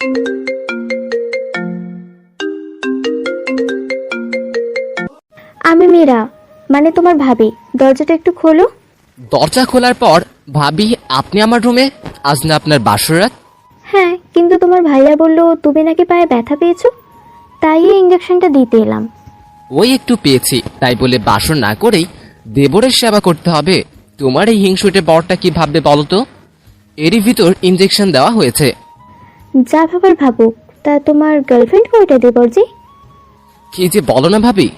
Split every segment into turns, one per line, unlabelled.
আমি মীরা, মানে তোমার ভাবি। দরজাটা একটু খোলো।
দরজা খোলার পর ভাবি আপনি আমার রুমে? আজ না আপনার বাসর রাত?
হ্যাঁ, কিন্তু তোমার ভাইয়া বললো তুমি নাকি পায়ে ব্যথা পেয়েছো, তাই এই ইঞ্জেকশনটা দিতে এলাম।
ওই একটু পেয়েছি, তাই বলে বাসর না করেই দেবরের সেবা করতে হবে? তোমার এই হিংসুটে বরটা কি ভাববে বলো তো? এরই ভিতর ইঞ্জেকশন দেওয়া হয়েছে।
যা ভাবার ভাবুক। তা তোমার গার্লফ্রেন্ড কয়টা দেবরজি?
কি যে বলো না ভাবি,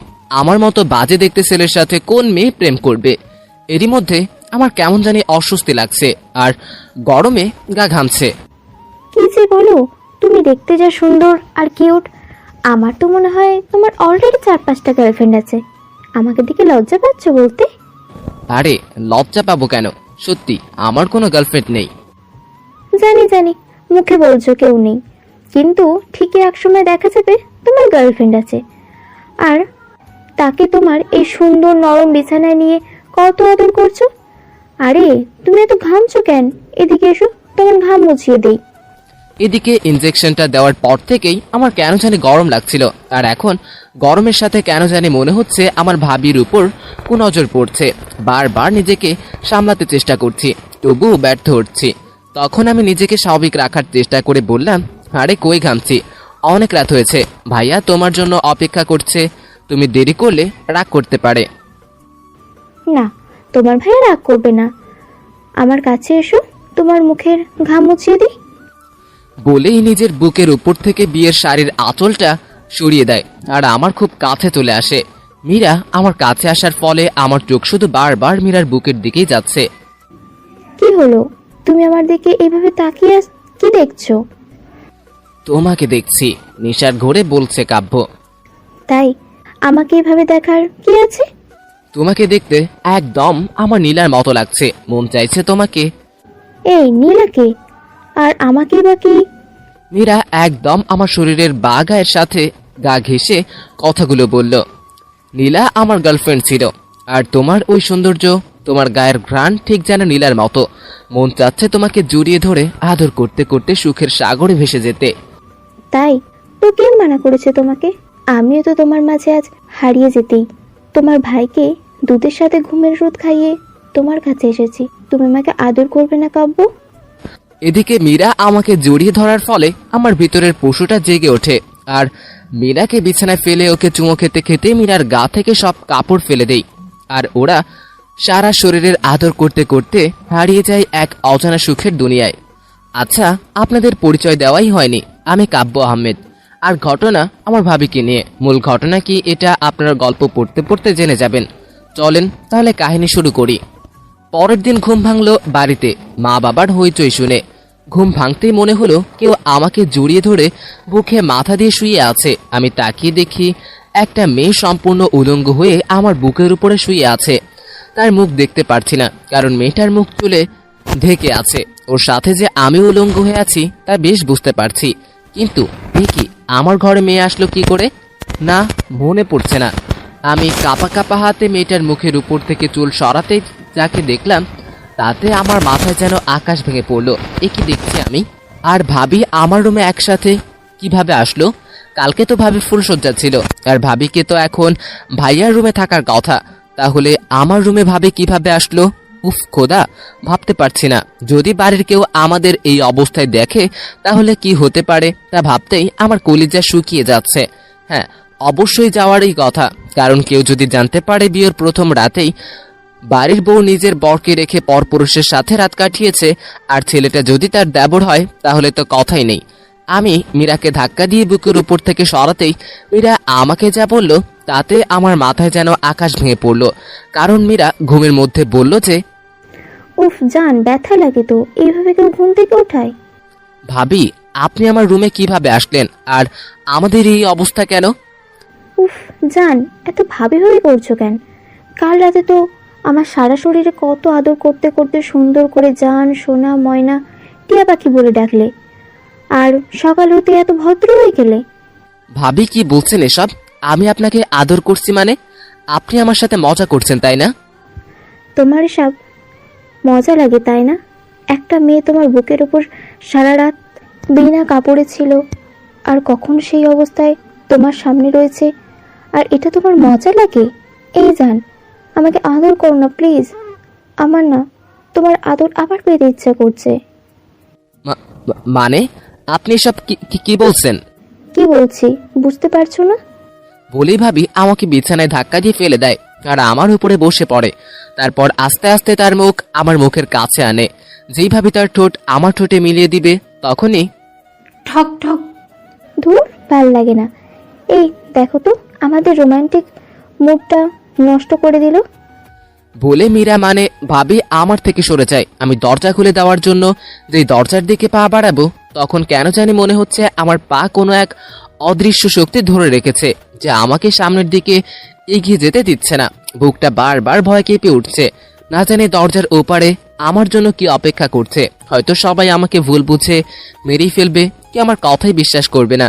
আমার মতো বাজে দেখতে ছেলের সাথে কোন মেয়ে প্রেম করবে? এরই মধ্যে আমার কেমন জানি অস্বস্তি লাগছে, আর গরমে গা ঘামছে।
কি যে বলো, তুমি দেখতে যা সুন্দর আর কিউট, আমার তো মনে হয় তোমার অলরেডি 4-5টা গার্লফ্রেন্ড আছে। আমাকে দেখে লজ্জা পাচ্ছ বলতে?
আরে লজ্জা পাবো কেন? সত্যি আমার কোনো গার্লফ্রেন্ড নেই।
জানি জানি, মুখে বলছো কেউ নেই, কিন্তু ঠিকই একসময় দেখা যাবে তোমার গার্লফ্রেন্ড আছে। আর তাকে তোমার এই সুন্দর নরম বিছানায় নিয়ে কত আদর করছো। আরে তুমি এত ঘামছো কেন? এদিকে এসো, তোমার ঘাম মুছিয়ে দেই।
এদিকে ইনজেকশনটা দেওয়ার পর থেকেই আমার কেন জানি গরম লাগছিল, আর এখন গরমের সাথে কেন জানি মনে হচ্ছে আমার ভাবির উপর কুনজর পড়ছে। বারবার নিজেকে সামলাতে চেষ্টা করছি, তবুও ব্যর্থ হচ্ছি। তখন আমি নিজেকে স্বাভাবিক রাখার চেষ্টা করে বললাম, আরে কই ঘামছি, অনেক রাত হয়েছে, ভাইয়া তোমার জন্য অপেক্ষা করছে, তুমি দেরি করলে রাগ করতে পারে।
না, তোমার ভাইয়া রাগ করবে না। আমার কাছে এসো, তোমার মুখের ঘাম মুছিয়ে দিই।
বলেই নিজের বুকের উপর থেকে বিয়ের শাড়ির আঁচলটা সরিয়ে দেয়, আর আমার খুব কাছে চলে আসে। মীরা আমার কাছে আসার ফলে আমার চোখ শুধু বারবার মীরার বুকের দিকেই যাচ্ছে।
কি হলো, তুমি আমার দিকে এইভাবে তাকিয়ে কি দেখছো?
তোমাকে দেখছি, নিশার ঘোরে বলছে কাব্য।
তাই আমাকে এইভাবে দেখার কি আছে?
তোমাকে দেখতে একদম আমার নীলার মতো লাগছে, মন চাইছে তোমাকে।
এই নীলাকে আর আমাকে বা কি?
মীরা একদম আমার শরীরের বা গায়ের সাথে গা ঘেঁষে কথাগুলো বলল। নীলা আমার গার্লফ্রেন্ড ছিল, আর তোমার ওই সৌন্দর্য, তোমার গায়ের ঘ্রাণ ঠিক যেন নীলার মতো। মন চাচ্ছে তোমাকে জড়িয়ে ধরে আদর করতে করতে সুখের সাগরে ভেসে যেতে।
তাই তো কে মানা করেছে তোমাকে? আমিও তো তোমার মাঝে আজ হারিয়ে যেতেই তোমার ভাইকে দুধের সাথে ঘুমের রোদ খাইয়ে তোমার কাছে এসেছি। তুমি আমাকে আদর করবে না কাব্য?
এদিকে মীরা আমাকে জড়িয়ে ধরার ফলে আমার ভিতরের পশুটা জেগে ওঠে, আর মীরাকে বিছানায় ফেলে ওকে চুমো খেতে খেতে মীরার গা থেকে সব কাপড় ফেলে দেই, আর ওরা সারা শরীরের আদর করতে করতে হারিয়ে যায় এক অজানা সুখের দুনিয়ায়। আচ্ছা, আপনাদের পরিচয় দেওয়াই হয়নি, আমি কাব্য আহমেদ। আর ঘটনা আমার ভাবিকে নিয়ে। মূল ঘটনা কি এটা আপনারা গল্প পড়তে পড়তে জেনে যাবেন। চলেন তাহলে কাহিনী শুরু করি। পরের দিন ঘুম ভাঙলো বাড়িতে মা বাবার হইচই শুনে। ঘুম ভাঙতেই মনে হলো কেউ আমাকে জড়িয়ে ধরে বুকে মাথা দিয়ে শুয়ে আছে। আমি তাকিয়ে দেখি একটা মেয়ে সম্পূর্ণ উলঙ্গ হয়ে আমার বুকের উপরে শুয়ে আছে। তার মুখ দেখতে পারছি না, কারণ মেয়েটার মুখ চুলে ঢেকে আছে। ওর সাথে যে আমি উলঙ্গ হয়ে আছি তা বেশ বুঝতে পারছি, কিন্তু দেখি আমার ঘরে মেয়ে আসলো কি করে? না, মনে পড়ছে না। আমি কাঁপা কাঁপা হাতে মেয়েটার মুখের উপর থেকে চুল সরাতে যাকে দেখলাম, তাতে আমার মাথায় যেন আকাশ ভেঙে পড়লো। এ কি দেখছি আমি আর ভাবি আমার রুমে একসাথে কিভাবে আসলো? কালকে তো ভাবি ফুলসজ্জা ছিল, আর ভাবিকে তো এখন ভাইয়ার রুমে থাকার কথা, তাহলে আমার রুমে ভাবি কিভাবে আসলো? উফ খোদা, ভাবতে পারছি না। যদি বাড়ির কেউ আমাদের এই অবস্থায় দেখে তাহলে কি হতে পারে তা ভাবতেই আমার কলিজা শুকিয়ে যাচ্ছে। হ্যাঁ, অবশ্যই যাওয়ারই কথা, কারণ কেউ যদি জানতে পারে বিয়ের প্রথম রাতেই বাড়ির বউ নিজের বরকে রেখে পরপুরুষের সাথে রাত কাটিয়েছে, আর ছেলেটা যদি তার দেবর হয়, তাহলে তো কথাই নেই। আমি মীরাকে ধাক্কা দিয়ে বুকের উপর থেকে সরাতেই মীরা আমাকে যা বলল তাতে আমার মাথায় যেন আকাশ ভেঙে পড়ল। কারণ মীরা ঘুমের মধ্যে বলল যে,
উফ জান, ব্যথা লাগে তো, এইভাবে কেউ ঘুম থেকে ওঠায়?
ভাবি আপনি আমার রুমে কিভাবে আসলেন, আর আমাদের এই অবস্থা কেন?
উফ জান, এত ভাবে ভাবে করছো কেন? কাল রাতে তো আমার সারা শরীরে কত আদর করতে করতে সুন্দর করে জান, সোনা, ময়না, টিয়া পাখি বলে ডাকলে, আর সকাল হতে এত ভদ্র হয়ে গেলে।
ভাবি কি বলছেন এসব? আমি আপনাকে আদর করছি মানে? আপনি আমার সাথে মজা করছেন তাই না?
তোমার সব মজা লাগে তাই না? একটা মেয়ে তোমার বুকের উপর সারা রাত বিনা কাপড়ে ছিল, আর কখন সেই অবস্থায় তোমার সামনে রয়েছে, আর এটা তোমার মজা লাগে? এই জান, আমাকে আদর করো না প্লিজ। আমার না তোমার আদর আবার পেতে ইচ্ছা করছে।
মানে আপনি সব কি বলছেন?
কি বলছি বুঝতে পারছো না?
বলেই ভাবি আমাকে বিছানায় ধাক্কা দিয়ে ফেলে দেয় আর আমার উপরে বসে পড়ে। তারপর আস্তে আস্তে তার মুখ আমার মুখের কাছে আনে। যেই ভাবি তার ঠোঁট আমার ঠোঁটে মিলিয়ে দিবে, তখনই
ঠক ঠক।
ধুর, ভাল লাগে না। এই দেখো তো, আমাদের রোমান্টিক মুডটা নষ্ট করে দিল।
বলে মীরা মানে ভাবি আমার থেকে সরে যায়। আমি দরজা খুলে দেওয়ার জন্য যেই দরজার দিকে পা বাড়াবো, তখন কেন জানি মনে হচ্ছে আমার পা কোনো এক অদৃশ্য শক্তি ধরে রেখেছে, যে আমাকে সামনের দিকে এগিয়ে যেতে দিচ্ছে না। বুকটা বারবার ভয় কেঁপে উঠছে। না জানি দরজার ওপারে আমার জন্য কি অপেক্ষা করছে। হয়তো সবাই আমাকে ভুল বুঝে মেরেই ফেলবে, কি আমার কথাই বিশ্বাস করবে না।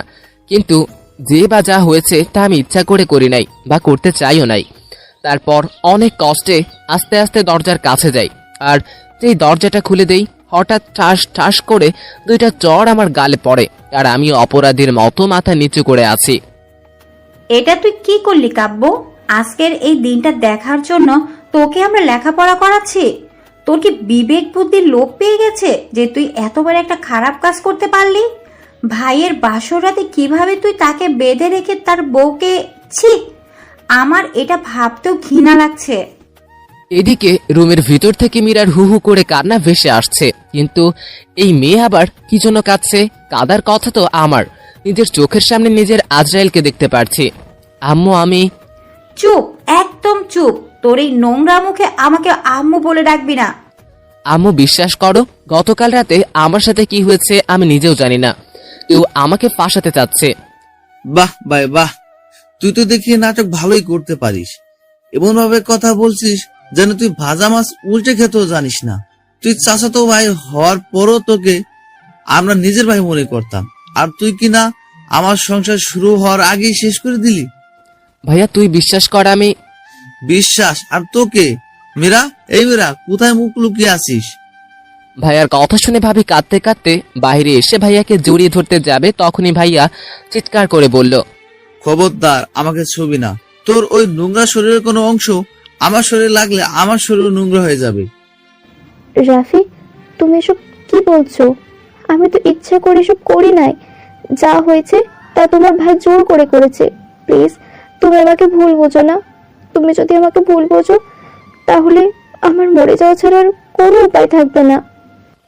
কিন্তু যে বা যা হয়েছে তা আমি ইচ্ছা করে করি নাই, বা করতে চাইও নাই। তারপর অনেক কষ্টে আস্তে আস্তে দরজার কাছে যাই, আর যেই দরজাটা খুলে দেই, হঠাৎ ঠাস ঠাস করে দুইটা চড় আমার গালে পড়ে, আর আমি অপরাধীর মতো মাথা নিচু করে আছি।
এটা তুই কি করলি কাব্য? আজকের এই দিনটা দেখার জন্য তোকে আমরা লেখাপড়া করাচ্ছি। তোর কি বিবেক বুদ্ধির লোপ পেয়ে গেছে যে তুই এত বড় একটা খারাপ কাজ করতে পারলি? ভাইয়ের বাসর রাতে কিভাবে তুই তাকে বেঁধে রেখে তার বউকে, ছি, আমার এটা ভাবতেও ঘৃণা লাগছে।
এদিকে রুমের ভিতর থেকে মীরার হু হু করে কান্না ভেসে আসছে। কিন্তু এই মেয়ে আবার কি জন্য কাঁদছে? কাদার কথা তো আমার। নিজের চোখের সামনে নিজের আজরাইলকে দেখতে পারছি। আম্মু, আমি
চুপ, একদম চুপ। তোর এই নোংরা মুখে আমাকে আম্মু বলে ডাকবি না।
আম্মু, বিশ্বাস করো, গতকাল রাতে আমার সাথে কি হয়েছে আমি নিজেও জানি না। কেউ আমাকে ফাঁসাতে চাচ্ছে।
বাহ ভাই বাহ, তুই তো দেখি নাটক ভালোই করতে পারিস। এমন ভাবে কথা বলছিস যেন তুই ভাজা মাছ উল্টে খেতেও জানিস না। তুই চাচাতো ভাই হওয়ার পরও তোকে আমরা নিজের ভাই মনে করতাম, আর তুই কি না আমার সংসার শুরু হওয়ার আগেই শেষ করে দিলি।
ভাইয়া, তুই বিশ্বাস কর, আমি
বিশ্বাস? আর তোকে? মীরা, এই মীরা, কোথায় মুখ লুকিয়ে আছিস?
ভাইয়ার কথা শুনে ভাবি কাঁদতে কাঁদতে বাইরে এসে ভাইয়াকে জড়িয়ে ধরতে যাবে, তখনই ভাইয়া চিৎকার করে বলল,
খবরদার আমাকে ছবি না। তোর ওই নোংরা শরীরের কোনো অংশ আমার শরীরে লাগলে আমার শরীর নোংরা হয়ে যাবে।
রাফি, তুমি এসব কি বলছো? আমি তো ইচ্ছা করে এসব করি নাই। যা হয়েছে তা তোমার ভাই জোর করে করেছে। প্লিজ, তুমি আমাকে ভুল বোঝো না। তুমি যদি আমাকে ভুল বোঝো, তাহলে আমার মরে যাওয়া ছাড়া আর কোনো উপায় থাকবে না।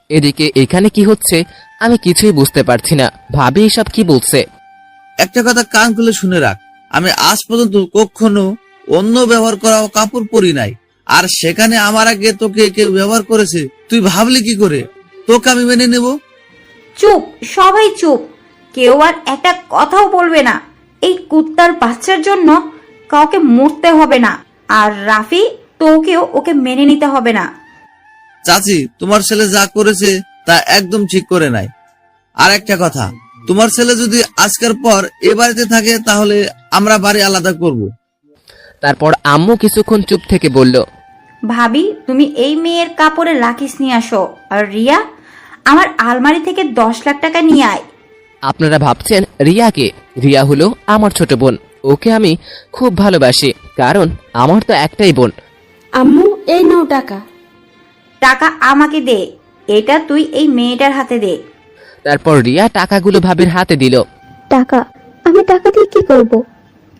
এদিকে এখানে কি হচ্ছে আমি কিছুই বুঝতে পারছি না। ভাবি এসব কি বলছে।
একটা কথা কান খুলে শুনে রাখ, আমি আজ পর্যন্ত কখনো অন্য ব্যবহার করা কাপড় পরি নাই। আর সেখানে আমার আগে তোকে কেউ ব্যবহার করেছে, তুই ভাবলি কি করে তোকে আমি মেনে নেব?
চুপ, সবাই চুপ। কেউ আর একটা কথাও বলবে না। এই কুত্তার বাচ্চার জন্য কাউকে মরতে হবে না। আর রাফি, তোকেও ওকে মেনে নিতে হবে না।
চাচি, তোমার ছেলে যা করেছে তা একদম ঠিক করে নাই। আর একটা কথা, তোমার ছেলে যদি আজকের পর এ বাড়িতে থাকে তাহলে আমরা বাড়ি আলাদা করব।
তারপর আম্মু কিছুক্ষণ চুপ থেকে বলল,
ভাবি, তুমি এই মেয়ের কাপড়ে লাকিস নিয়ে আসো। আর রিয়া, আমার আলমারি থেকে 10 লাখ টাকা নিয়ে আয়।
আপনারা ভাবছেন রিয়াকে? রিয়া হলো আমার ছোট বোন। ওকে আমি খুব ভালোবাসি, কারণ আমার তো একটাই বোন।
আম্মু, এই নাও টাকা।
টাকা আমাকে দে। এটা তুই এই মেয়েটার হাতে দে।
তারপর রিয়া টাকাগুলো ভাবির হাতে দিল।
টাকা? আমি টাকা দিয়ে কি করব?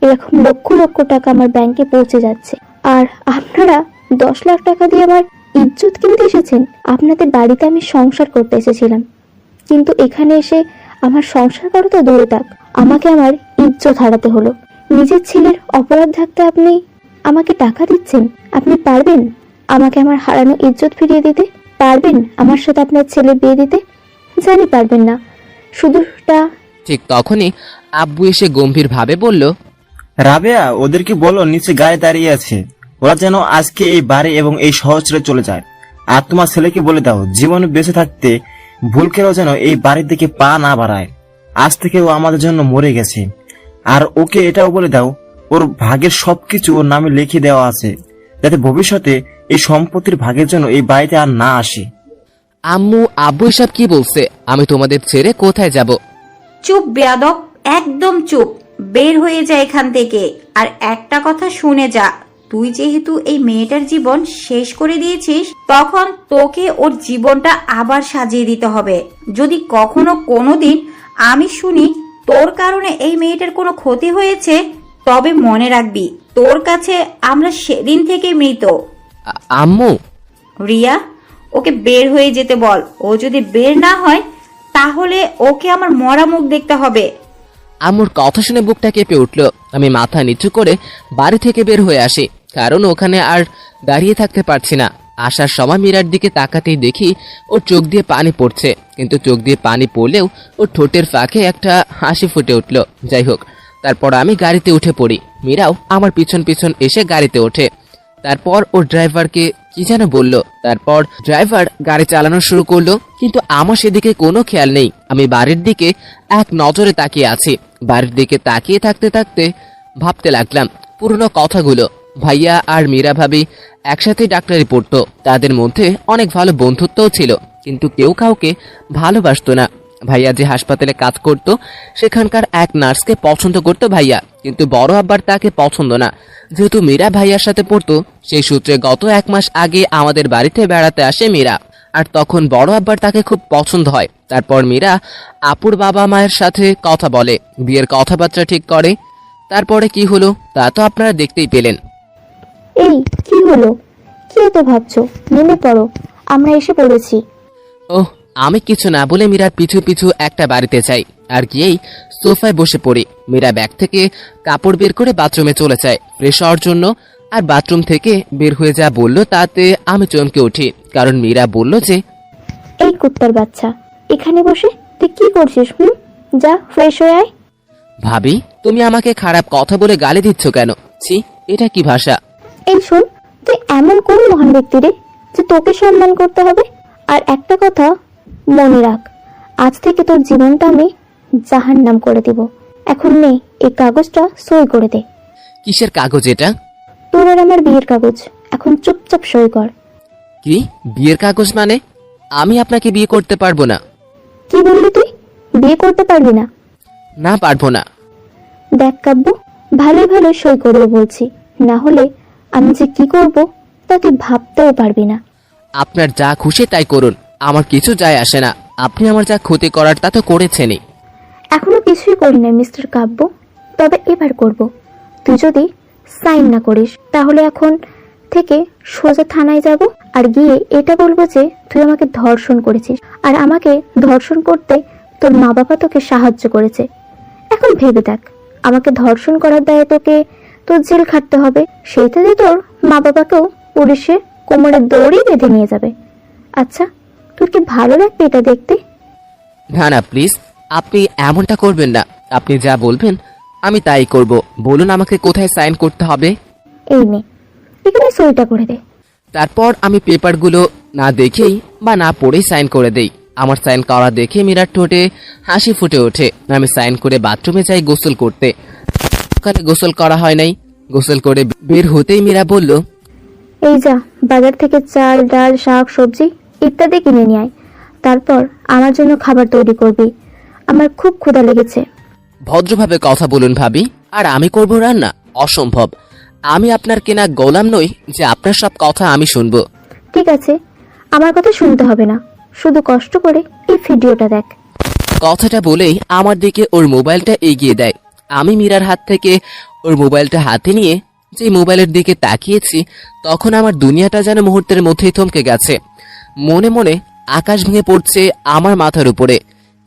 এরকম লক্ষ লক্ষ টাকা আমার ব্যাংকে পৌঁছে যাচ্ছে, আর আপনারা 10 লাখ টাকা দিয়ে আমার ইজ্জত কিনতে এসেছেন। আপনাদের বাড়িতে আমি সংসার করতে এসেছিলাম, কিন্তু এখানে এসে আমার সংসার করা তো দূরে থাক, আমাকে আমার ইজ্জত হারাতে হলো। নিজের ছেলের অপরাধ থাকতে আপনি আমাকে টাকা দিচ্ছেন? আপনি পারবেন আমাকে আমার হারানো ইজ্জত ফিরিয়ে দিতে? পারবেন আমার সাথে আপনার ছেলে বিয়ে দিতে? জানি পারবেন না, শুধুটা।
ঠিক তখনই আব্বু এসে গম্ভীর ভাবে বলল,
রাবেয়া, ওদেরকে বলো নিচে গায়ে দাঁড়িয়ে আছে, ওরা যেন আজকে এই বাড়ি এবং এই শহর ছেড়ে চলে যায়। আর তোমার ছেলেকে বলে দাও জীবনে বেঁচে থাকতে ভুল করেও যেন এই বাড়ির দিকে পা না বাড়ায়। আজ থেকে ও আমাদের জন্য মরে গেছে। আর ওকে এটাও বলে দাও ওর ভাগের সবকিছু ওর নামে লিখে দেওয়া আছে, যাতে ভবিষ্যতে এই সম্পত্তির ভাগের জন্য এই বাড়িতে আর না আসে।
আম্মু আব্বু এসব কি বলছে? আমি তোমাদের ছেড়ে কোথায় যাব?
চুপ বেয়াদব, একদম চুপ। বের হয়ে যা এখান থেকে। আর একটা কথা শুনে যা, তুই যেহেতু এই মেয়েটার জীবন শেষ করে দিয়েছিস, তখন তোকে ওর জীবনটা আবার সাজিয়ে দিতে হবে। যদি কখনো কোনোদিন আমি শুনি তোর কারণে এই মেয়েটার কোনো ক্ষতি হয়েছে, তবে মনে রাখবি তোর কাছে আমরা সেদিন থেকে মৃত।
আম্মু,
রিয়া, ওকে বের হয়ে যেতে বল। ও যদি বের না হয় তাহলে ওকে আমার মরা মুখ দেখতে হবে।
আম্মুর কথা শুনে বুকটা কেঁপে উঠল। আমি মাথা নিচু করে বাড়ি থেকে বের হয়ে আসি, কারণ ওখানে আর দাঁড়িয়ে থাকতে পারছি না। আসার সময় মীরার দিকে তাকাতেই দেখি ওর চোখ দিয়ে পানি পড়ছে, কিন্তু চোখ দিয়ে পানি পড়লেও ওর ঠোঁটের ফাঁকে একটা হাসি ফুটে উঠল। যাই হোক, তারপর আমি গাড়িতে উঠে পড়ি। মীরাও আমার পিছন পিছন এসে গাড়িতে ওঠে। তারপর ওর ড্রাইভারকে কি যেন বলল। তারপর ড্রাইভার গাড়ি চালানো শুরু করলো, কিন্তু আমার সেদিকে কোনো খেয়াল নেই। আমি বাড়ির দিকে এক নজরে তাকিয়ে আছি। বাড়ির দিকে তাকিয়ে থাকতে থাকতে ভাবতে লাগলাম পুরনো কথাগুলো। ভাইয়া আর মীরা ভাবি একসাথে ডাক্তারি পড়তো, তাদের মধ্যে অনেক ভালো বন্ধুত্বও ছিল, কিন্তু কেউ কাউকে ভালোবাসতো না। ভাইয়া যে হাসপাতালে কাজ করত সেখানকার এক নার্সকে পছন্দ করত ভাইয়া, কিন্তু বড় আব্বার তাকে পছন্দ না। যেহেতু মীরা ভাইয়ার সাথে পড়তো, সেই সূত্রে গত 1 মাস আগে আমাদের বাড়িতে বেড়াতে আসে মীরা, আর তখন বড় আব্বার তাকে খুব পছন্দ হয়। তারপর মীরা আপুর বাবা মায়ের সাথে কথা বলে, বিয়ের কথাবার্তা ঠিক করে। তারপরে কি হলো তা তো আপনারা দেখতেই পেলেন।
এই কি হলো? কি এত ভাবছো? নেমে পড়ো, আমরা এসে পড়েছি।
ওহ, আমি কিছু না বলে মীরার পিছু পিছু একটা বাড়িতে যাই, আর গিয়েই সোফায় বসে পড়ি। মীরা ব্যাগ থেকে কাপড় বের করে বাথরুমে চলে যায় ফ্রেশ হওয়ার জন্য। আর বাথরুম থেকে বের হয়ে যা বলল তাতে আমি চমকে উঠি, কারণ মীরা বলল যে,
এই কুত্তার বাচ্চা, এখানে বসে তুই কি করছিস? যা ফ্রেশ হয়ে আয়।
ভাবি, তুমি আমাকে খারাপ কথা বলে গালি দিচ্ছ কেন? ছি, এটা কি ভাষা?
এই শোন, তুই এমন কোন মহান ব্যক্তি রে যে তোকে সম্মান করতে হবে? আর একটা কথা মনে রাখ, আজ থেকে তোর জীবনটা আমি জাহান্নাম করে দিব। এখন নে, এই কাগজটা সই করে দে।
কিসের কাগজ এটা?
তোর আর আমার বিয়ের কাগজ। এখন চুপচাপ সই কর।
কি বিয়ের কাগজ মানে? আমি আপনাকে বিয়ে করতে পারবো না।
কি বললি তুই? বিয়ে করতে পারবি না?
না, পারবো না।
দেখ কাব্য, ভালো ভালো সই করবো বলছি, না হলে আমি যে কি করব তা তুই ভাবতেও পারবি না।
আপনার যা খুশি তাই করুন, আমার কিছু যায় আসে না। আপনি আমার যা ক্ষতি করার তা তো করেছেনই।
এখনো কিছুই করি না মিস্টার কাব্য, তবে এবার করব। তুই যদি সাইন না করিস তাহলে এখন থেকে সোজা থানায় যাব, আর গিয়ে এটা বলবো যে তুই আমাকে ধর্ষণ করেছিস, আর আমাকে ধর্ষণ করতে তোর মা বাবা তোকে সাহায্য করেছে। এখন ভেবে দেখ, আমাকে ধর্ষণ করার দায়ে তোকে তোর জেল খাটতে হবে, সেইটাতে তোর মা বাবাকেও পুলিশে কোমরের দড়ি বেঁধে নিয়ে যাবে। আচ্ছা, তোর কি ভালো লাগবে এটা দেখতে?
না না, প্লিজ, আপনি এমনটা করবেন না। আপনি যা বলবেন আমি তাই করব। বলুন আমাকে কোথায় সাইন করতে হবে।
এই নে, এখানে সইটা করে দে।
তারপর আমি পেপারগুলো না দেখেই বা না পড়েই সাইন করে দেই। আমার সাইন করা দেখে মীরার ঠোঁটে হাসি ফুটে ওঠে। আমি সাইন করে বাথরুমে যাই গোসল করতে। সকালে গোসল করা হয় নাই। গোসল করে বের হতেই মীরা বলল,
এই যা, বাজার থেকে চাল ডাল শাক সবজি ইত্যাদি কিনে নিয়ে আয়। তারপর আমার জন্য খাবার তৈরি করবি, আমার খুব ক্ষুধা লেগেছে।
ভদ্রভাবে কথা বলুন ভাবি। আর আমি করব রান্না? অসম্ভব। আমি আপনার কেনা গোলাম নই যে আপনার সব কথা আমি শুনবো।
ঠিক আছে, আমার কথা শুনতে হবে না, শুধু কষ্ট করে এই ভিডিওটা দেখ।
কথাটা বলেই আমার দিকে ওর মোবাইলটা এগিয়ে দেয়। আমি মীরার হাত থেকে ওর মোবাইলটা হাতে নিয়ে যে মোবাইলের দিকে তাকিয়েছি, তখন আমার দুনিয়াটা যেন মুহূর্তের মধ্যেই থমকে গেছে। মনে মনে আকাশ ভেঙে পড়ছে আমার মাথার উপরে।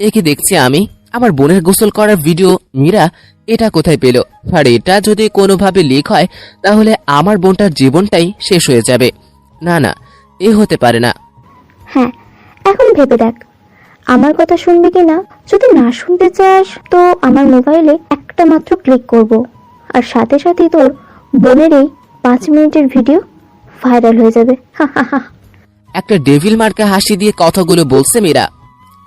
এ কি দেখছি আমি? আমার বোনের গোসল করার ভিডিও মীরা এটা কোথায় পেল? আর এটা যদি কোনোভাবে লিক হয় তাহলে আমার বোনটার জীবনটাই শেষ হয়ে যাবে। না না, এ হতে পারে না।
হ্যাঁ, এখন ভেবে দেখ আমার কথা শুনবি কি না। যদি না শুনতে চাস তো আমার মোবাইলে একটা মাত্র ক্লিক করব, আর সাথে সাথেই তোর বোনের এই 5 মিনিটের ভিডিও ভাইরাল হয়ে যাবে।
একটা ডেভিল মার্কা হাসি দিয়ে কথাগুলো বলছে মীরা।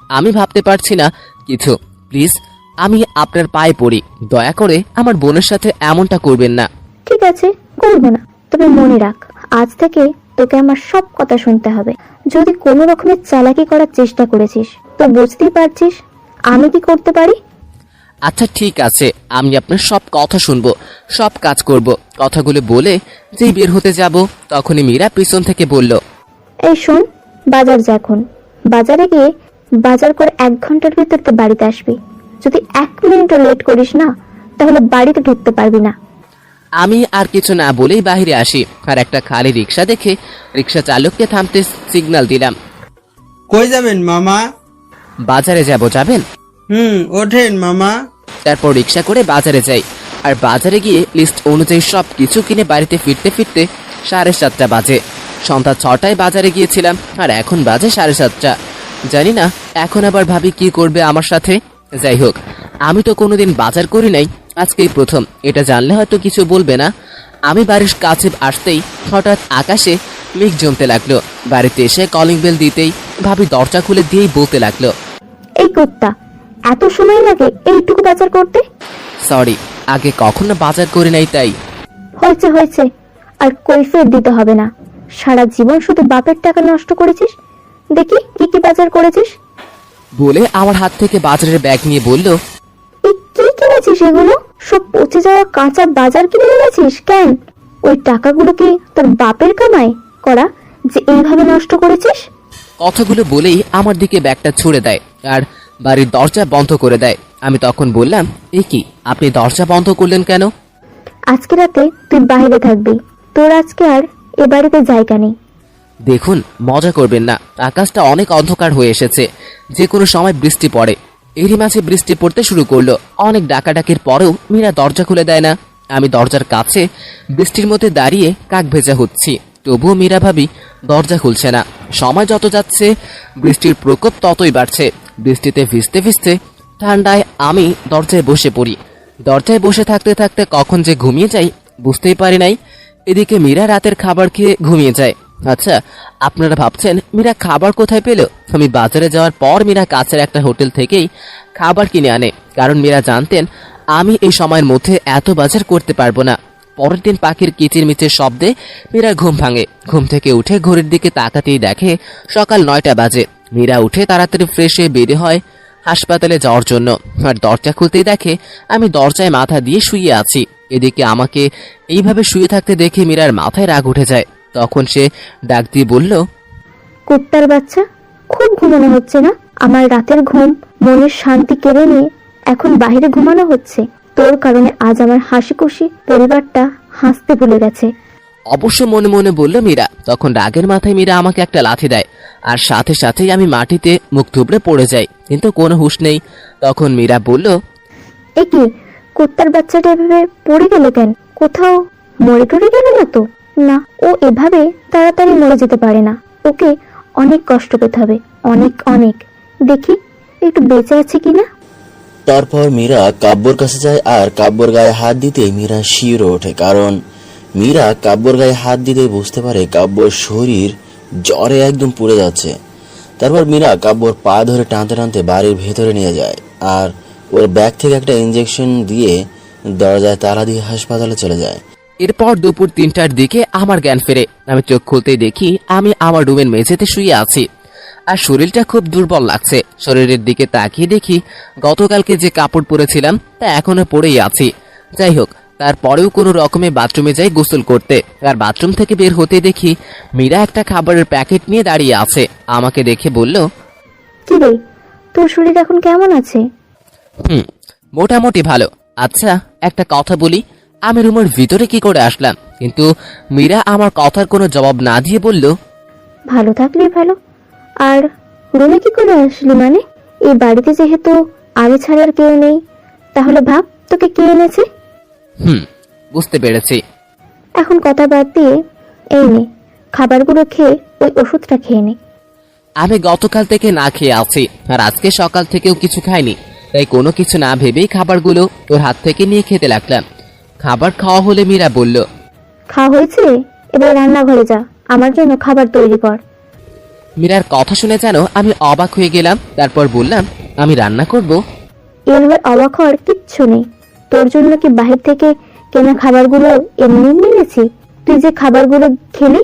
আমি ভাবতে পারছি না কিছু। প্লিজ, আমি আপনার পায়ে পড়ি, দয়া করে আমার বোনের সাথে এমনটা করবেন না।
ঠিক আছে, করবো না, তবে মনে রাখ আজ থেকে তোকে আমার সব কথা শুনতে হবে। যদি কোনো রকমের চালাকি করার চেষ্টা করেছিস তো বুঝতেই পারছিস আমি কি করতে পারি।
আচ্ছা ঠিক আছে, আমি আপনার সব কথা শুনবো, সব কাজ করব। কথাগুলো বলে যেই বের হতে যাব তখনই মীরা পিছন থেকে বলল,
এই শোন, বাজার যা এখন। বাজারে গিয়ে বাজার করে 1 ঘন্টার ভিতর তো বাড়িতে আসবি। যদি 1 মিনিটও লেট করিস না তাহলে বাড়িতে ঢুকতে পারবি না।
আমি আর কিছু না বলেই বাইরে আসি আর একটা খালি রিক্সা দেখে রিক্সা চালককে থামতে সিগন্যাল দিলাম।
কই যাবেন মামা?
বাজারে যাবেন?
ওঠেন মামা।
তারপর রিক্সা করে বাজারে যাই আর বাজারে গিয়ে লিস্ট অনুযায়ী সব কিছু কিনে বাড়িতে ফিরতে ফিরতে 7:30 বাজে। সন্ধ্যা 6টায় বাজারে গিয়েছিলাম আর এখন বাজে 7:30। জানি না এখন আবার ভাবি কি করবে আমার সাথে। যাই হোক, আমি তো কোনোদিন বাজার করি নাই, আজকেই প্রথম। এটা জানলে হয়তো কিছু বলবে না। আমি বাড়ির কাছে আসতেই হঠাৎ আকাশে মেঘ জমতে লাগলো। বাড়িতে এসে কলিং বেল দিতেই ভাবি দরজা খুলে দিয়েই বলতে লাগলো,
এই কুত্তা, এত সময় লাগে এইটুকু বাজার করতে?
সরি, আগে কখনো বাজার করি নাই তাই।
হয়েছে হয়েছে, আর কৈফিয়ত দিতে হবে না। সারা জীবন শুধু বাপের টাকা নষ্ট করেছিস। দেখি কি কি বাজার করেছিস।
বলে আমার হাত থেকে বাজারের ব্যাগ নিয়ে বলল,
এই কি কিনেছিস এগুলো? সব পচে যাওয়া কাঁচা বাজার কিনে এনেছিস কেন? ওই টাকাগুলো কি তোর বাপের কামাই করা যে এইভাবে নষ্ট করেছিস?
কথাগুলো বলেই আমার দিকে ব্যাগটা ছুড়ে দেয় আর বাড়ির দরজা বন্ধ করে দেয়। আমি তখন বললাম, এ কি, আপনি দরজা বন্ধ করলেন কেন?
আজকে রাতে তুই বাইরে থাকবি, তোর আজকে আর এ বাড়িতে জায়গা নেই।
দেখুন, মজা করবেন না, আকাশটা অনেক অন্ধকার হয়ে এসেছে, যে কোনো সময় বৃষ্টি পড়ে। এরই মাঝে বৃষ্টি পড়তে শুরু করলো। অনেক ডাকাডাকির পরেও মীরা দরজা খুলে দেয় না। আমি দরজার কাছে বৃষ্টির মধ্যে দাঁড়িয়ে কাক ভেজা হচ্ছি, তবুও মীরা ভাবি দরজা খুলছে না। সময় যত যাচ্ছে বৃষ্টির প্রকোপ ততই বাড়ছে। বৃষ্টিতে ভিজতে ভিজতে ঠান্ডায় আমি দরজায় বসে পড়ি। দরজায় বসে থাকতে থাকতে কখন যে ঘুমিয়ে যাই বুঝতেই পারি নাই। এদিকে মীরা রাতের খাবার খেয়ে ঘুমিয়ে যায়। আচ্ছা, আপনারা ভাবছেন মীরা খাবার কোথায় পেল? আমি বাজারে যাওয়ার পর মীরা কাছের একটা হোটেল থেকেই খাবার কিনে আনে, কারণ মীরা জানতেন আমি এই সময়ের মধ্যে এত বাজার করতে পারবো না। পরের দিন পাখির কিচিরমিচির শব্দে মীরা ঘুম ভাঙে। ঘুম থেকে উঠে ঘড়ির দিকে তাকাতেই দেখে সকাল 9টা বাজে। মীরা উঠে তাড়াতাড়ি ফ্রেশ হয়ে বেরিয়ে হয় হাসপাতালে যাওয়ার জন্য। আর দরজা খুলতেই দেখে আমি দরজায় মাথা দিয়ে শুয়ে আছি। এদিকে আমাকে এইভাবে শুয়ে থাকতে দেখে মীরার মাথায় রাগ উঠে যায়। তখন সে ডাক দিয়ে বলল,
কুত্তার বাচ্চা, খুব ঘুমানো হচ্ছে না? আমার রাতের ঘুম মনের শান্তি কেড়ে নিয়ে এখন বাইরে ঘুমানো হচ্ছে। তোর কারণে আজ আমার হাসি খুশি পরিবারটা হাসতে ভুলে গেছে।
অবশ্য মনে মনে বলল মীরা। তখন রাগের মাথায় মীরা আমাকে একটা লাথি দেয় আর সাথে সাথেই আমি মাটিতে মুখ থুবড়ে পড়ে যাই, কিন্তু কোনো হুঁশ নেই। তখন মীরা বলল,
এ কি, কুত্তার বাচ্চাটা এভাবে পড়ে গেল কেন? কোথাও মরে টরে গেল না তো? না, ও এভাবে তাড়াতাড়ি মরে যেতে পারে না। ওকে অনেক কষ্ট পেতে হবে, অনেক অনেক। দেখি একটু বেঁচে আছে কিনা।
তারপর মীরা কাব্যর কাছে যায় আর কাব্যর গায়ে হাত দিতেই মীরা শিউরে ওঠে, কারণ মীরা কাব্যর গায়ে হাত দিতেই বুঝতে পারে কাব্যর শরীর জ্বরে একদম পুড়ে যাচ্ছে। তারপর মীরা কাব্যর পা ধরে টানতে টানতে বাড়ির ভেতরে নিয়ে যায় আর ওর ব্যাগ থেকে একটা ইঞ্জেকশন দিয়ে দরজায় তালা দিয়ে হাসপাতালে চলে যায়।
এরপর দুপুর 3টার দিকে আমার জ্ঞান ফেরে। আমি চোখ খুলতেই দেখি আমি আমার রুমের মেঝেতে শুয়ে আছি আর শরীরটা খুব দুর্বল লাগছে। শরীরের দিকে তাকিয়ে দেখি গতকালকে যে কাপড় পরেছিলাম তা এখনো পরেই আছি। যাই হোক, তারপরেও কোনো রকমে বাথরুমে যাই গোসল করতে, আর বাথরুম থেকে বের হতে দেখি মীরা একটা খাবারের প্যাকেট নিয়ে দাঁড়িয়ে আছে। আমাকে দেখে বলল,
কি রে, তোর শরীর এখন কেমন আছে?
মোটামুটি ভালো। আচ্ছা, একটা কথা বলি, আমি রুমের ভিতরে কি করে আসলাম? কিন্তু মীরা আমার কথার কোনো জবাব না দিয়ে বলল,
ভালো থাকলেই ভালো। আর রুমে কি করে আসলি মানে? এই বাড়িতে যেহেতু আমি ছাড়া আর কেউ নেই, তাহলে ভাব তোকে কে এনেছে।
বুঝতে পেরেছি।
এখন কথা বাদ দিয়ে এই নে, খাবারগুলো খেয়ে ওই ওষুধটা খেয়ে নে।
আমি গতকাল থেকে না খেয়ে আছি আর আজকে সকাল থেকেও কিছু খাইনি, তাই কোনো কিছু না ভেবেই খাবারগুলো ওর হাত থেকে নিয়ে খেতে লাগলাম। খাবার খাওয়া হলে মীরা বলল,
খাওয়া হয়েছে, এবার রান্নাঘরে যা, আমার জন্য খাবার তৈরি কর।
মীরার কথা শুনে যেন আমি অবাক হয়ে গেলাম। তারপর বললাম, আমি রান্না করব?
এভাবে অবাক হওয়ার কিচ্ছু নেই। তোর জন্য কি বাহির থেকে কেনা খাবারগুলো এমনি এনেছি? তুই যে খাবারগুলো খেলি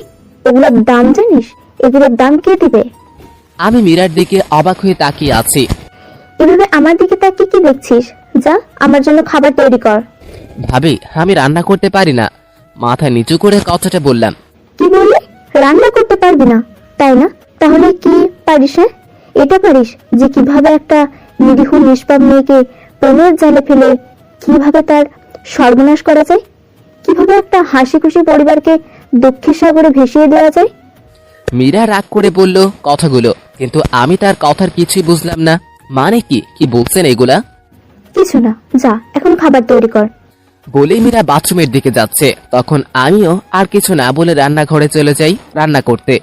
এগুলোর দাম জানিস? এগুলোর দাম কে দিবে?
আমি মীরার দিকে অবাক হয়ে তাকিয়ে আছি।
এভাবে আমার দিকে তাকিয়ে কি দেখছিস? যা আমার জন্য খাবার তৈরি কর।
ভাবি, আমি রান্না করতে পারি না। মাথা নিচু করে কথাটা বললাম।
কি বললি? রান্না করতে পারবি না, তাই না? তাহলে কি পারিস? হ্যাঁ, এটা পারিস যে কিভাবে একটা নিরীহ নিষ্পাপ মেয়েকে প্রেমের জালে ফেলে কিভাবে তার সর্বনাশ করা যায়, কিভাবে একটা হাসি খুশি পরিবারকে দুঃখের সাগরে ভেসিয়ে দেওয়া যায়।
মীরা রাগ করে বলল কথাগুলো, কিন্তু আমি তার কথার কিছুই বুঝলাম না। মানে কি বলছেন এগুলা?
কিছু না, যা এখন খাবার তৈরি কর।
বলেই মীরা বাথরুমের দিকে যাচ্ছে। তখন আমিও আর কিছু না বলে রান্নাঘরে চলে যাই রান্না করতে।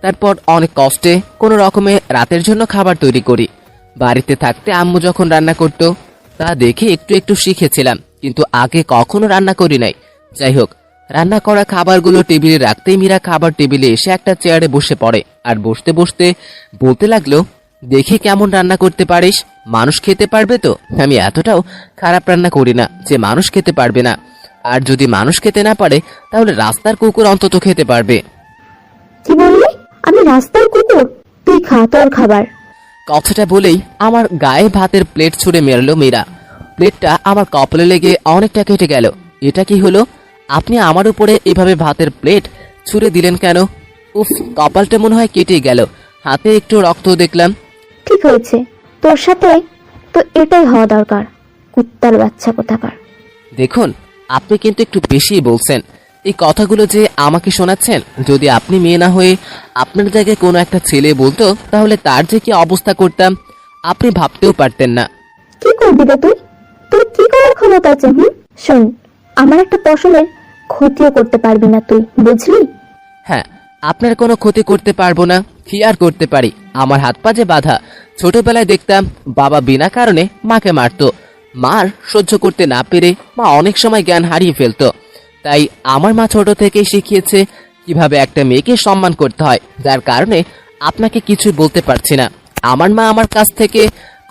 তারপর অনেক কষ্টে কোনো রকমে রাতের জন্য খাবার তৈরি করি। বাড়িতে থাকতে আম্মু যখন রান্না করত তা দেখে একটু একটু শিখেছিলাম, কিন্তু আগে কখনো রান্না করি নাই। যাই হোক, রান্না করা খাবারগুলো টেবিলে রাখতেই মীরা খাবার টেবিলে এসে একটা চেয়ারে বসে পড়ে। আর বসতে বসতে বলতে লাগলো, দেখি কেমন রান্না করতে পারিস, মানুষ খেতে পারবে তো? আমি এতটাও খারাপ রান্না করি না যে মানুষ খেতে পারবে না। আর যদি মানুষ খেতে না পারে তাহলে রাস্তার কুকুর অন্তত খেতে পারবে।
কি বললি? আমি রাস্তার কুকুর? তুই খা তোর খাবার।
কথাটা বলেই আমার গায়ে ভাতের প্লেট ছুঁড়ে মেরল মীরা। প্লেটটা আমার কপালে লেগে অনেকটা কেটে গেল। এটা কি হলো? আপনি আমার উপরে এভাবে ভাতের প্লেট ছুঁড়ে দিলেন কেন? উফ, কপালটা মনে হয় কেটে গেল। হাতে একটু রক্ত দেখলাম।
ঠিক হয়েছে, তোর সাথে তো এটাই হওয়া দরকার, কুত্তার বাচ্চা কোথাকার।
দেখুন, আপনি কিন্তু একটু বেশি বলছেন। এই কথাগুলো যে আমাকে শোনাচ্ছেন, যদি আপনি মেয়ে না হয়ে আপনার জায়গায় কোনো একটা ছেলে বলতো তাহলে তার যে কি অবস্থা করতাম আপনি ভাবতেও পারতেন না।
কি করবি রে তুই? তোর কি করার ক্ষমতা আছে? শোন, আমার একটা পশমের ক্ষতিও করতে পারবি না তুই, বুঝলি?
হ্যাঁ, আপনার কোনো ক্ষতি করতে পারবো না, কি আর করতে পারি? আমার হাত পা যে বাঁধা। ছোটবেলায় দেখতাম বাবা বিনা কারণে মাকে মারতো। মার সহ্য করতে না পেরে মা অনেক সময় জ্ঞান হারিয়ে ফেলতো। তাই আমার মা ছোট থেকেই শিখিয়েছে কিভাবে একটা মেয়েকে সম্মান করতে হয়, যার কারণে আপনাকে কিছু বলতে পারছি না। আমার মা আমার কাছ থেকে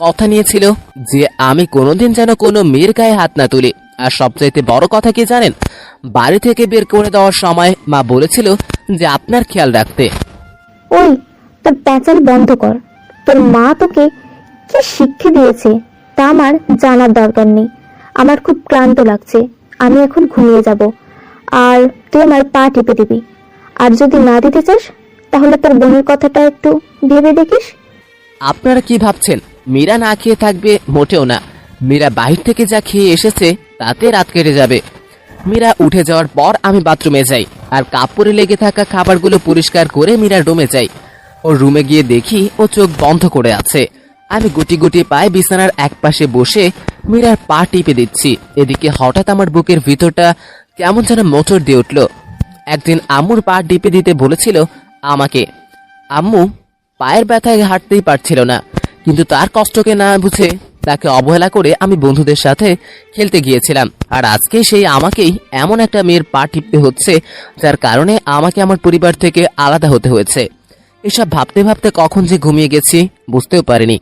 কথা নিয়েছিল যে আমি কোনোদিন যেন কোনো মেয়ের গায়ে হাত না তুলি। আর সবচাইতে বড় কথা কি জানেন? বাড়ি থেকে বের করে দেওয়ার সময় মা বলেছিল যে আপনার খেয়াল রাখতে।
ওই, তোর প্যাচাল বন্ধ কর। তোর মা তোকে কি শিক্ষা দিয়েছে তা আমার জানার দরকার নেই। আমার খুব ক্লান্ত লাগছে, আমি এখন ঘুমিয়ে যাব। আর তুই আমার পা টিপে দিবি। আর যদি না দিতে চাস তাহলে তোর বোনের কথাটা একটু ভেবে দেখিস।
আপনারা কি ভাবছেন মীরা না খেয়ে থাকবে? মোটেও না। মীরা বাহির থেকে যা খেয়ে এসেছে তাতে রাত কেটে যাবে। মীরা উঠে যাওয়ার পর আমি বাথরুমে যাই আর কাপড়ে লেগে থাকা খাবারগুলো পরিষ্কার করে মীরার রুমে যাই। ওর রুমে গিয়ে দেখি ও চোখ বন্ধ করে আছে। আমি গুটি গুটি পায়ে বিছানার একপাশে বসে মীরার পা টিপে দিচ্ছি। এদিকে হঠাৎ আমার বুকের ভিতরটা কেমন যেন মোচড় দিয়ে উঠল। একদিন আম্মুর পা টিপে দিতে বলেছিল আমাকে। আম্মু পায়ের ব্যথায় হাঁটতেই পারছিল না, কিন্তু তার কষ্টকে না বুঝে তাকে অবহেলা করে আমি বন্ধুদের সাথে খেলতে গিয়েছিলাম। আর আজকে সেই আমাকেই এমন একটা মেয়ের পা টিপতে হচ্ছে, যার কারণে আমাকে আমার পরিবার থেকে আলাদা হতে হয়েছে। এসব ভাবতে ভাবতে কখন যে ঘুমিয়ে গেছি বুঝতেও পারিনি।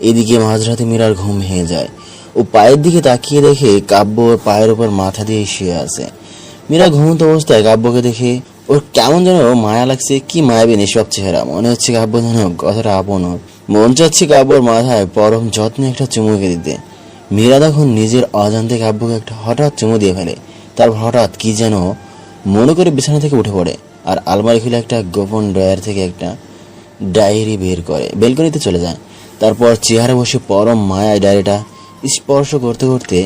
এদিকে মাঝরাতে মীরার ঘুম ভেঙে যায়। ও পায়ের দিকে তাকিয়ে দেখে কাব্য ওর পায়ের উপর মাথা দিয়ে শুয়ে আছে। মীরা ঘুমন্ত অবস্থায় কাব্যকে দেখে ওর কেমন যেন মায়া লাগছে। কি মায়াবী নিষ্পাপ চেহারা, মনে হচ্ছে কাব্য যেন কথাটা আপন ওর। মন চাচ্ছে কাব্যর মাথায় পরম যত্নে একটা চুমুকে দিতে। মীরা তখন নিজের অজান্তে কাব্যকে একটা হঠাৎ চুমু দিয়ে ফেলে। তারপর হঠাৎ কি যেন মনে করে বিছানা থেকে উঠে পড়ে আর আলমারি খুলে একটা গোপন ড্রয়ার থেকে একটা ডায়েরি বের করে বেলকনিতে চলে যায়। তারপর চেয়ারে বসে পরম মায়ায় ডায়েরিটা স্পর্শ করতে করতে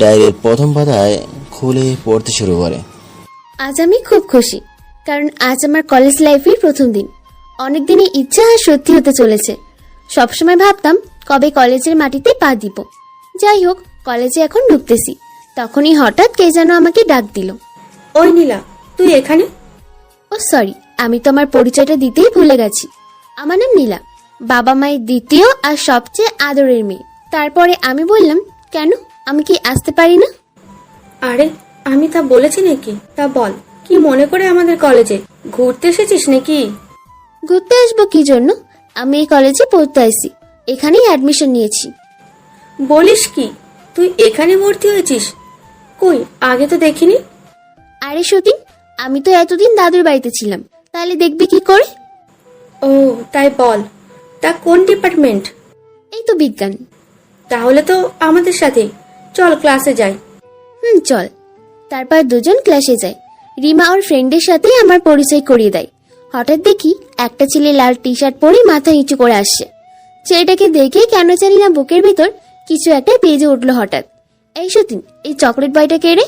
ডায়েরির প্রথম পাতায় খুলে পড়তে শুরু করে।
আজ আমি খুব খুশি, কারণ আজ আমার কলেজ লাইফের প্রথম দিন। অনেকদিনই ইচ্ছা আর সত্যি হতে চলেছে। সবসময় ভাবতাম কবে কলেজের মাটিতে পা দিব। যাই হোক, কলেজে এখন ঢুকতেছি। তখনই হঠাৎ কে যেন আমাকে ডাক দিল।
ওই নীলা, তুই এখানে?
ও সরি, আমি তো আমার পরিচয়টা দিতেই ভুলে গেছি। আমার নাম নীলা, বাবা মায়ের দ্বিতীয় আর সবচেয়ে আদরের মেয়ে। তারপরে আমি বললাম, কেন, আমি কি আসতে পারি না?
আরে আমি তা বলেছি নাকি? তা বল, কি মনে করে আমাদের কলেজে ঘুরতে এসেছিস নাকি?
ঘুরতে আসবো কি জন্য? আমি এই কলেজে পড়তে আসি, এখানেই অ্যাডমিশন নিয়েছি।
বলিস কি, তুই এখানে ভর্তি হয়েছিস? কই, আগে তো দেখিনি।
আরে সতীন, আমি তো এতদিন দাদুর বাড়িতে ছিলাম, তাহলে দেখবি কি করে?
ও তাই বল, তা কোন ডিপার্টমেন্ট?
এই তো বিজ্ঞান।
তাহলে তো আমাদের সাথে চল ক্লাসে যাই।
চল। তারপর দুজন ক্লাসে যায়। রিমা ওর ফ্রেন্ডের সাথে আমার পরিচয় করিয়ে দেয়। হঠাৎ দেখি একটা ছেলে লাল টি শার্ট পরে মাথা নিচু করে আসছে। ছেলেটাকে দেখে কেন জানি না বুকের ভিতর কিছু একটা বেজে উঠলো হঠাৎ। এই সতীন, এই চকলেট বয়টা কে রে?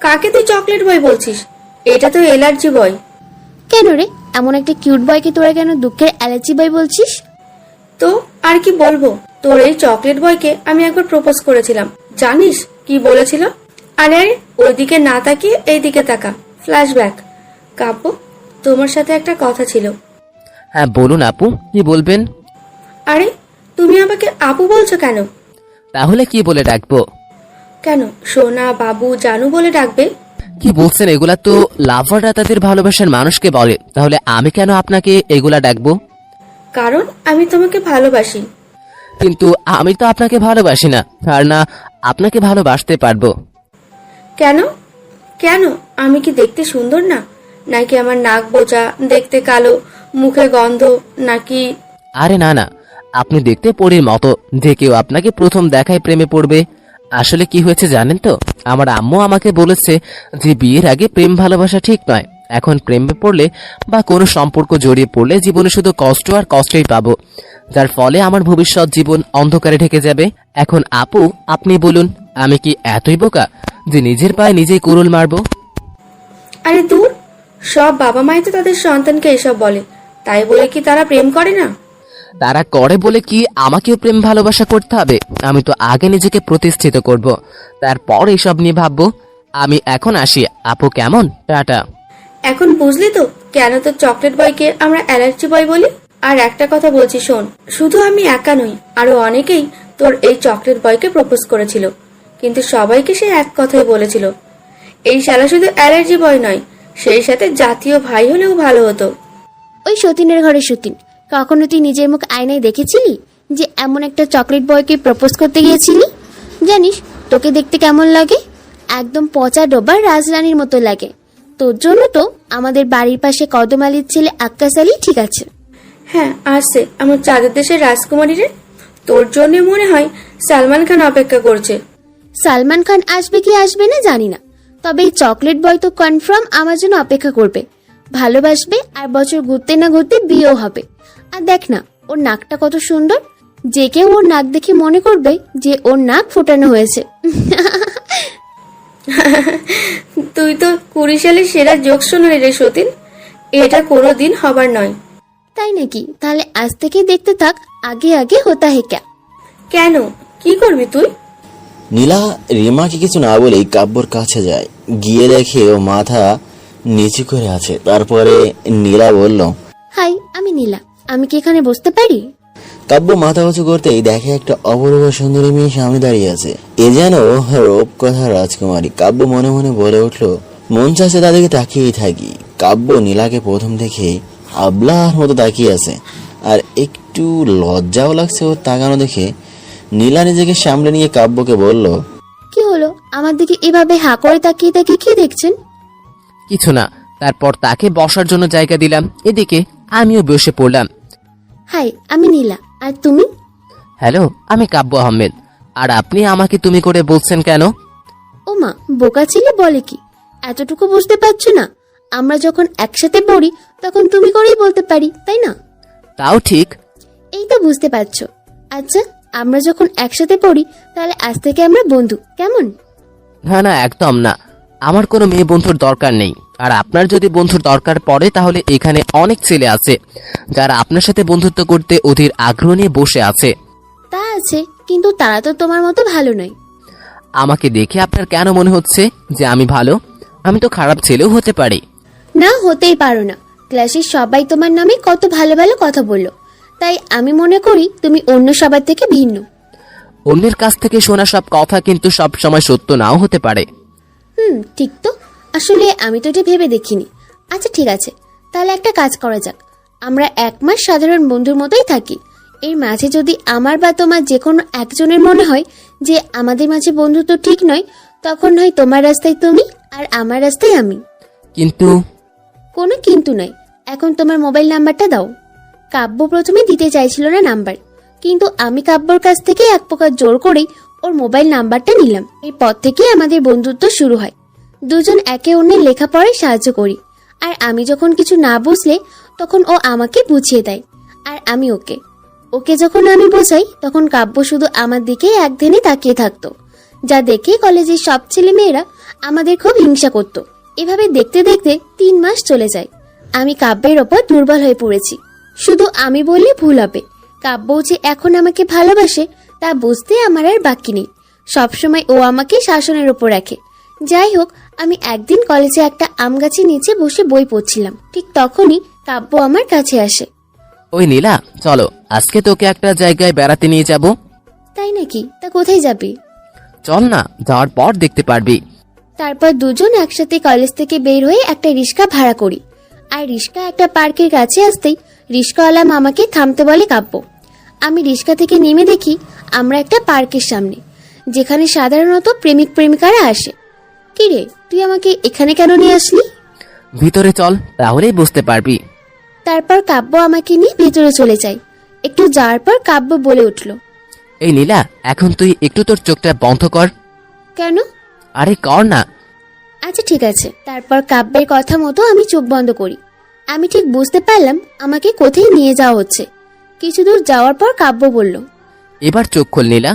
কাকে তুই চকলেট বয় বলছিস? এটা তো এলার্জি বয়।
কেন রে, এমন একটা কিউট বয়কে তোরা কেন দুঃখের অ্যালার্জি বয় বলছিস?
তো আর কি বলবো, তোর এই চকলেট বয়কে আমি একবার প্রপোজ করেছিলাম। জানিস কি বলেছিল? আরে আরে, ওইদিকে না তাকিয়ে এইদিকে তাকা। ফ্ল্যাশব্যাক। কাব্য, তোমার সাথে একটা কথা ছিল।
হ্যাঁ বলুন আপু, কি বলবেন?
আরে তুমি আমাকে আপু বলছো কেন?
তাহলে কি বলে ডাকবো?
কেন সোনা, বাবু, জানু বলে ডাকবে।
কি বলছেন? এগুলা তো লাভাররা তাদের ভালোবাসার মানুষকে বলে, তাহলে আমি কেন আপনাকে এগুলা ডাকবো?
কারণ আমি তোমাকে ভালোবাসি।
কিন্তু আমি তো আপনাকে ভালোবাসি না, আর না আপনাকে ভালোবাসতে পারবো।
কেন কেন? আমি কি দেখতে সুন্দর না? নাকি আমার নাক বোচা, দেখতে কালো, মুখে গন্ধ, নাকি?
আরে না না, আপনি দেখতে পরীর মতো, যে কেউ আপনাকে প্রথম দেখায় প্রেমে পড়বে। আসলে কি হয়েছে জানেন তো, আমার আম্মু আমাকে বলেছে যে বিয়ের আগে প্রেম ভালোবাসা ঠিক নয়। এখন প্রেমে পড়লে বা কোনো সম্পর্ক জড়িয়ে পড়লে জীবনে শুধু কষ্ট আর কষ্টই পাবো, যার ফলে আমার ভবিষ্যৎ জীবন অন্ধকারে ঢেকে যাবে। এখন আপু আপনি বলুন, আমি কি এতই বোকা যে নিজের পায়ে নিজেই কুড়ুল মারবো?
আরে দূর, সব বাবা মাই তো তাদের সন্তানকে এসব বলে, তাই বলে কি তারা প্রেম করে না?
তারা করে বলে কি আমাকেও প্রেম ভালোবাসা করতে হবে? আমি তো আগে নিজেকে প্রতিষ্ঠিত করব, তারপর এইসব নিয়ে ভাববো। আমি এখন আসি আপু, কেমন? টাটা।
এখন বুঝলি তো কেন তোর চকলেট বয়কে আমরা অ্যালার্জি বয় বলি? আর একটা কথা বলছি শোন, শুধু আমি একা নই, আরো অনেকেই তোর এই চকলেট বয়কে প্রপোজ করেছিল, কিন্তু সবাইকে সে এক কথাই বলেছিল, এই শালা শুধু অ্যালার্জি বয় নয়, সেই সাথে জাতীয় ভাই হলেও ভালো হতো।
ওই সতীনের ঘরে সতীন, কখনো তুই নিজের মুখ আয়নায় দেখেছিলি যে এমন একটা চকলেট বয়কে প্রপোজ করতে গিয়েছিলি? জানিস তোকে দেখতে কেমন লাগে? একদম পচা ডোবার রাজরানীর মতো লাগে। তোর জন্য তো আমাদের বাড়ির পাশে কদম আলীর ছেলে আক্কাস আলী ঠিক আছে।
হ্যাঁ আসছে আমার চাঁদের দেশের রাজকুমারী রে। তোর জন্য মনে হয় সালমান খান অপেক্ষা করছে।
সালমান খান আসবে কি আসবে না জানি না, তবে এই চকলেট বয় তো কনফার্ম আমার জন্য অপেক্ষা করবে, ভালোবাসবে, আর বছর ঘুরতে না ঘুরতে বিয়েও হবে। আর দেখ না ওর নাকটা কত সুন্দর, যে কেউ ওর নাক দেখে মনে করবে যে ওর নাক ফোটানো হয়েছে।
তুই তো 20 সালের সেরা জোক শোনালি রে সতীন, এটা কোনোদিন হবার নয়।
তাই নাকি? তাহলে আজ থেকে দেখতে থাক, আগে আগে হোতা হে ক্যা।
কেন, কি করবি তুই?
নীলা রিমাকে কিছু না বলেই কাব্যর কাছে যায়, গিয়ে দেখে ও মাথা নিচু করে আছে। তারপরে নীলা বলল,
হাই, আমি নীলা, আমি কি এখানে বসতে পারি?
কাব্য মাথা উঁচু করতেই দেখে একটা অপূর্ব সুন্দরী মেয়ে সামনে দাঁড়িয়ে আছে। এ যেন রূপকথা রাজকুমারী। কাব্য মনে মনে বলে উঠল, মন চাচ্ছে তাদেরকে তাকিয়েই থাকি। কাব্য নীলাকে প্রথম দেখে আবলার মতো তাকিয়ে আছে, আর একটু লজ্জাও লাগছে ওর তাকানো দেখে। নীলা নিজেকে সামলে নিয়ে কাব্যকে বলল,
কি হলো, আমার দিকে এভাবে হা করে তাকিয়ে তাকিয়ে কি দেখছেন?
কিছু না। তারপর তাকে বসার জন্য জায়গা দিলাম, এদিকে আমিও বসে পড়লাম।
হাই, আমি নীলা, আর তুমি?
হ্যালো, আমি কাব্য আহমেদ। আর আপনি আমাকে তুমি করে বলছেন কেন?
ও মা, বোকা ছেলে বলে কি, এতটুকু বুঝতে পারছো না? আমরা যখন একসাথে পড়ি তখন তুমি করেই বলতে পারি, তাই না?
তাও ঠিক।
এই তো বুঝতে পারছো। আচ্ছা, আমরা যখন একসাথে পড়ি তাহলে আজ থেকে আমরা বন্ধু, কেমন?
না না, একদম না। আমার কোনো মেয়ে বন্ধুর দরকার নেই। আর আপনার যদি বন্ধুর দরকার পড়ে তাহলে এখানে অনেক ছেলে আছে যারা আপনার সাথে বন্ধুত্ব করতে অধীর আগ্রহ নিয়ে বসে আছে।
তা আছে, কিন্তু তারা তো তোমার মতো ভালো নয়।
আমাকে দেখে আপনার কেন মনে হচ্ছে যে আমি ভালো? আমি তো খারাপ ছেলেও হতে পারি।
না, হতেই পারো না। ক্লাসের সবাই তোমার নামে কত ভালো ভালো কথা বললো, তাই আমি মনে করি তুমি অন্য সবার থেকে ভিন্ন।
অন্যের কাছ থেকে শোনা সব কথা কিন্তু সব সময় সত্য নাও হতে পারে।
ঠিক তো। আসলে আমি তো এটা ভেবে দেখিনি। আচ্ছা ঠিক আছে, তাহলে একটা কাজ করা যাক, আমরা 1 মাস সাধারণ বন্ধুর মতোই থাকি। এর মাঝে যদি আমার বা তোমার যে কোনো একজনের মনে হয় যে আমাদের মাঝে বন্ধুত্ব ঠিক নয়, তখন হয় তোমার রাস্তায় তুমি আর আমার রাস্তায় আমি।
কিন্তু
কোনো কিন্তু নয়, এখন তোমার মোবাইল নাম্বারটা দাও। কাব্য প্রথমে দিতে চাইছিল না নাম্বার, কিন্তু আমি কাব্যর কাছ থেকে এক প্রকার জোর করেই ওর মোবাইল নাম্বারটা নিলাম। এরপর থেকে আমাদের বন্ধুত্ব শুরু হয়। দুজন একে অন্যের লেখাপড়ায় সাহায্য করি, আর আমি যখন কিছু না বুঝলে তখন ও আমাকে বুঝিয়ে দেয়, আর আমি ওকে ওকে যখন আমি বোঝাই তখন কাব্য শুধু আমার দিকে একদিনে তাকিয়ে থাকতো, যা দেখে কলেজের সব ছেলে মেয়েরা আমাদের খুব হিংসা করত। এভাবে দেখতে দেখতে 3 মাস চলে যায়। আমি কাব্যের ওপর দুর্বল হয়ে পড়েছি। শুধু আমি বললে ভুল হবে, কাব্য যে এখন আমাকে ভালোবাসে তা বুঝতে আমার আর বাকি নেই। সবসময় ও আমাকে শাসনের ওপর রাখে। যাই হোক, আমি একদিন কলেজে একটা আম গাছের নিচে বসে বই পড়ছিলাম। ঠিক তখনই কাব্য আমার কাছে আসে।
ওই নীলা, চলো আজকে তোকে একটা জায়গায় বেড়াতে নিয়ে যাব।
তাই নাকি? তা কোথায় যাবি?
চল না, যাওয়ার পর দেখতে পারবি।
তারপর দুজন একসাথে কলেজ থেকে বের হয়ে একটা রিক্সা ভাড়া করি, আর রিক্সা একটা পার্কের কাছে আসতেই রিক্সাওয়ালা মামাকে থামতে বলে কাব্য। আমি রিক্সা থেকে নেমে দেখি আমরা একটা পার্কের সামনে, যেখানে সাধারণত প্রেমিক প্রেমিকারা আসে। কিরে, তুই আমাকে এখানে কেন নিয়ে আসলি?
ভিতরে চল, তাহলেই বুঝতে পারবি।
তারপর কাব্য আমাকে নিয়ে ভেতরে চলে যায়। একটু যাওয়ার পর কাব্য বলে উঠল,
এই নীলা, এখন তুই একটু তোর চোখটা বন্ধ কর।
কেন?
আরে কর না।
আচ্ছা ঠিক আছে। তারপর কাব্যের কথা মতো আমি চোখ বন্ধ করি। আমি ঠিক বুঝতে পারলাম আমাকে কোথায় নিয়ে যাওয়া হচ্ছে। কিছু দূর যাওয়ার পর কাব্য বলল,
এবার চোখ খোল নীলা।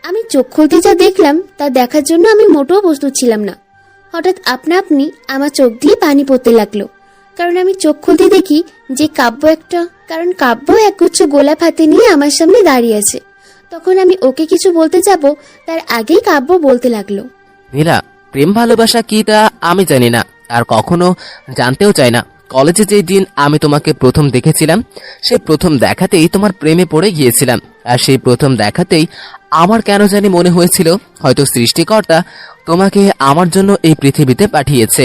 আমি চোখ খুলতে যা দেখলাম তা দেখার জন্য আমি মোটেও প্রস্তুত ছিলাম না। হঠাৎ আপনা আপনি আমার চোখ দিয়ে পানি পড়তে লাগলো, কারণ আমি চোখ খুলতে দেখি যে কাব্য একগুচ্ছ গোলাপ হাতে নিয়ে আমার সামনে দাঁড়িয়ে আছে। তখন আমি ওকে কিছু বলতে যাব, তার আগেই কাব্য বলতে লাগলো,
নীলা, প্রেম ভালোবাসা কি তা আমি জানি না, আর কখনো জানতেও চাই না। কলেজে যেই দিন আমি তোমাকে প্রথম দেখেছিলাম, সেই প্রথম দেখাতেই তোমার প্রেমে পড়ে গিয়েছিলাম। আর সেই প্রথম দেখাতেই আমার কেন জানি মনে হয়েছিল হয়তো সৃষ্টিকর্তা তোমাকে আমার জন্য এই পৃথিবীতে পাঠিয়েছে।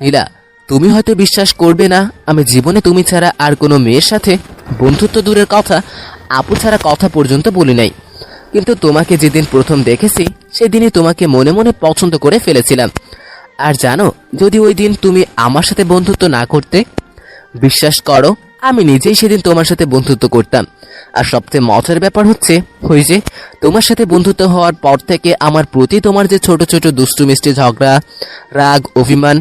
নীলা, তুমি হয়তো বিশ্বাস করবে না, আমি জীবনে তুমি ছাড়া আর কোনো মেয়ের সাথে বন্ধুত্ব দূরের কথা, আপু ছাড়া কথা পর্যন্ত বলি নাই। কিন্তু তোমাকে যেদিন প্রথম দেখেছি সেদিনই তোমাকে মনে মনে পছন্দ করে ফেলেছিলাম। আর জানো, যদি ওই দিন তুমি আমার সাথে বন্ধুত্ব না করতে, বিশ্বাস করো আমি নিজেই সেদিন তোমার সাথে বন্ধুত্ব করতাম। আর সবচেয়ে মজার ব্যাপার হচ্ছে, ওই যে তোমার সাথে বন্ধুত্ব হওয়ার পর থেকে আমার প্রতি তোমার যে ছোট ছোট দুষ্টু মিষ্টি ঝগড়া, রাগ, অভিমান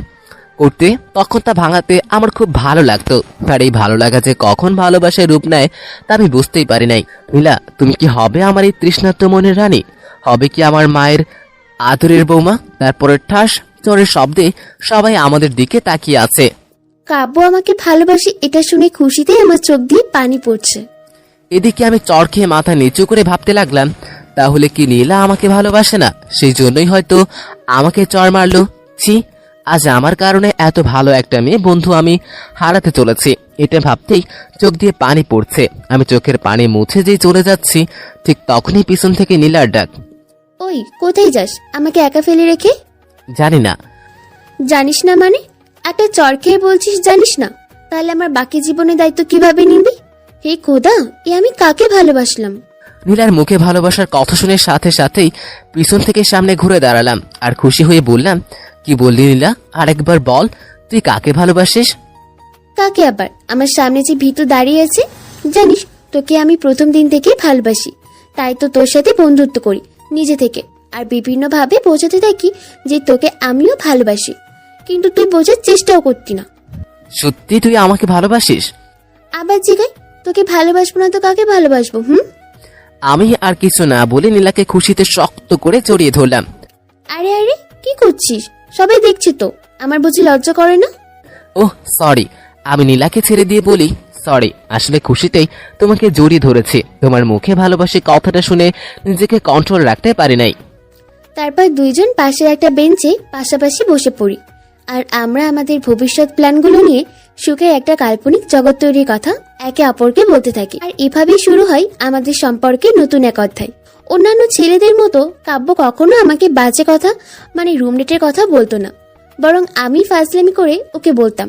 করতে, তখন তা ভাঙাতে আমার খুব ভালো লাগতো। আর এই ভালো লাগা যে কখন ভালোবাসায় রূপ নেয় তা আমি বুঝতেই পারি নাই। নীলা, তুমি কি হবে আমার এই তৃষ্ণার্ত মনের রানী? হবে কি আমার মায়ের আদরের বৌমা? তারপরে ঠাস চোরের শব্দে সবাই আমাদের দিকে তাকিয়ে আছে।
কাব্য আমাকে ভালোবাসে এটা শুনে খুশিতে আমার চোখ দিয়ে পানি পড়ছে।
এদিকে আমি চড় খেয়ে মাথা নিচু করে ভাবতে লাগলাম, তাহলে কি নীলা আমাকে ভালোবাসে না? সেই জন্যই হয়তো আমাকে চড় মারলো। ছি, আজ আমার কারণে এত ভালো একটা মেয়ে বন্ধু আমি হারাতে চলেছি। এটা ভাবতেই চোখ দিয়ে পানি পড়ছে। আমি চোখের পানি মুছে যেই চলে যাচ্ছি, ঠিক তখনই পিছন থেকে নীলার ডাক।
ওই, কোথায় যাস আমাকে একা ফেলে রেখে?
জানি না।
জানিস না মানে? একটা চড় খেয়ে বলছিস জানিস না? তাহলে আমার বাকি জীবনের দায়িত্ব কিভাবে নিবি? হে খোদা, এ আমি কাকে ভালোবাসলাম?
নীলার মুখে ভালোবাসার কথা শুনে সাথে সাথেই পিছন থেকে সামনে ঘুরে দাঁড়ালাম আর খুশি হয়ে বললাম, কি বললি নীলা? আরেকবার বল, তুই কাকে ভালোবাসিস?
কাকে আবার? আমার সামনে যে ভীতু দাঁড়িয়ে আছে। জানিস, তোকে আমি প্রথম দিন থেকেই ভালোবাসি। তাই তো তোর সাথে বন্ধুত্ব করি নিজে থেকে, আর বিভিন্ন ভাবে বোঝাতে থাকি যে তোকে আমিও ভালোবাসি, কিন্তু তুই বোঝার চেষ্টাও করতি না।
সত্যি তুই আমাকে ভালোবাসিস?
আবার জিগাই, তোকে ভালোবাসবো না তো কাকে ভালোবাসবো?
আমি আর কিছু না বলে নীলাকে খুশিতে শক্ত করে জড়িয়ে ধরলাম।
আরে আরে, কি করছিস? সবাই দেখছি তো, আমার বুঝি লজ্জা করে না?
ওহ সরি, আমি নীলাকে ছেড়ে দিয়ে বলি, সরি, আসলে খুশিতেই তোমাকে জড়িয়ে ধরেছি। তোমার মুখে ভালোবাসি কথাটা শুনে নিজেকে কন্ট্রোল রাখতে পারি নাই।
তারপর দুইজন পাশের একটা বেঞ্চে পাশাপাশি বসে পড়ি, আর আমরা আমাদের ভবিষ্যৎ প্ল্যানগুলো নিয়ে সুখের একটা কাল্পনিক জগৎ তৈরির কথা একে অপরকে বলতে থাকি। আর এভাবেই শুরু হয় আমাদের সম্পর্কে নতুন এক অধ্যায়। অন্যান্য ছেলেদের মতো কাব্য কখনো আমাকে বাজে কথা মানে রুমমেটের কথা বলতো না, বরং আমি ফাজলামি করে ওকে বলতাম।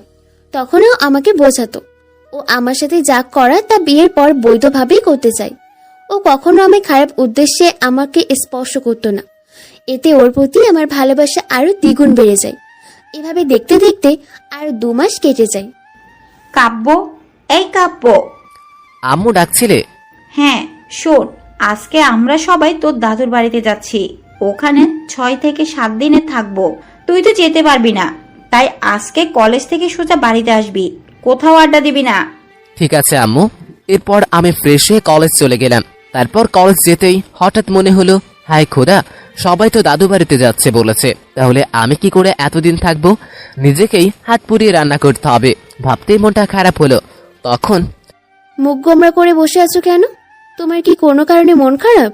তখনও আমাকে বোঝাতো ও আমার সাথে যা করার তা বিয়ের পর বৈধভাবেই করতে চায়। ও কখনো আমি খারাপ উদ্দেশ্যে আমাকে স্পর্শ করতো না। এতে ওর প্রতি আমার ভালোবাসা আরো দ্বিগুণ বেড়ে যায়। এভাবে দেখতে দেখতে আর 2 মাস কেটে যায়।
কাব্য, এই কাব্য।
আম্মু ডাকছিলে?
হ্যাঁ শোন, আজকে আমরা সবাই তোর দাদুর বাড়িতে যাচ্ছি। ওখানে 6 থেকে 7 দিনে থাকবো। তুই তো যেতে পারবি না, তাই আজকে কলেজ থেকে সোজা বাড়িতে আসবি, কোথাও আড্ডা দিবি না।
ঠিক আছে আম্মু। এরপর আমি ফ্রেশ হয়ে কলেজ চলে গেলাম। তারপর কলেজ যেতেই হঠাৎ মনে হলো, হায় খোদা, সবাই তো দাদু বাড়িতে যাচ্ছে বলেছে, তাহলে আমি কি করে এতদিন থাকবো? নিজেকেই হাত পুড়িয়ে রান্না করতে হবে ভাবতেই মনটা খারাপ হলো। তখন
মুখ গোমরা করে বসে আছো কেন? তোমার কি কোনো কারণে মন খারাপ?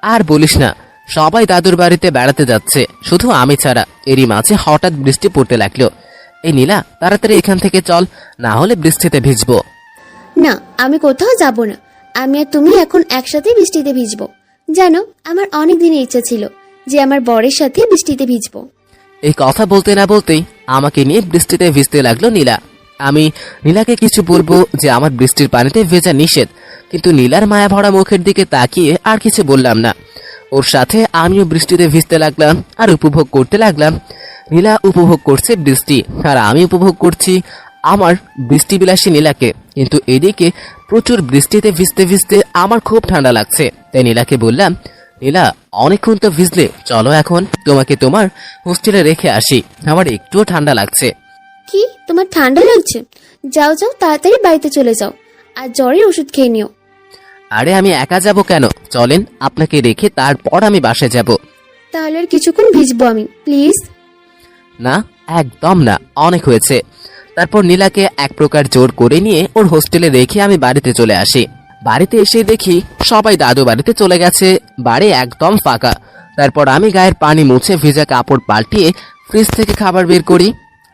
আর বলিস না, সবাই দাদুর বাড়িতে বেড়াতে যাচ্ছে, শুধু আমি ছাড়া। এরই মাঝে হঠাৎ বৃষ্টি পড়তে লাগলো। এই নীলা, তাড়াতাড়ি এখান থেকে চল, না হলে বৃষ্টিতে ভিজবো।
না, আমি কোথাও যাব না। আমি আর তুমি এখন একসাথে বৃষ্টিতে ভিজবো। জানো, আমার অনেক দিনের ইচ্ছা ছিল যে আমার বরের সাথে বৃষ্টিতে ভিজবো।
এই কথা বলতে না বলতেই আমাকে নিয়ে বৃষ্টিতে ভিজতে লাগলো নীলা। আমি নীলাকে কিছু বলবো যে আমার বৃষ্টির পানিতে ভেজা নিষেধ, কিন্তু নীলার মায়া ভরা মুখের দিকে তাকিয়ে আর কিছু বললাম না। ওর সাথে আমিও বৃষ্টিতে ভিজতে লাগলাম আর উপভোগ করতে লাগলাম। নীলা উপভোগ করছে বৃষ্টি, আর আমি উপভোগ করছি আমার বৃষ্টিবিলাসী নীলাকে। কিন্তু এদিকে প্রচুর বৃষ্টিতে ভিজতে ভিজতে আমার খুব ঠান্ডা লাগছে। তাই নীলাকে বললাম, নীলা, অনেকক্ষণ তো ভিজলে, চলো এখন তোমাকে তোমার হোস্টেলে রেখে আসি, আমার একটুও ঠান্ডা লাগছে।
কি, তোমার ঠান্ডা লাগছে? যাও যাও, তাড়াতাড়ি বাড়িতে চলে যাও আর জ্বরের ওষুধ খেয়ে নিও।
আরে আমি একা যাব কেন? চলেন, আপনাকে রেখে তারপর আমি বাসে যাব।
তাহলে আর কিছুক্ষণ ভিজবো আমি, প্লিজ।
না, একদম না, অনেক হয়েছে। তারপর নীলাকে এক প্রকার জোর করে নিয়ে ওর হোস্টেলে রেখে আমি বাড়িতে চলে আসি। বাড়িতে এসে দেখি সবাই দাদু বাড়িতে চলে গেছে, বাড়ি একদম ফাঁকা। তারপর আমি গায়ের পানি মুছে ভেজা কাপড় পাল্টিয়ে ফ্রিজ থেকে খাবার বের করি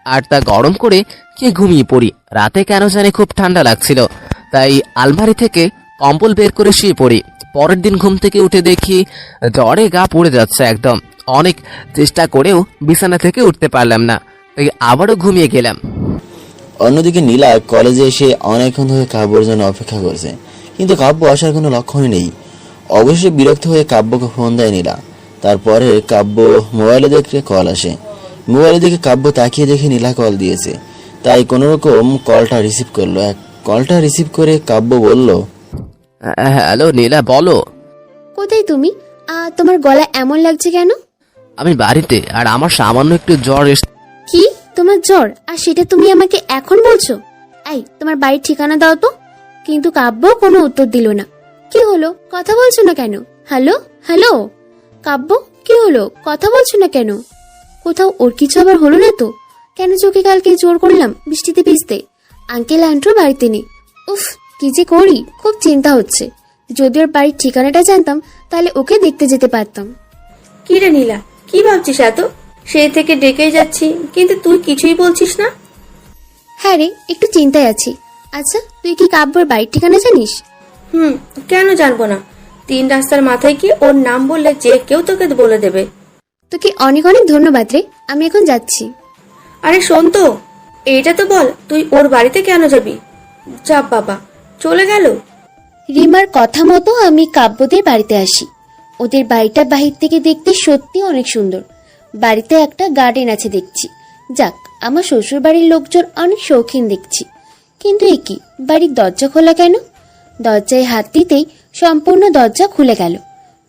আর তা গরম করে খেয়ে ঘুমিয়ে পড়ি। রাতে কেন জানি খুব ঠান্ডা লাগছিল, তাই আলমারি থেকে কম্বল বের করে শুয়ে পড়ি। পরের দিন ঘুম থেকে উঠে দেখি জ্বরে গা পড়ে যাচ্ছে একদম। অনেক চেষ্টা করেও বিছানা থেকে উঠতে পারলাম না, তাই আবারও ঘুমিয়ে গেলাম।
অন্যদিকে নীলা কলেজে এসে অনেকক্ষণ ধরে কাব্যর জন্য অপেক্ষা করছে, কিন্তু কাব্য আসার কোনো লক্ষণই নেই। অবশ্যই বিরক্ত হয়ে কাব্যকে ফোন দেয় নীলা। তারপরে কাব্য মোবাইলে দেখে কল আসে। মোবাইলে দেখে কাব্য তাকিয়ে দেখে নীলা কল দিয়েছে, তাই কোনোরকম কলটা রিসিভ করলো। কলটা রিসিভ করে কাব্য বলল,
হ্যালো নীলা, বলো।
কোথায় তুমি? তোমার গলা এমন লাগছে কেন?
আমি বাড়িতে, আর আমার সামান্য একটু জ্বর
কি, তোমার জ্বর? আর সেটা তুমি আমাকে এখন বলছো? এই, তোমার বাড়ির ঠিকানা দাও তো। কিন্তু কাব্য কোনো উত্তর দিল না। কি হলো, কথা বলছো না কেন? হ্যালো হ্যালো, কাব্য, কি হলো, কথা বলছো না কেন? কোথাও ওর কিছু আবার হলো না তো? কেন চোখে কালকে জোর করলাম বৃষ্টিতে ভিজতে? আঙ্কেল আন্টিও বাড়িতে নেই। উফ, কি যে করি, খুব চিন্তা হচ্ছে। যদি ওর বাড়ির ঠিকানাটা জানতাম তাহলে ওকে দেখতে যেতে পারতাম।
কি রে নীলা, কি ভাবছিস এত? সেই থেকে ডেকেই যাচ্ছি, কিন্তু তুই কিছুই বলছিস না।
হ্যাঁ রে, একটু চিন্তায় আছি। আচ্ছা, তুই কি কাব্যর বাড়ির ঠিকানা জানিস?
কেন জানবো না? 3 রাস্তার মাথায় কি ওর নাম বললে যে কেউ তোকে বলে দেবে।
তোকে অনেক অনেক ধন্যবাদ রে, আমি এখন যাচ্ছি।
আরে শোন তো, এইটা তো বল, তুই ওর বাড়িতে কেন যাবি? যা বাবা, চলে গেল।
রিমার কথা মতো আমি কাব্যদের বাড়িতে আসি। ওদের বাড়িটা বাহির থেকে দেখতে সত্যি অনেক সুন্দর। বাড়িতে একটা গার্ডেন আছে দেখছি। যাক, আমার শ্বশুর বাড়ির লোকজন অনেক শৌখিন দেখছি। কিন্তু এ কি, বাড়ির দরজা খোলা কেন? দরজায় হাত দিতেই সম্পূর্ণ দরজা খুলে গেল।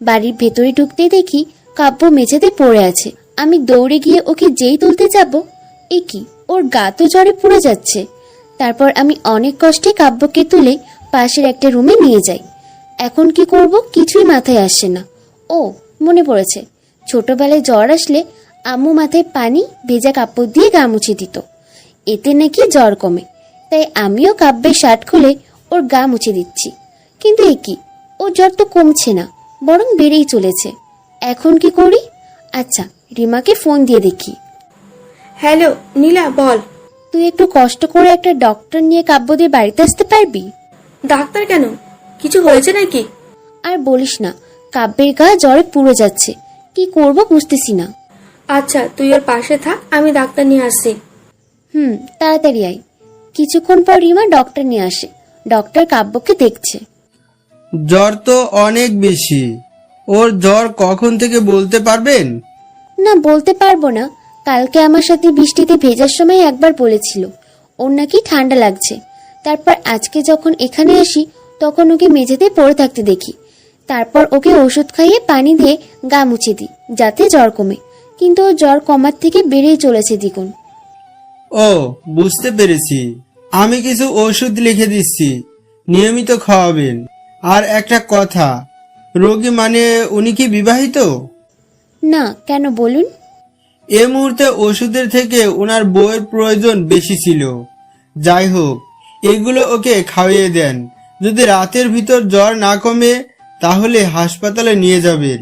বাড়ির ভেতরে ঢুকতেই দেখি কাব্য মেঝেতে পড়ে আছে। আমি দৌড়ে গিয়ে ওকে যেই তুলতে যাব, এ কি, ওর গা তো জ্বরে পুড়ে যাচ্ছে। তারপর আমি অনেক কষ্টে কাব্যকে তুলে পাশের একটা রুমে নিয়ে যাই। এখন কি করব কিছুই মাথায় আসছে না। ও, মনে পড়েছে, ছোটবেলায় জ্বর আসলে আম্মু মাথায় পানি ভেজা কাপড় দিয়ে গা মুছে দিত, এতে নাকি জ্বর কমে। তাই আমিও কাব্যের শার্ট খুলে ওর গা মুছে দিচ্ছি। কিন্তু এ কি, ওর জ্বর তো কমছে না, বরং বেড়েই চলেছে। এখন কি করি? আচ্ছা, রিমাকে ফোন দিয়ে দেখি।
হ্যালো নীলা, বল।
তুই একটু কষ্ট করে একটা ডক্টর নিয়ে কাব্যদের বাড়িতে আসতে পারবি?
ডাক্তার কেন? কিছু হয়েছে নাকি?
আর বলিস না, কাব্যের গা জ্বরে পুড়ে যাচ্ছে, কি করব বুঝতেছি না।
আচ্ছা, তুই ওর পাশে থাক, আমি ডাক্তার নিয়ে আসছি।
তাড়াতাড়ি আয়। কিছুক্ষণ পর রিমা ডক্টর নিয়ে আসে। ডক্টর কাব্যকে দেখছে।
জ্বর তো অনেক বেশি। ওর জ্বর কখন থেকে বলতে পারবেন?
না, বলতে পারবো না। কালকে আমার সাথে বৃষ্টিতে ভেজার সময় একবার বলেছিল ওর নাকি ঠান্ডা লাগছে, তারপর আজকে যখন এখানে আসি তখন ওকে মেঝেতে পড়ে থাকতে দেখি। তারপর ওকে ওষুধ খাইয়ে পানি দিয়ে গা মুছে দিই যাতে জ্বর কমে, কিন্তু ওর জ্বর কমার থেকে বেড়েই চলেছে দ্বিগুণ।
ও, বুঝতে পেরেছি। আমি কিছু ওষুধ লিখে দিচ্ছি, নিয়মিত খাওয়াবেন। আর একটা কথা, রোগী মানে উনি কি বিবাহিত?
না, কেন বলুন?
এ মুহূর্তে ওষুধের থেকে ওনার বউয়ের প্রয়োজন বেশি ছিল। যাই হোক, এগুলো ওকে খাওয়িয়ে দেন। যদি রাতের ভিতর জ্বর না কমে তাহলে হাসপাতালে নিয়ে যাবেন।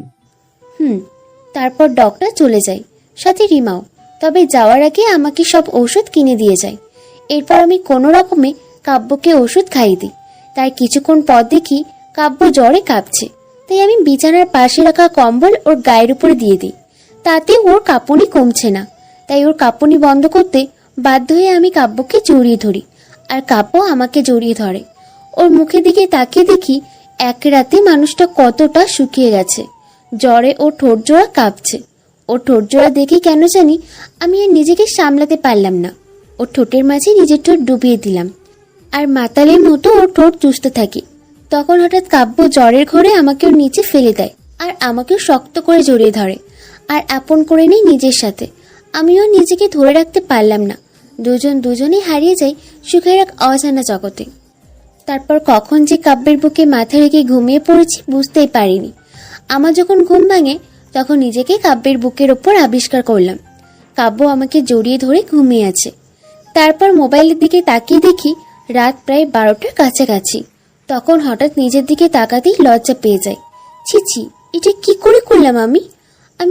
তারপর ডক্টর চলে যায়, সাথে রিমাও। তবে যাওয়ার আগে আমাকে সব ওষুধ কিনে দিয়ে যায়। এরপর আমি কোনো রকমে কাব্যকে ওষুধ খাইয়ে দিই। তার কিছুক্ষণ পর দেখি কাব্য জ্বরে কাঁপছে, তাই আমি বিছানার পাশে রাখা কম্বল ওর গায়ের উপরে দিয়ে দিই। তাতে ওর কাঁপুনি কমছে না, তাই ওর কাঁপুনি বন্ধ করতে বাধ্য হয়ে আমি কাব্যকে জড়িয়ে ধরি, আর কাব্য আমাকে জড়িয়ে ধরে। ওর মুখের দিকে তাকিয়ে দেখি এক রাতে মানুষটা কতটা শুকিয়ে গেছে। জ্বরে ওর ঠোঁট জোড়া কাঁপছে। ওর ঠোঁট জোড়া দেখে কেন জানি আমি আর নিজেকে সামলাতে পারলাম না। ওর ঠোঁটের মাঝে নিজের ঠোঁট ডুবিয়ে দিলাম, আর মাতালের মতো ওর ঠোঁট চুষতে থাকি। তখন হঠাৎ কাব্য জ্বরের ঘোরে আমাকে ওর নিচে ফেলে দেয়, আর আমাকেও শক্ত করে জড়িয়ে ধরে আর আপন করে নেই নিজের সাথে। আমিও নিজেকে ধরে রাখতে পারলাম না। দুজনেই হারিয়ে যাই সুখের এক অজানা জগতে। তারপর কখন যে কাব্যের বুকে মাথা রেখে ঘুমিয়ে পড়েছি বুঝতেই পারিনি। আমার যখন ঘুম ভাঙে তখন নিজেকে কাব্যের বুকের ওপর আবিষ্কার করলাম। কাব্য আমাকে জড়িয়ে ধরে ঘুমিয়ে আছে। তারপর মোবাইলের দিকে তাকিয়ে দেখি রাত প্রায় 12টার কাছাকাছি। তখন হঠাৎ নিজের দিকে তাকাতেই লজ্জা পেয়ে যাই। ছি, এটা কি করে করলাম আমি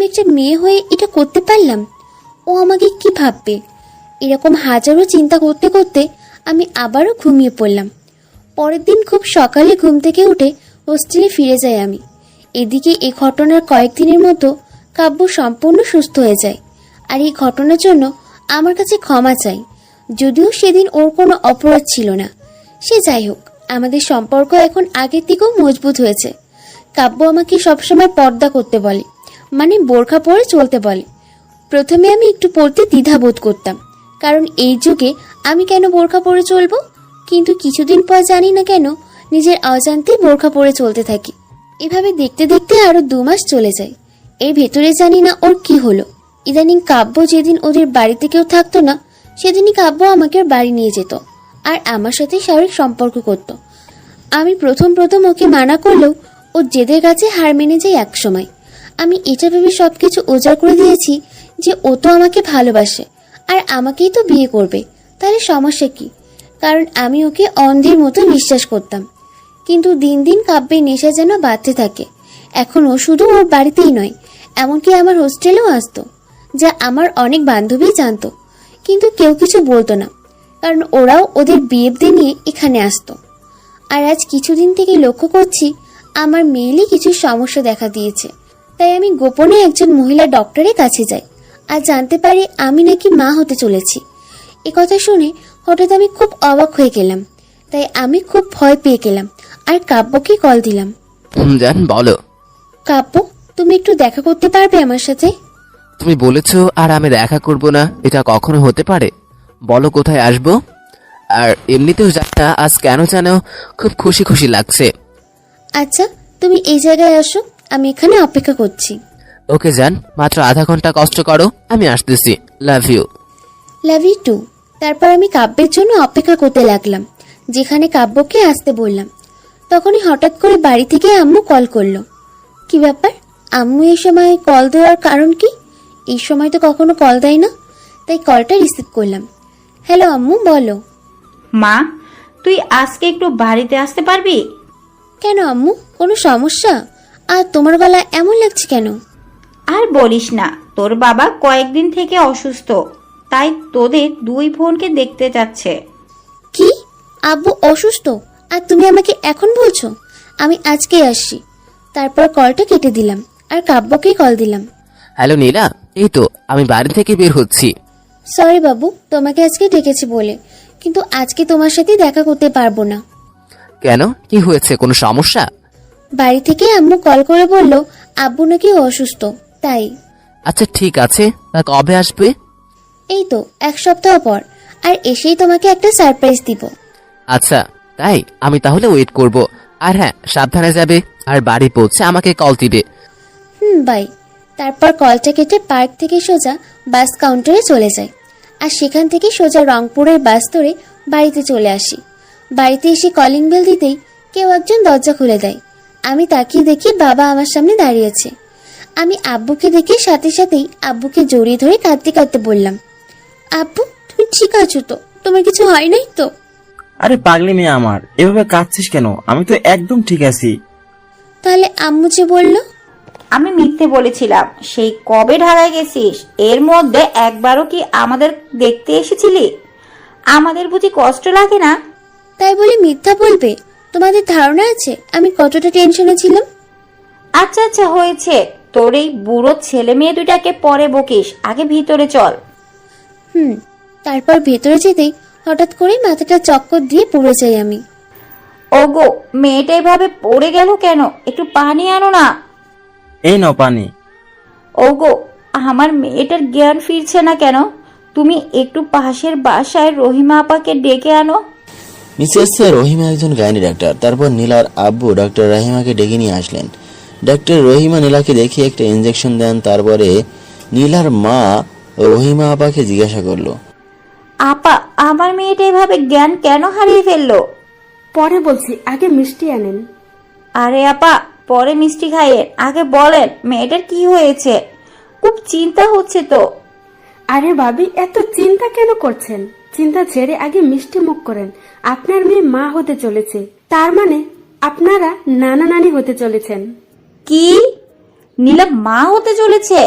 একটা মেয়ে হয়ে এটা করতে পারলাম? ও আমাকে কি ভাববে? এরকম হাজারো চিন্তা করতে করতে আমি আবারও ঘুমিয়ে পড়লাম। পরের দিন খুব সকালে ঘুম থেকে উঠে হোস্টেলে ফিরে যাই আমি। এদিকে এই ঘটনার কয়েকদিনের মতো কাব্য সম্পূর্ণ সুস্থ হয়ে যায়, আর এই ঘটনার জন্য আমার কাছে ক্ষমা চাই, যদিও সেদিন ওর কোনো অপরাধ ছিল না। সে যাই হোক, আমাদের সম্পর্ক এখন আগের থেকেও মজবুত হয়েছে। কাব্য আমাকে সবসময় পর্দা করতে বলে, মানে বোরখা পরে চলতে বলে। প্রথমে আমি একটু পড়তে দ্বিধাবোধ করতাম, কারণ এই যুগে আমি কেন বোরখা পরে চলবো, কিন্তু কিছুদিন পর জানি না কেন নিজের অজান্তে বোরখা পরে চলতে থাকি। এভাবে দেখতে দেখতে আরো 2 মাস চলে যায়। এর ভেতরে জানি না ওর কি হলো। ইদানিং কাব্য যেদিন ওদের বাড়িতে কেউ থাকতো না, সেদিনই কাব্য আমাকে ওর বাড়ি নিয়ে যেত আর আমার সাথে শারীরিক সম্পর্ক করত। আমি প্রথম ওকে মানা করলেও ওর জেদের কাছে হার মেনে যাই এক সময়। আমি এটা ভেবে সবকিছু উজাড় করে দিয়েছি যে ও তো আমাকে ভালোবাসে আর আমাকেই তো বিয়ে করবে, তাহলে সমস্যা কি? কারণ আমি ওকে অন্ধের মতো বিশ্বাস করতাম। কিন্তু দিন দিন কাব্যের নেশা যেন বাড়তে থাকে। এখন ও শুধু ওর বাড়িতেই নয়, এমনকি আমার হোস্টেলেও আসতো, যা আমার অনেক বান্ধবী জানতো, কিন্তু কেউ কিছু বলতো না, কারণ ওরাও ওদের বিয়েদের নিয়ে এখানে আসতো। আর আজ কিছুদিন থেকে লক্ষ্য করছি আমার মেয়েলি কিছু সমস্যা দেখা দিয়েছে। তাই আমি গোপনে একজন মহিলা ডক্টরের কাছে যাই আর জানতে পারি আমি নাকি মা হতে চলেছি। কথা শুনে হঠাৎ আমি খুব অবাক হয়ে গেলাম, তাই আমি খুব ভয় পেয়ে গেলাম আর কাব্যকে কল দিলাম।
জান বলো।
কাব্য, তুমি একটু দেখা করতে পারবে আমার সাথে?
তুমি বলেছো আর আমি দেখা করব না, এটা কখনো হতে পারে? বলো কোথায় আসবো। আর এমনিতেও জানি না আজ কেন যেন খুব খুশি লাগছে।
আচ্ছা, তুমি এই জায়গায় আসো, আমি এখানে অপেক্ষা করছি।
ওকে জান, মাত্র আধা ঘন্টা কষ্ট করো, আমি আসতেছি। Love you.
Love you too. তারপর আমি কাব্যের জন্য অপেক্ষা করতে লাগলাম, যেখানে কাব্যকে আসতে বললাম। তখনই হঠাৎ করে বাড়ি থেকে আম্মু কল করলো। কি ব্যাপার, আম্মু এই সময় কল দেওয়ার কারণ কি? এই সময় তো কখনো কল দেয় না, তাই কলটা রিসিভ করলাম। হ্যালো আম্মু, বলো।
মা, তুই আজকে একটু বাড়িতে আসতে পারবি?
কেন আম্মু, কোনো সমস্যা? আর তোমার গলা এমন লাগছে কেন?
আর বলিস না, তোর বাবা কয়েকদিন থেকে অসুস্থ, তাই তোদের 2 বোনকে দেখতে যাচ্ছে।
কি, আব্বু অসুস্থ আর তুমি আমাকে এখন বলছো? আমি আজকেই আসছি। তারপর কলটা কেটে দিলাম আর কাব্যকে কল দিলাম।
হ্যালো নীলা, এই তো আমি বাড়ি থেকে বের হচ্ছি।
সরি বাবু, তোমাকে আজকে ডেকেছি বলে, কিন্তু আজকে তোমার সাথে দেখা করতে পারবো না।
কেন, কি হয়েছে, কোনো সমস্যা?
বাড়ি থেকে আম্মু কল করে বলল আব্বু নাকি অসুস্থ, তাই।
আচ্ছা ঠিক আছে, তা কবে আসবে?
এই তো 1 সপ্তাহ পর, আর এসেই তোমাকে একটা সারপ্রাইজ দিব।
আচ্ছা, তাই আমি তাহলে ওয়েট করব। আর হ্যাঁ, সাবধানে যাবে, আর বাড়ি পৌঁছে আমাকে কল দিবে।
বাই। তারপর কলটা কেটে পার্ক থেকে সোজা বাস কাউন্টারে চলে যায়, আর সেখান থেকে সোজা রংপুরের বাস ধরে বাড়িতে চলে আসি। বাড়িতে এসে কলিং বেল দিতেই কেউ একজন দরজা খুলে দেয়। আমি তাকিয়ে দেখি বাবা আমার সামনে দাঁড়িয়েছে। আমি আব্বুকে দেখে সাথে সাথেই আব্বুকে জড়িয়ে ধরে কাঁদতে কাঁদতে বললাম, আব্বু তুমি ঠিক আছো তো? তোমার কিছু হয় নাই তো?
আরে পাগলি মেয়ে আমার, এভাবে কাঁদছিস কেন? আমি তো একদম ঠিক আছি।
তাহলে আম্মু যে বললো?
আমি মিথ্যে বলেছিলাম। সেই কবে ঢাকায় গেছিস? এর মধ্যে একবারও কি আমাদের দেখতে এসেছিলি? আমাদের বুঝি কষ্ট লাগে না?
তাই বলে মিথ্যা বলবে? তোমাদের ধারণা আছে আমি কতটা টেনশনে ছিলাম?
আচ্ছা আচ্ছা, হয়েছে। তোর এই বুড়ো ছেলে মেয়ে দুটাকে পরে বকিস, আগে ভিতরে চল।
তারপর ভেতরে যেতেই হঠাৎ করে মাথাটা চক্কর দিয়ে পড়ে যাই আমি।
ওগো, মেয়েটা এভাবে পড়ে গেল কেন? একটু পানি আনো না।
এই নাও পানি।
ওগো, আমার মেয়েটার জ্ঞান ফিরছে না কেন? তুমি একটু পাশের বাসায় রহিমা আপাকে ডেকে আনো।
মিসেস রহিমা একজন গাইনি ডাক্তার। তারপর নীলার আব্বু ডক্টর রহিমাকে ডেকে নিয়ে আসলেন। ডক্টর রহিমা নীলাকে দেখিয়ে একটা ইঞ্জেকশন দেন। তারপরে নীলার মা রহিমা আপাকে জিজ্ঞাসা করলো,
আপা, আমার মেয়েটা এভাবে জ্ঞান কেন হারিয়ে ফেললো?
পরে বলছি, আগে মিষ্টি আনেন।
আরে আপা, পরে মিষ্টি খাইয়েন, আগে বলেন মেয়েটার কি হয়েছে? খুব চিন্তা হচ্ছে তো।
আরে ভাবি, এত চিন্তা কেন করছেন? চিন্তা ছেড়ে আগে মিষ্টি মুখ করেন। আপনার মেয়ে মা হতে চলেছে, তার মানে আপনারা নানা নানি হতে চলেছেন।
কি? নীলা মা হতে চলেছে?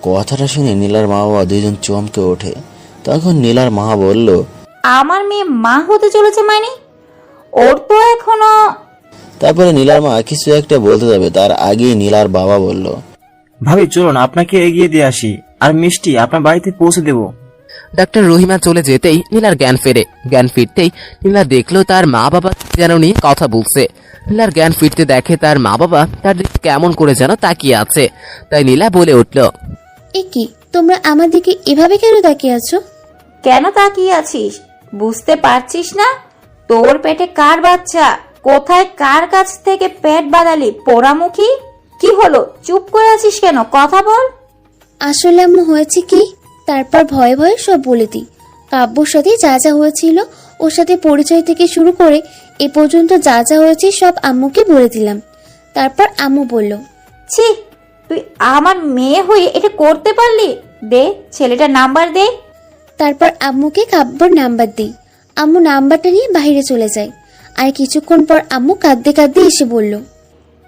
কথাটা শুনে নীলার মা বাবা দুইজন চমকে ওঠে। তখন নীলার মা বলল,
আমার মেয়ে মা হতে চলেছে মানে? ওর তো এখনো।
তারপরে নীলার মা কিছু একটা বলতে যাবে, তার আগেই নীলার বাবা বলল,
ভাবি চলুন আপনাকে এগিয়ে দিয়ে আসি, আর মিষ্টি আপনার বাড়িতে পৌঁছে দেব।
ডাক্তার রহিমা চলে যেতেই নীলার জ্ঞান ফেরে। জ্ঞান ফিরতেই নীলা দেখলো তার মা বাবা যেন নিয়ে কথা বলছে। নীলার জ্ঞান ফিরতে দেখে তার মা বাবা তার দিকে কেমন করে যেন তাকিয়ে আছে। তাই নীলা বলে উঠল,
এ কি, তোমরা আমার দিকে এভাবে কেন তাকিয়ে আছো?
কেন তাকিয়ে আছিস? বুঝতে পারছিস না? তোর পেটে কার বাচ্চা? কোথায় কার কাছ থেকে পেট বাঁধালি পোড়ামুখী? কি হলো, চুপ করে আছিস কেন? কথা বল।
আসলে আম্মু হয়েছে কি, তারপর ভয়ে ভয়ে সব বলে দিই। কাব্যর সাথে যা যা হয়েছিল, ওর সাথে পরিচয় থেকে শুরু করে এ পর্যন্ত যা যা হয়েছে সব আম্মুকে বলে দিলাম। তারপর আম্মু বলল,
ছি, তুই আমার মেয়ে হয়ে এটা করতে পারলি? দে ছেলেটার নাম্বার দে।
তারপর আম্মুকে কাব্যর নাম্বার দিই। আম্মু নাম্বারটা নিয়ে বাইরে চলে যায়। আর কিছুক্ষণ পর আম্মু কাঁদতে কাঁদতে এসে বলল,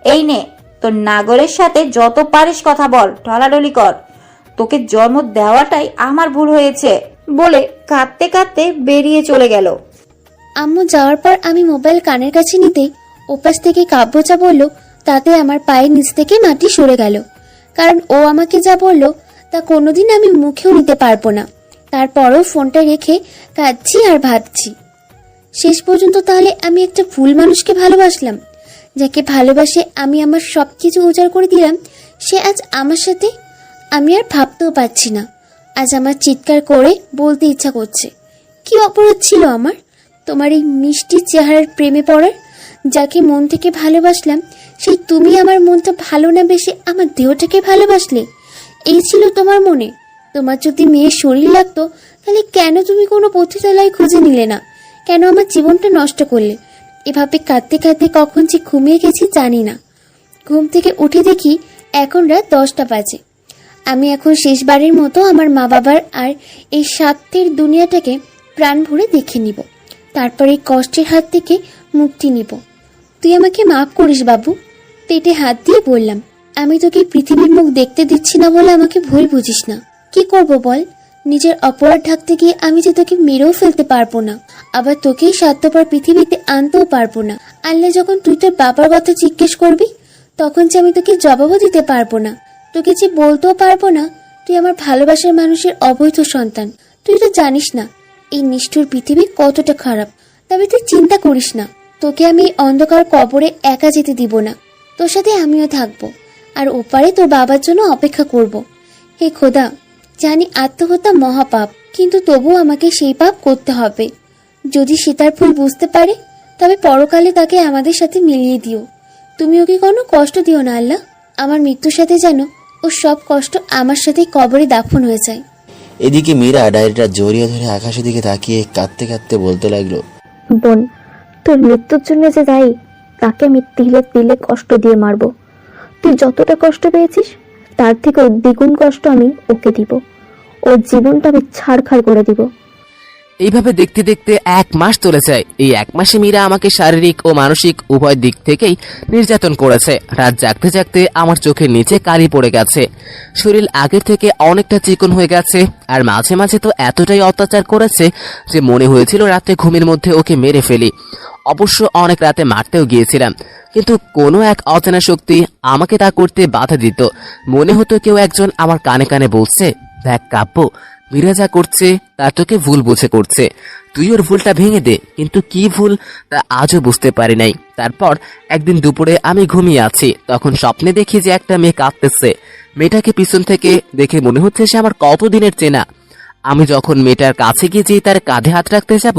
এই নে, তোর নাগরের সাথে যত পারিস কথা বল, ঢলাঢলি কর। তোকে জন্ম দেওয়াটাই আমার ভুল হয়েছে বলে কাঁদতে কাঁদতে বেরিয়ে চলে গেল।
আম্মু যাওয়ার পর আমি মোবাইল কানের কাছে নিতেই ওপাশ থেকে কাব্য যা বলল তাতে আমার পায়ের নিচ থেকে মাটি সরে গেল। কারণ ও আমাকে যা বলল তা কোনোদিন আমি মুখেও নিতে পারবো না। তারপরও ফোনটা রেখে কাঁদছি আর ভাবছি, শেষ পর্যন্ত তাহলে আমি একটা ভুল মানুষকে ভালোবাসলাম। যাকে ভালোবাসে আমি আমার সবকিছু উজাড় করে দিলাম, সে আজ আমার সাথে। আমি আর ভাবতেও পারছি না। আজ আমার চিৎকার করে বলতে ইচ্ছা করছে, কি অপরাধ ছিল আমার তোমার এই মিষ্টি চেহারার প্রেমে পড়ার? যাকে মন থেকে ভালোবাসলাম সেই তুমি আমার মনটা ভালো না বেশি আমার দেহটাকে ভালোবাসলে। এই ছিল তোমার মনে? তোমার যদি মেয়ের শরীর লাগতো তাহলে কেন তুমি কোনো পতিতালয় খুঁজে নিলে না? কেন আমার জীবনটা নষ্ট করলে? এভাবে কাঁদতে কাঁদতে কখন যে ঘুমিয়ে গেছি জানি না। ঘুম থেকে উঠে দেখি এখন রাত 10টা বাজে। আমি এখন শেষবারের মতো আমার মা বাবার আর এই স্বার্থের দুনিয়াটাকে প্রাণ ভরে দেখে নিব। তারপর এই কষ্টের হাত থেকে মুক্তি নিব। তুই আমাকে মাফ করিস বাবু। পেটে হাত দিয়ে বললাম, আমি তোকে পৃথিবীর মুখ দেখতে দিচ্ছি না বলে আমাকে ভুল বুঝিস না। কি করব বল? নিজের অপরাধ ঢাকতে গিয়ে আমি যে তোকে মেরেও ফেলতে পারবো না, আবার তোকেই স্বার্থপর পৃথিবীতে আনতেও পারবো না। আনলে যখন তুই তোর বাবার কথা জিজ্ঞেস করবি তখন যে আমি তোকে জবাবও দিতে পারবো না। তোকে যে বলতেও পারবো না তুই আমার ভালোবাসার মানুষের অবৈধ সন্তান। তুই তো জানিস না এই নিষ্ঠুর পৃথিবী কতটা খারাপ। তবে তুই চিন্তা করিস না, তোকে আমি এই অন্ধকার কবরে একা যেতে দিব না। তোর সাথে আমিও থাকবো, আর ওপারে তোর বাবার জন্য অপেক্ষা করব। হে খোদা, জানি আত্মহত্যা মহাপাপ, কিন্তু তবুও আমাকে সেই পাপ করতে হবে। যদি সে তার ভুল বুঝতে পারে তবে পরকালে তাকে আমাদের সাথে মিলিয়ে দিও। তুমি ওকে কোনো কষ্ট দিও না আল্লাহ। আমার মৃত্যুর সাথে যেন ও সব কষ্ট আমার সাথে কবরে দাফন হয়ে যায়।
এদিকে মীরা ডায়েরিটা জড়িয়ে ধরে আকাশের দিকে তাকিয়ে কাঁদতে কাঁদতে বলতে লাগলো,
বোন, তোর মৃত্যুর জন্য যে দায়ী তাকে আমি তিলে তিলে কষ্ট দিয়ে মারবো। তুই যতটা কষ্ট পেয়েছিস তার থেকেও দ্বিগুণ কষ্ট আমি ওকে দিব। ওর জীবনটা আমি ছাড়খাড় করে দিব।
এইভাবে দেখতে দেখতে 1 মাস চলে যায়। এই 1 মাসে মীরা আমাকে শারীরিক ও মানসিক উভয় দিক থেকেই নির্যাতন করেছে। রাত জাগতে জাগতে আমার চোখের নিচে কালি পড়ে গেছে, শরীর আগের থেকে অনেকটা চিকন হয়ে গেছে। আর মাঝে মাঝে তো এতটাই অত্যাচার করেছে যে মনে হয়েছিল রাতে ঘুমের মধ্যে ওকে মেরে ফেলি। অবশ্য অনেক রাতে মারতেও গিয়েছিলাম, কিন্তু কোনো এক অজানা শক্তি আমাকে তা করতে বাধা দিত। মনে হতো কেউ একজন আমার কানে কানে বলছে, দেখ কাব্য, মীরা যা করছে তা তোকে ভুল বুঝে করছে, তুই ওর ভুলটা ভেঙে দে। কিন্তু কি ভুল তা আজও বুঝতে পারি নাই। তারপর একদিন দুপুরে আমি ঘুমিয়ে আছি, তখন স্বপ্নে দেখি যে একটা মেয়ে কাঁদতেছে। মেয়েটাকে পিছন থেকে দেখে মনে হচ্ছে সে আমার কতদিনের চেনা। আমি যখন মেয়েটার কাছে গিয়ে যেই তার কাঁধে হাত রাখতে যাব,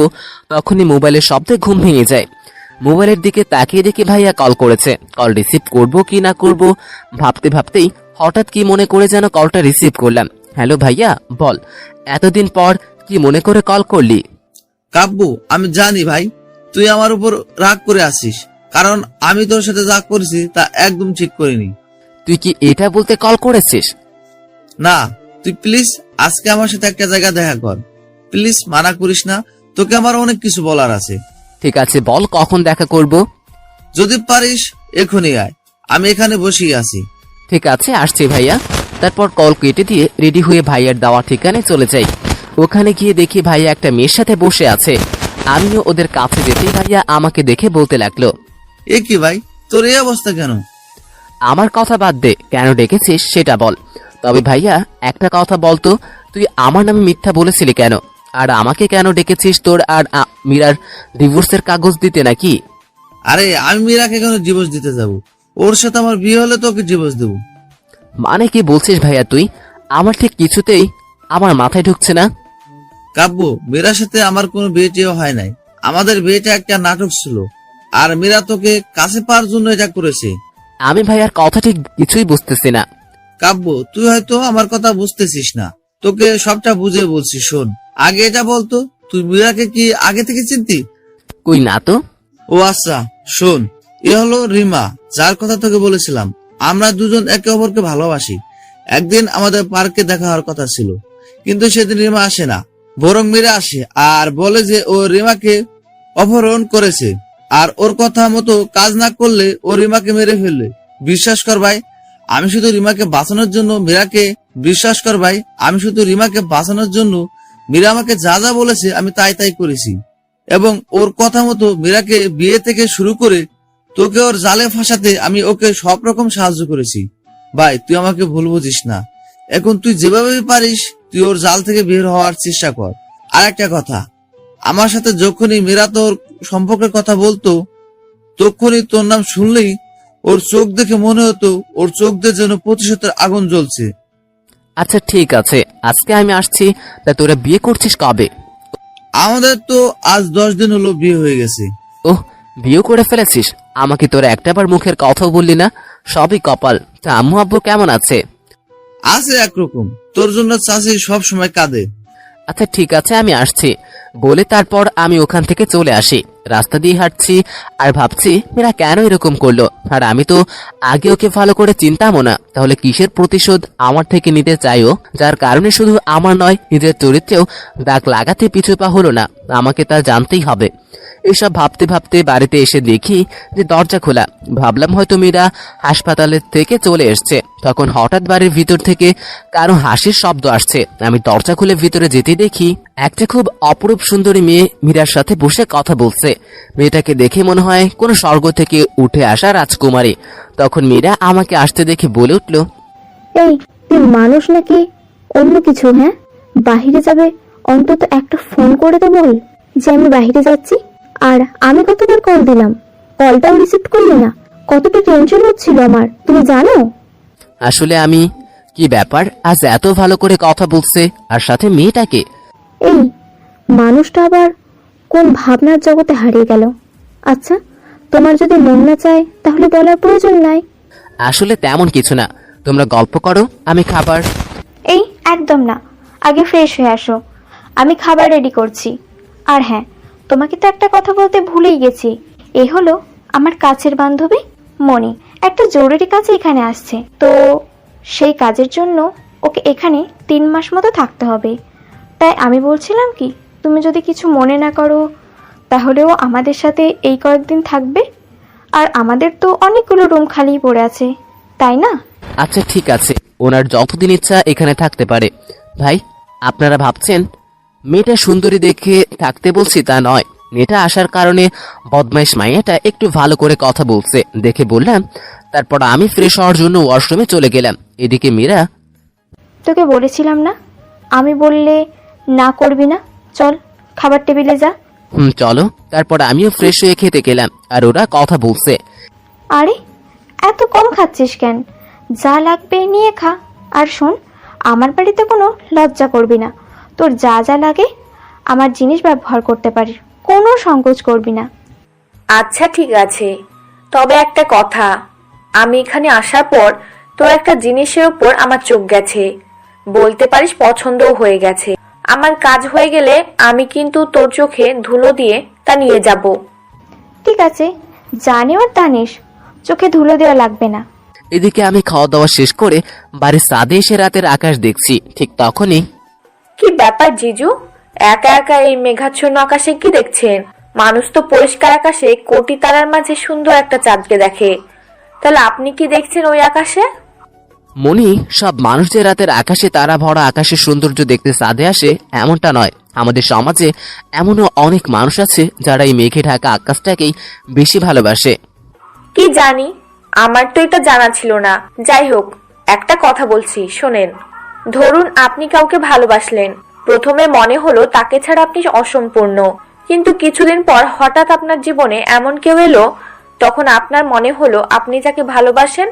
তখনই মোবাইলের শব্দে ঘুম ভেঙে যায়। মোবাইলের দিকে তাকিয়ে দেখি ভাইয়া কল করেছে। কল রিসিভ করব কি না করব ভাবতে ভাবতেই হঠাৎ কি মনে করে যেন কলটা রিসিভ করলাম। হ্যালো ভাইয়া, বল, এতদিন পর কি মনে করে কল করলি?
কাব্য, আমি জানি ভাই তুই আমার উপর রাগ করে আসিস, কারণ আমি তোর সাথে যা করেছি তা একদম ঠিক করিনি।
তুই কি এটা বলতে কল করেছিস?
না, তুই প্লিজ আজকে আমার সাথে একটা জায়গা দেখা কর, প্লিজ, মানা করিস না, তোকে আমার অনেক কিছু বলার আছে।
ঠিক আছে, বল কখন দেখা করব?
যদি পারিস এখনই আয়, আমি এখানে বসেই আছি।
ঠিক আছে, আসছি ভাইয়া। তারপর কল কেটে দিয়ে রেডি হয়ে ভাইয়ার দেওয়া ঠিকানায় চলে যাই। ওখানে গিয়ে দেখি ভাইয়া একটা মেয়ের সাথে বসে আছে। আমিও ওদের কাছে যেতেই ভাইয়া আমাকে দেখে বলতে লাগলো,
এ কি ভাই, তোর এই অবস্থা কেন?
আমার কথা বাদ দে, কেন ডেকেছিস সেটা বল। তবে ভাইয়া একটা কথা বলতো, তুই আমার নামে মিথ্যা বলেছিলি কেন? আর আমাকে কেন ডেকেছিস তোর আর মীরার ডিভোর্সের কাগজ দিতে নাকি?
আরে আমি মীরাকে কেন ডিভোর্স দিতে যাব? ওর সাথে আমার বিয়ে হলে তোকে ডিভোর্স দেবো।
মানে কি বলছিস ভাইয়া তুই? আমার ঠিক কিছুতেই আমার মাথায় ঢুকছে না।
কাব্য, মীরার সাথে আমার কোনো বিয়েটিও হয় নাই। আমাদের বিয়েটা একটা নাটক ছিল, আর মীরা তোকে কাছে পাওয়ার জন্য এটা করেছে।
আমি ভাইয়ার কথা ঠিক কিছুই বুঝতেছি না।
কাব্য, তুই হয়তো আমার কথা বুঝতেছিস না, তোকে সবটা বুঝে বলছি, শোন। আগে এটা বলতো, তুই মীরাকে কি আগে থেকে চিনতি?
কই না তো।
ও আচ্ছা, শোন, এ হলো রিমা, যার কথা তোকে বলেছিলাম। আমরা দুজন একে অপরকে ভালোবাসি। একদিন আমাদের পার্কে দেখা হওয়ার কথা ছিল, কিন্তু সেদিন রিমা আসে না, বরং মীরা আসে আর বলে যে ও রিমাকে অপহরণ করেছে, আর ওর কথা মতো কাজ না করলে ও রিমাকে মেরে ফেলবে। বিশ্বাস কর ভাই, আমি শুধু রিমাকে বাঁচানোর জন্য মীরা আমাকে যা যা বলেছে আমি তাই তাই করেছি, এবং ওর কথা মতো মীরাকে বিয়ে থেকে শুরু করে তোকে ওর জালে ফাঁসাতে আমি ওকে সব রকম সাহায্য করেছি। ভাই, তুই আমাকে ভুল বুঝিস না। এখন তুই যেভাবে পারিস তুই ওর জাল থেকে বের হওয়ার চেষ্টা কর। আর একটা কথা, আমার সাথে যখনই মীরা তোর সম্পর্কের কথা বলতো, তখনই তোর নাম শুনলেই ওর চোখ দেখে মনে হতো ওর চোখ দিয়ে যেন প্রতিশোধের আগুন জ্বলছে।
আচ্ছা ঠিক আছে, আজকে আমি আসছি। তা তোরা বিয়ে করছিস কবে?
আমাদের তো আজ 10 দিন হলো বিয়ে হয়ে গেছে।
ওহ, বিয়ে করে ফেলেছিস? আমাকে তোরা একটাবার মুখের কথাও বললি না। সবই কপাল। তা আম্মু আব্বু কেমন আছে?
আছে একরকম, তোর জন্য চাষি সব সময় কাঁদে।
আচ্ছা ঠিক আছে, আমি আসছি বলে তারপর আমি ওখান থেকে চলে আসি। রাস্তা দিয়ে হাঁটছি আর ভাবছি মেয়েরা কেন এরকম করলো। আর আমি তো আগে ওকে ভালো করে চিনতামও না, তাহলে কিসের প্রতিশোধ আমার থেকে নিতে চাইও, যার কারণে শুধু আমার নয় নিজের চরিত্রেও দাগ লাগাতে পিছু পা হলো না। আমাকে তা জানতেই হবে। এসব ভাবতে ভাবতে বাড়িতে এসে দেখি যে দরজা খোলা। ভাবলাম হয়তো মীরা হাসপাতালের থেকে চলে এসছে। তখন হঠাৎ বাড়ির ভিতর থেকে কারো হাসির শব্দ আসছে। আমি দরজা খুলে ভিতরে যেতে দেখি একটা খুব অপরূপ সুন্দরী মেয়ে মীরার সাথে বসে কথা বলছে। মেয়েটাকে দেখে মনে হয় কোনো স্বর্গ থেকে উঠে আসা রাজকুমারী। তখন মীরা আমাকে আসতে দেখে বলে উঠল,
এই, তুই মানুষ নাকি অন্য কিছু? হ্যাঁ, বাহিরে যাবে, অন্তত একটা ফোন করে তো বল যে আমি বাহিরে যাচ্ছি। আর আমি কতবার কল দিলাম, কলটাও রিসিভ করলি না। কতটা টেনশন হচ্ছিল আমার, তুমি জানো?
আসলে আমি কি ব্যাপার, আজ এত ভালো করে কথা বলছে আর সাথে মেয়েটাকে?
এই মানুষটা আবার কোন ভাবনার জগতে হারিয়ে গেল। আচ্ছা, তোমার যদি মন না চায় তাহলে বলার প্রয়োজন নাই।
আসলে তেমন কিছু না, তোমরা গল্প করো, আমি খাবার।
এই একদম না, আগে ফ্রেশ হয়ে আসো, আমি খাবার রেডি করছি। আর হ্যাঁ, তোমাকে তো একটা কথা বলতে ভুলেই গেছি। এই হলো আমার কাছের বান্ধবী মনি, একটা জরুরি কাজে এখানে আসছে, তো সেই কাজের জন্য ওকে এখানে 3 মাস মতো থাকতে হবে। তাই আমি বলছিলাম কি, তুমি যদি কিছু মনে না করো তাহলেও আমাদের সাথে এই কয়েকদিন থাকবে। আর আমাদের তো অনেকগুলো রুম খালি পড়ে আছে, তাই না?
আচ্ছা ঠিক আছে, ওনার যতদিন ইচ্ছা এখানে থাকতে পারে। ভাই, আপনারা ভাবছেন মেয়েটা সুন্দরী দেখে থাকতে বলছি, তা নয়। মেয়েটা আসার কারণে বদমাইশ মাইয়াটা একটু ভালো করে কথা বলছে দেখে বললাম। তারপর আমি ফ্রেশ হওয়ার জন্য ওয়াশরুমে চলে গেলাম। এদিকে মীরা,
তোকে বলেছিলাম না, আমি বললে না করবি না। চল খাবার টেবিলে যা।
চলো। তারপর আমিও ফ্রেশ হয়ে খেতে গেলাম, আর ওরা কথা বলছে।
আরে এত কম খাচ্ছিস কেন? যা লাগবে নিয়ে খা। আর শোন, আমার বাড়িতে কোনো লজ্জা করবি না। তোর যা যা লাগে আমার জিনিস ব্যবহার করতে পারিস, কোনো সংকোচ করবি না।
আচ্ছা ঠিক আছে, তবে একটা কথা, আমি এখানে আসার পর তোর একটা জিনিসের উপর আমার চোখ গেছে, বলতে পারিস পছন্দও হয়ে গেছে। আমার কাজ হয়ে গেলে আমি কিন্তু তোর চোখে ধুলো দিয়ে তা নিয়ে যাব।
ঠিক আছে, জানি আর তা নিস, চোখে ধুলো দেওয়া লাগবে না।
এদিকে আমি খাওয়া দাওয়া শেষ করে বাড়ির ছাদে এসে রাতের আকাশ দেখছি। ঠিক তখনই,
কি ব্যাপার জিজু, একা একা এই মেঘাচ্ছন্ন আকাশে কি দেখছেন? মানুষ তো পরিষ্কার আকাশে কোটি তারার মাঝে সুন্দর একটা চাঁদকে দেখে, তাহলে আপনি কি দেখছেন ওই আকাশে?
মনি, সব মানুষ যে রাতের আকাশে তারা ভরা আকাশের সৌন্দর্য দেখতে ছাদে আসে এমনটা নয়। আমাদের সমাজে এমনও অনেক মানুষ আছে যারা এই মেঘে ঢাকা আকাশটাকেই বেশি ভালোবাসে।
কি জানি, আমার তো এটা জানা ছিল না। যাই হোক, একটা কথা বলছি শোনেন। ধরুন আপনি কাউকে ভালোবাসলেন, প্রথমে মনে হলো তাকে ছাড়া আপনি অসম্পূর্ণ, কিন্তু কিছুদিন পর হঠাৎ আপনার জীবনে এমন কেউ এলো, তখন আপনার মনে হলো আপনি যাকে ভালোবাসেন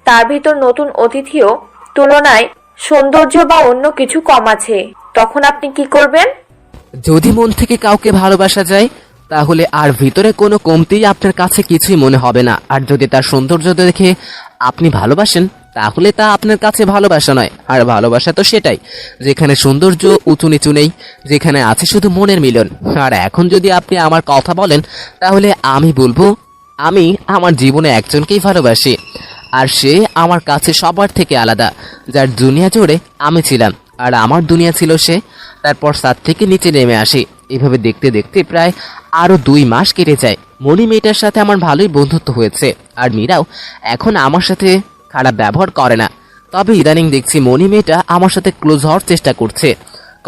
তার ভিতর নতুন অতিথিও তুলনায় সৌন্দর্য বা অন্য কিছু কম আছে, তখন আপনি কি করবেন?
যদি মন থেকে কাউকে ভালোবাসা যায় তাহলে আর ভিতরে কোনো কমতিই আপনার কাছে কিছুই মনে হবে না। আর যদি তার সৌন্দর্য দেখে আপনি ভালোবাসেন তাহলে তা আপনার কাছে ভালোবাসা নয়। আর ভালোবাসা তো সেটাই যেখানে সৌন্দর্য উঁচু নিচু নেই, যেখানে আছে শুধু মনের মিলন। আর এখন যদি আপনি আমার কথা বলেন তাহলে আমি বলবো আমি আমার জীবনে একজনকেই ভালোবাসি, আর সে আমার কাছে সবার থেকে আলাদা, যার দুনিয়া জুড়ে আমি ছিলাম আর আমার দুনিয়া ছিল সে। তারপর ছাদ থেকে নিচে নেমে আসি। এভাবে দেখতে দেখতে প্রায় আরো 2 মাস কেটে যায়। মনি মেয়েটার সাথে আমার ভালোই বন্ধুত্ব হয়েছে, আর মীরাও এখন আমার সাথে খারাপ ব্যবহার করে না। তবে ইদানিং দেখছি মনি মেয়েটা আমার সাথে ক্লোজ হওয়ার চেষ্টা করছে,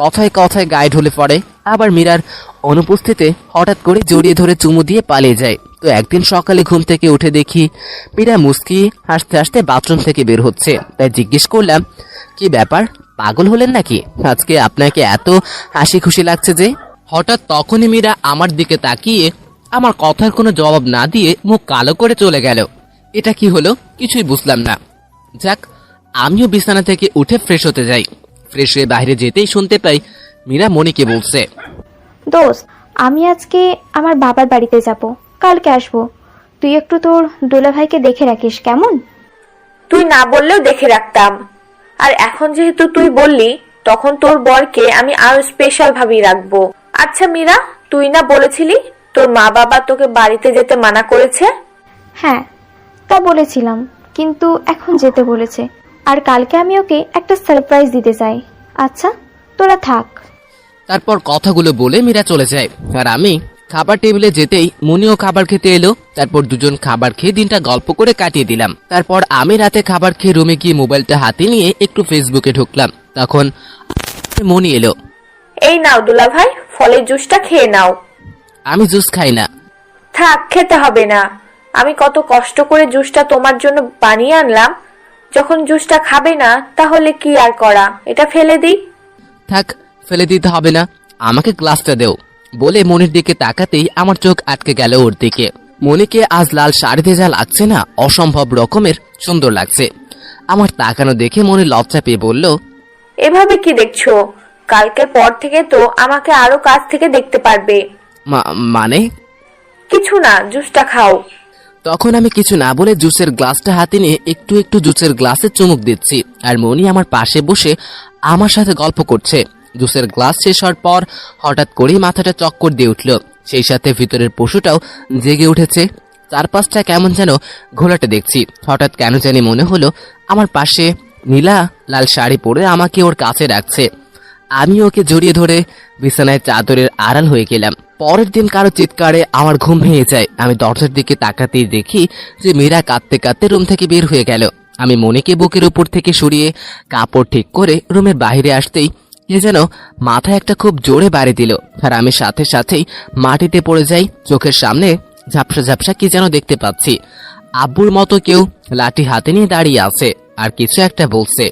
কথায় কথায় গায়ে ঢলে পড়ে, আবার মীরার অনুপস্থিতিতে হঠাৎ করে জড়িয়ে ধরে চুমু দিয়ে পালিয়ে যায়। তো একদিন সকালে ঘুম থেকে উঠে দেখি মীরা মুস্কি হাসতে হাসতে বাথরুম থেকে বের হচ্ছে। তাই জিজ্ঞেস করলাম, কি ব্যাপার, পাগল হলেন নাকি? আজকে আপনাকে এত হাসি খুশি লাগছে যে? হঠাৎ তখনই মীরা আমার দিকে তাকিয়ে আমার কথার কোনো জবাব না দিয়ে মুখ কালো করে চলে গেল। এটা কি হলো কিছুই বুঝলাম না। যাক, আমিও বিছানা থেকে উঠে ফ্রেশ হতে যাই। ফ্রেশ হয়ে বাইরে যেতেই শুনতে পাই মীরা মনিকে বলছে,
দোস্ত, আমি আজকে আমার বাবার বাড়িতে যাব, কালকে আসবো। তুই একটু তোর দোলা ভাইকে দেখে রাখিস, কেমন?
তুই না বললেও দেখে রাখতাম, আর এখন যেহেতু তুই বললি তখন তোর বরকে আমি আরো স্পেশাল ভাবেই রাখবো। আচ্ছা মীরা, তুই না বলেছিলি তোর মা বাবা তোকে বাড়িতে যেতে মানা করেছে?
হ্যাঁ, তা বলেছিলাম, কিন্তু এখন যেতে বলেছে। আর কালকে আমি ওকে একটা সারপ্রাইজ দিতে চাই। আচ্ছা, তোরা থাক।
তারপর কথাগুলো বলে মীরা চলে যায়, আর আমি খাবার টেবিলে যেতেই মনিও খাবার খেতে এলো। তারপর দুজন খাবার খেয়ে দিনটা গল্প করে কাটিয়ে দিলাম। তারপর আমি রাতে খাবার খেয়ে রুমে গিয়ে মোবাইলটা হাতে নিয়ে একটু ফেসবুকে ঢুকলাম। তখন মনি এলো।
এই নাও দুলা ভাই, ফলের জুসটা খেয়ে নাও।
আমি জুস খাই না।
থাক, খেতে হবে না। আমি কত কষ্ট করে জুসটা তোমার জন্য বানিয়ে আনলাম, যখন জুসটা খাবে না তাহলে কি আর করা, এটা ফেলে দিই।
থাক, ফেলে দিতে হবে না, আমাকে গ্লাসটা দেও বলে মনির দিকে তাকাতেই আমার চোখ আটকে গেল ওর দিকে। মনিকে আজ লাল শাড়িতে যা লাগছে না, অসম্ভব রকমের সুন্দর লাগছে। আমার তাকানো দেখে মনি লজ্জা পেয়ে বলল,
এভাবে কি দেখছো? কালকের পর থেকে তো আমাকে আরো কাছ থেকে দেখতে পারবে।
মানে?
কিছু না, জুসটা খাও।
তখন আমি কিছু না বলে জুসের গ্লাসটা হাতে নিয়ে একটু একটু জুসের গ্লাসে চুমুক দিচ্ছি, আর মনি আমার পাশে বসে আমার সাথে গল্প করছে। জুসের গ্লাস শেষ হওয়ার পর হঠাৎ করেই মাথাটা চক্কর দিয়ে উঠল, সেই সাথে ভিতরের পশুটাও জেগে উঠেছে। চারপাশটা কেমন যেন ঘোলাটে দেখছি। হঠাৎ কেন জানি মনে হলো আমার পাশে নীলা লাল শাড়ি পরে আমাকে ওর কাছে রাখছে। আমি ওকে জড়িয়ে ধরে বিছানায় চাদরের আড়াল হয়ে গেলাম। পরের দিন কারো চিৎকারে আমার ঘুম ভেঙে যায়। আমি দরজার দিকে তাকাতেই দেখি যে মীরা কাঁদতে কাঁদতে রুম থেকে বের হয়ে গেল। আমি মনিকে বুকের উপর থেকে সরিয়ে কাপড় ঠিক করে রুমের বাইরে আসতেই কে যেন মাথায় একটা খুব জোরে বাড়ি দিল, আর আমি সাথে সাথেই মাটিতে পড়ে যাই। চোখের সামনে ঝাপসা ঝাপসা কি যেন দেখতে পাচ্ছি। আব্বুর মতো কেউ লাঠি হাতে নিয়ে দাঁড়িয়ে আছে আর কিছু একটা বলছে।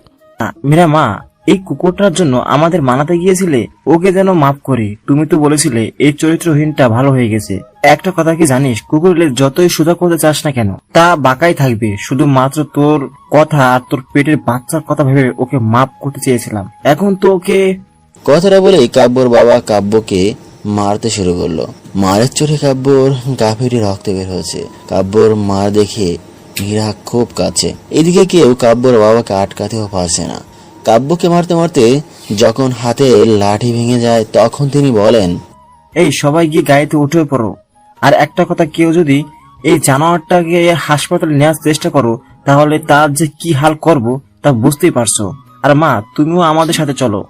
মীরা মা, এই কুকুরটার জন্য আমাদের মানাতে গিয়েছিলে, ওকে যেন মাফ করি। তুমি তো বলেছিলে এই চরিত্রহীনটা ভালো হয়ে গেছে। একটা কথা কি জানিস, কুকুরের যতই সোজা করতে চাস না কেন, তা বাঁকাই থাকবে। শুধুমাত্র তোর কথা আর তোর পেটের বাচ্চার কথা ভেবে ওকে মাফ করতে চেয়েছিলাম। এখন তো ওকে।
কথাটা বলেই কাব্যর বাবা কাব্যকে মারতে শুরু করলো। মারের চোটে কাব্যর গা ফেটে রক্ত বের হয়েছে। কাব্যর মার দেখে মীরা খুব কাছে। এদিকে কেউ কাব্যর বাবাকে আটকাতেও পারছে না। কাব্যকে মারতে মারতে যখন হাতে লাঠি ভেঙে যায় তখন তিনি বলেন,
এই সবাই গিয়ে গাড়িতে উঠে পড়ো। আর একটা কথা, কেউ যদি এই জানোয়ারটাকে হাসপাতালে নেওয়ার চেষ্টা করো তাহলে তার যে কি হাল করব তা বুঝতেই পারছো। আর মা, তুমিও আমাদের সাথে চলো।